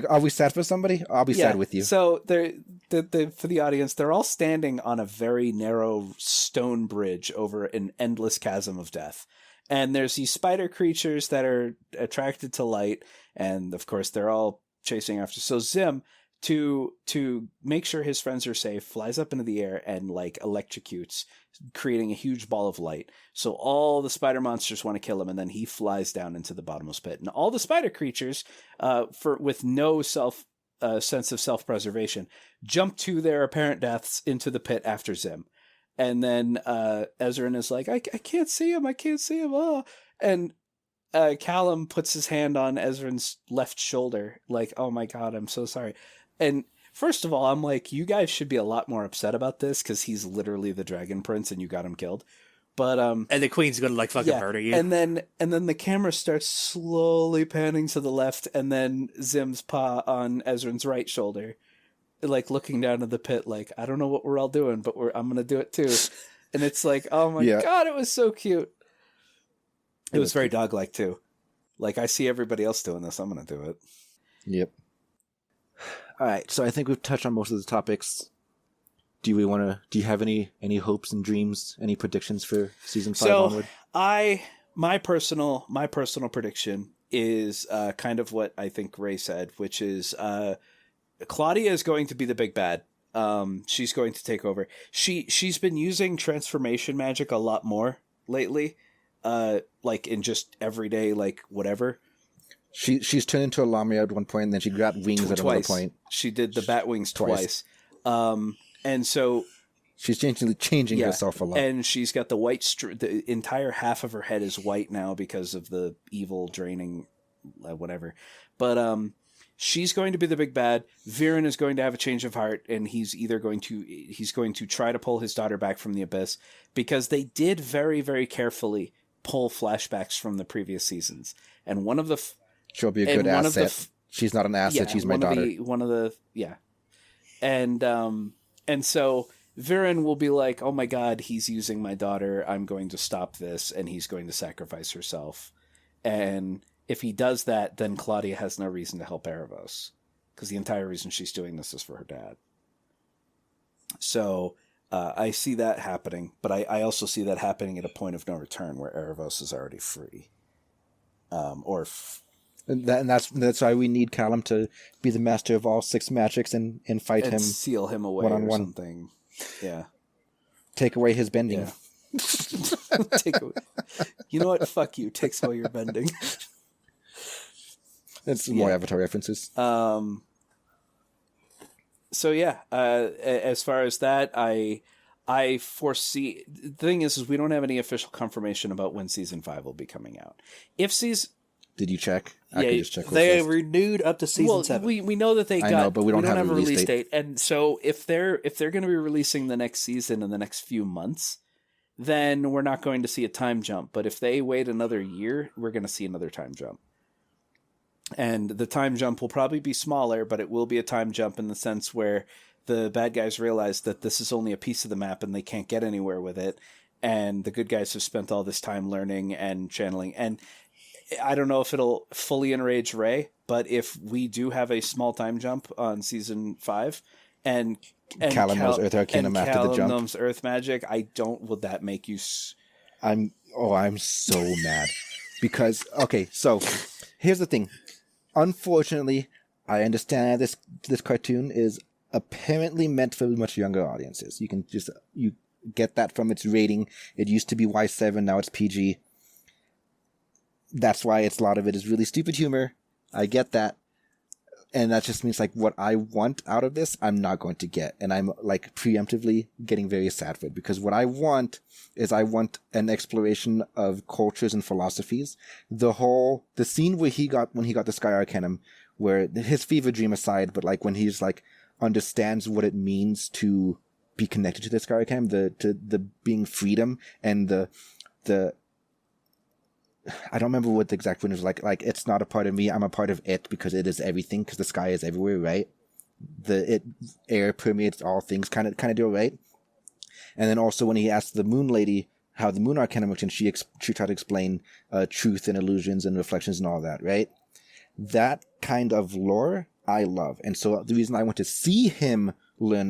Speaker 1: are we sad for somebody? I'll be sad with you.
Speaker 3: So for the audience, they're all standing on a very narrow stone bridge over an endless chasm of death. And there's these spider creatures that are attracted to light, and of course they're all chasing after. So Zim, to make sure his friends are safe, flies up into the air and electrocutes, creating a huge ball of light. So all the spider monsters want to kill him, and then he flies down into the bottomless pit. And all the spider creatures, with no sense of self-preservation, jump to their apparent deaths into the pit after Zim. And then Ezrin is like, I can't see him, oh. And Callum puts his hand on Ezrin's left shoulder, like, oh my god, I'm so sorry. And first of all, I'm like, you guys should be a lot more upset about this, because he's literally the Dragon Prince and you got him killed. But
Speaker 2: and the queen's gonna fucking murder you.
Speaker 3: And then the camera starts slowly panning to the left, and then Zim's paw on Ezrin's right shoulder, looking down at the pit, like, I don't know what we're all doing, but I'm gonna do it too. And it's like, oh my god, it was so cute. It was very dog-like too. Like, I see everybody else doing this, I'm gonna do it.
Speaker 1: Yep. All right, so I think we've touched on most of the topics. Do you have any hopes and dreams, any predictions for season 5 onward?
Speaker 3: My personal prediction is kind of what I think Ray said, which is Claudia is going to be the big bad. She's going to take over. She's been using transformation magic a lot more lately, like in just everyday like whatever.
Speaker 1: She's turned into a lamia at one point, and then she got wings at another point.
Speaker 3: She did the bat wings twice. And so
Speaker 1: she's changing herself a lot.
Speaker 3: And she's got the white the entire half of her head is white now because of the evil draining whatever. But she's going to be the big bad. Viren is going to have a change of heart, and he's going to try to pull his daughter back from the abyss, because they did very, very carefully pull flashbacks from the previous seasons. And one of the
Speaker 1: she'll be a good asset. She's not an asset. She's my daughter.
Speaker 3: And so Viren will be like, oh my god, he's using my daughter. I'm going to stop this. And he's going to sacrifice herself. And if he does that, then Claudia has no reason to help Erebos, because the entire reason she's doing this is for her dad. So I see that happening. But I also see that happening at a point of no return where Erebos is already free.
Speaker 1: And that's why we need Callum to be the master of all 6 magics and fight him,
Speaker 3: seal him away
Speaker 1: one-on-one.
Speaker 3: Or something. Yeah,
Speaker 1: take away his bending.
Speaker 3: Yeah. Take away. You know what? Fuck you. Takes away your bending.
Speaker 1: It's more Avatar references.
Speaker 3: So yeah, as far as that, I foresee. The thing is we don't have any official confirmation about when season 5 will be coming out. If season
Speaker 1: Did you check? I can just check.
Speaker 2: They renewed up to season 7.
Speaker 3: We know that they got.
Speaker 1: I know, but we don't have a release date.
Speaker 3: And so if they're going to be releasing the next season in the next few months, then we're not going to see a time jump. But if they wait another year, we're going to see another time jump. And the time jump will probably be smaller, but it will be a time jump in the sense where the bad guys realize that this is only a piece of the map and they can't get anywhere with it. And the good guys have spent all this time learning and channeling. And I don't know if it'll fully enrage Ray, but if we do have a small time jump on season 5 and
Speaker 1: Callum knows Earth Arcanum after the jump.
Speaker 3: Knows Earth Magic, would that make you...
Speaker 1: I'm so mad. Because, okay, so here's the thing. Unfortunately, I understand this cartoon is apparently meant for much younger audiences. You get that from its rating. It used to be Y7, now it's PG. That's why a lot of it is really stupid humor. I get that. And that just means like what I want out of this, I'm not going to get. And I'm like preemptively getting very sad for it, because what I want is an exploration of cultures and philosophies. The scene where when he got the Sky Arcanum, where his fever dream aside, but like when he's like understands what it means to be connected to the Sky Arcanum, the being freedom and the I don't remember what the exact word was like. Like, it's not a part of me, I'm a part of it, because it is everything, because the sky is everywhere, right? Air permeates all things, kind of deal, right? And then also when he asked the Moon Lady how the Moon Arcanum works, and she tried to explain truth and illusions and reflections and all that, right? That kind of lore, I love. And so the reason I want to see him learn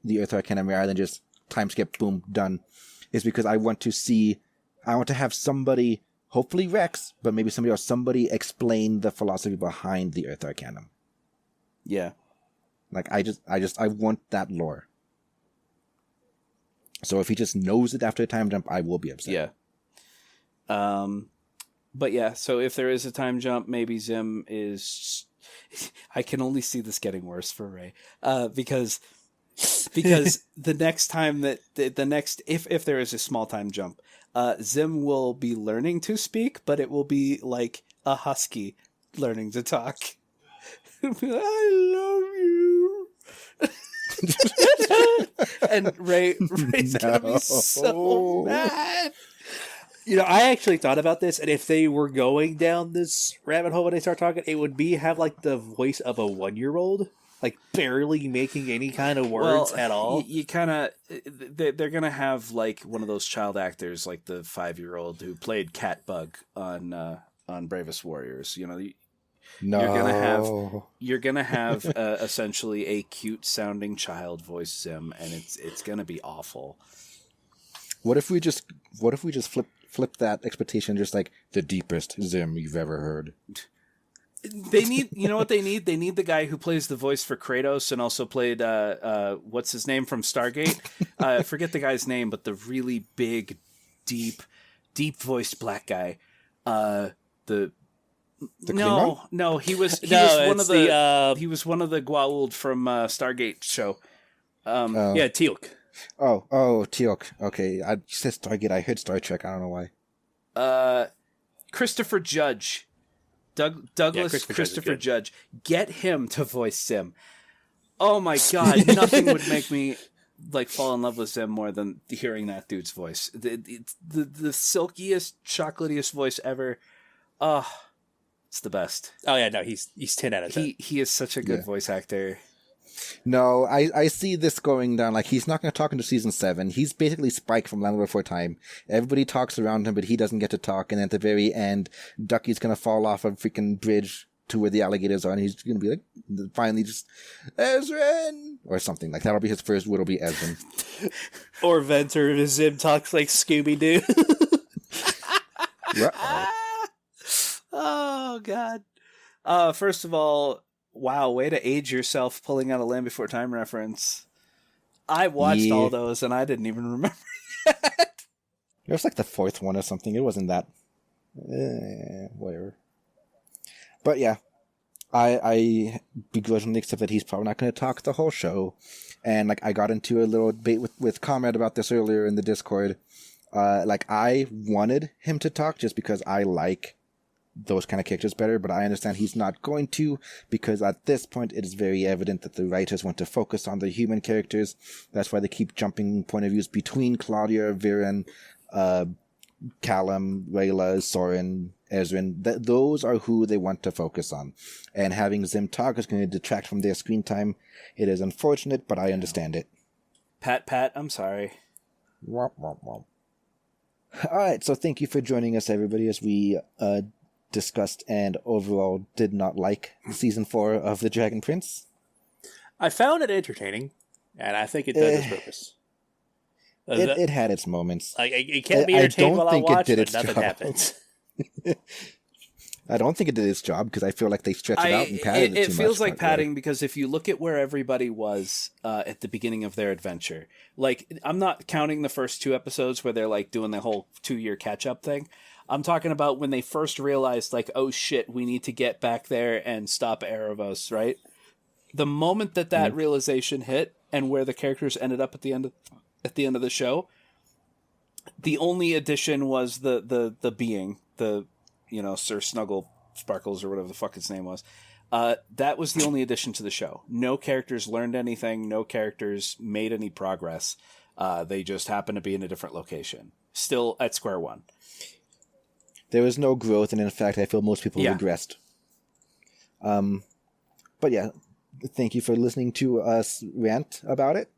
Speaker 1: the Earth Arcanum rather than just time skip, boom, done, is because I want to have somebody, hopefully Rex, but maybe somebody explain the philosophy behind the Earth Arcanum.
Speaker 3: Yeah.
Speaker 1: Like, I want that lore. So if he just knows it after a time jump, I will be upset.
Speaker 3: Yeah. But yeah, so if there is a time jump, maybe Zim is... I can only see this getting worse for Ray. Because the next time if there is a small time jump, Zim will be learning to speak, but it will be like a husky learning to talk. I love you. And Ray's gonna be so mad.
Speaker 2: You know, I actually thought about this, and if they were going down this rabbit hole when they start talking, it would have like the voice of a 1-year-old. Like, barely making any kind of words at all.
Speaker 3: You kind of... They're going to have, like, one of those child actors, like the 5-year-old who played Catbug on Bravest Warriors. You know,
Speaker 1: No.
Speaker 3: You're gonna have essentially a cute sounding child voice Zim, and it's gonna be awful.
Speaker 1: What if we just flip that expectation, just like the deepest Zim you've ever heard?
Speaker 3: They need, you know what they need? They need the guy who plays the voice for Kratos and also played what's his name from Stargate? I forget the guy's name, but the really big, deep voiced black guy. No, he was one of the Goa'uld from Stargate show.
Speaker 2: Yeah, Teal'c.
Speaker 1: Oh, Teal'c. Okay, you said Stargate. I heard Star Trek. I don't know why.
Speaker 3: Christopher Judge. Douglas Christopher Judge. Get him to voice Zim. Oh my god, nothing would make me like fall in love with Zim more than hearing that dude's voice. The silkiest, chocolatiest voice ever. Oh, it's the best.
Speaker 2: Oh yeah, no, he's 10 out of 10.
Speaker 3: He is such a good voice actor.
Speaker 1: No, I see this going down. Like, he's not going to talk into season 7. He's basically Spike from Land Before Time. Everybody talks around him, but he doesn't get to talk. And at the very end, Ducky's going to fall off a freaking bridge to where the alligators are, and he's going to be like, finally just, Ezrin! Or something. Like, that'll be his first word, will be Ezrin.
Speaker 2: Or Venter, Zim talks like Scooby-Doo.
Speaker 3: Oh, God. First of all, wow, way to age yourself pulling out a Land Before Time reference. I watched all those and I didn't even remember that.
Speaker 1: It was like the 4th one or something. It wasn't that. Whatever. But yeah, I begrudgingly accept that he's probably not going to talk the whole show. And like, I got into a little debate with Comrade about this earlier in the Discord. Like, I wanted him to talk just because I like those kind of characters better, but I understand he's not going to, because at this point it is very evident that the writers want to focus on the human characters. That's why they keep jumping point of views between Claudia, Viren, Callum, Rayla, Soren, Ezrin. Those are who they want to focus on. And having Zim talk is going to detract from their screen time. It is unfortunate, but I understand it.
Speaker 3: Pat, I'm sorry.
Speaker 1: Womp, womp, womp. Alright, so thank you for joining us, everybody, as we discussed and overall did not like season 4 of The Dragon Prince.
Speaker 2: I found it entertaining, and I think it does its purpose.
Speaker 1: It had its moments.
Speaker 2: It can't be entertained while I watch, but nothing happens.
Speaker 1: I don't think it did its job, because I feel like they stretched it out and padded it too much.
Speaker 3: It feels like padding, because if you look at where everybody was at the beginning of their adventure, like, I'm not counting the first 2 episodes where they're like doing the whole 2-year catch-up thing. I'm talking about when they first realized, like, oh shit, we need to get back there and stop Erebos, right? The moment that realization hit, and where the characters ended up at the end of the show, the only addition was the being, Sir Snuggle Sparkles or whatever the fuck his name was. That was the only addition to the show. No characters learned anything. No characters made any progress. They just happened to be in a different location. Still at square one.
Speaker 1: There was no growth, and in fact, I feel most people regressed. But yeah, thank you for listening to us rant about it.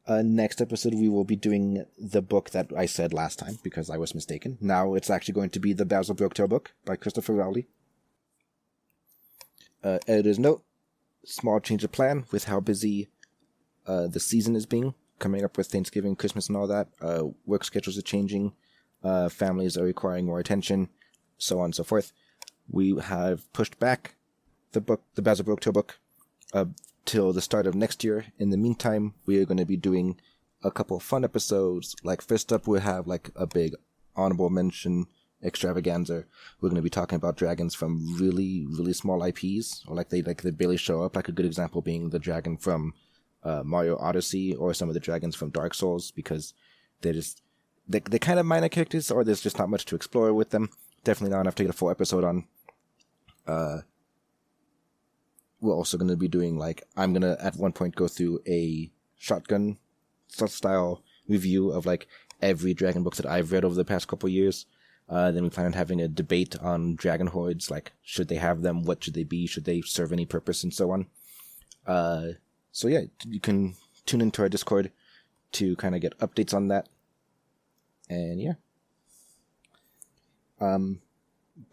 Speaker 1: Next episode, we will be doing the book that I said last time, because I was mistaken. Now it's actually going to be the Basil Brooktail book by Christopher Rowley. Editor's note, small change of plan with how busy the season is being, coming up with Thanksgiving, Christmas, and all that. Work schedules are changing. Families are requiring more attention, so on and so forth. We have pushed back the book, the Basil Brooktail book, till the start of next year. In the meantime, we are going to be doing a couple of fun episodes. Like, first up, we'll have like a big honorable mention extravaganza. We're going to be talking about dragons from really, really small IPs, or like they barely show up. Like, a good example being the dragon from Mario Odyssey, or some of the dragons from Dark Souls, because they're kind of minor characters, or there's just not much to explore with them. Definitely not enough to get a full episode on. We're also going to be doing, like, I'm going to at one point go through a shotgun style review of like every dragon book that I've read over the past couple years. Then we plan on having a debate on dragon hordes, like, should they have them, what should they be, should they serve any purpose, and so on. So yeah, you can tune into our Discord to kind of get updates on that. And yeah.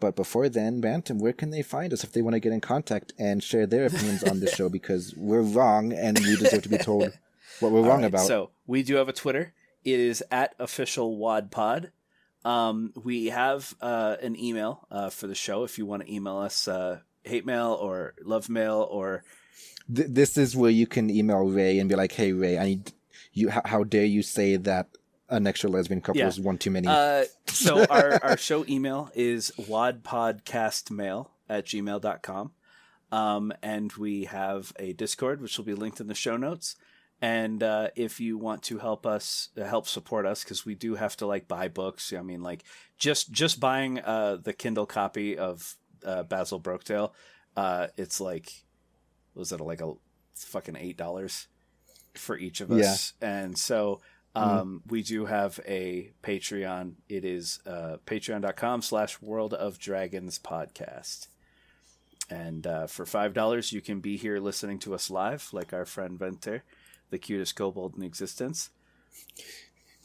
Speaker 1: But before then, Bantam, where can they find us if they want to get in contact and share their opinions on the show? Because we're wrong and we deserve to be told what we're wrong about.
Speaker 3: So we do have a Twitter. It is @officialwadpod. We have an email for the show if you want to email us hate mail or love mail or...
Speaker 1: This is where you can email Ray and be like, hey, Ray, I need you. How dare you say that an extra lesbian couple is one too many?
Speaker 3: So our show email is wadpodcastmail@gmail.com. And we have a Discord, which will be linked in the show notes. And if you want to help support us, because we do have to like buy books. I mean, like just buying the Kindle copy of Basil Brokedale, it's like, was it like a fucking $8 for each of us? Yeah. And so we do have a Patreon. It is patreon.com/World of Dragons podcast. And for $5, you can be here listening to us live, like our friend Venter, the cutest kobold in existence.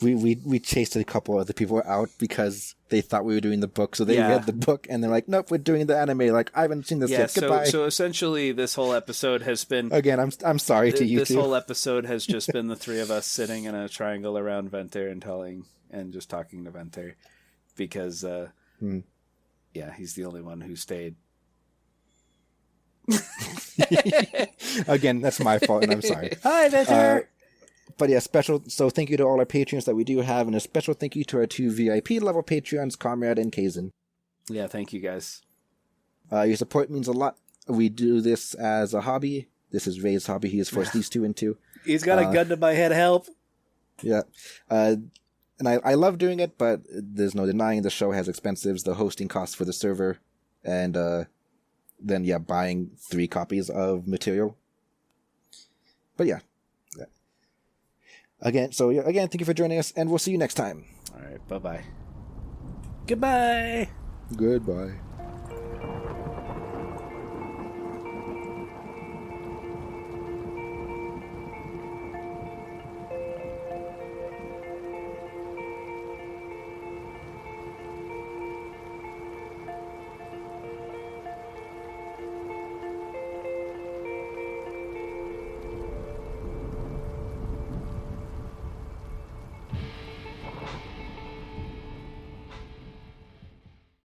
Speaker 1: We chased a couple of the people out because they thought we were doing the book, so they read the book and they're like, "Nope, we're doing the anime." Like, I haven't seen this yet. Goodbye.
Speaker 3: So essentially, this whole episode has been
Speaker 1: again. I'm sorry to you.
Speaker 3: This whole episode has just been the three of us sitting in a triangle around Venter and just talking to Venter, because he's the only one who stayed.
Speaker 1: Again, that's my fault, and I'm sorry.
Speaker 2: Hi, Venter.
Speaker 1: But yeah, so thank you to all our Patreons that we do have, and a special thank you to our 2 VIP level Patreons, Comrade and Kazin.
Speaker 3: Yeah, thank you guys.
Speaker 1: Your support means a lot. We do this as a hobby. This is Ray's hobby. He has forced these two into.
Speaker 2: He's got a gun to my head. Help.
Speaker 1: Yeah. And I love doing it, but there's no denying the show has expenses, the hosting costs for the server, and then buying 3 copies of material. But yeah. Again, thank you for joining us, and we'll see you next time.
Speaker 3: All right, bye-bye.
Speaker 2: Goodbye.
Speaker 1: Goodbye.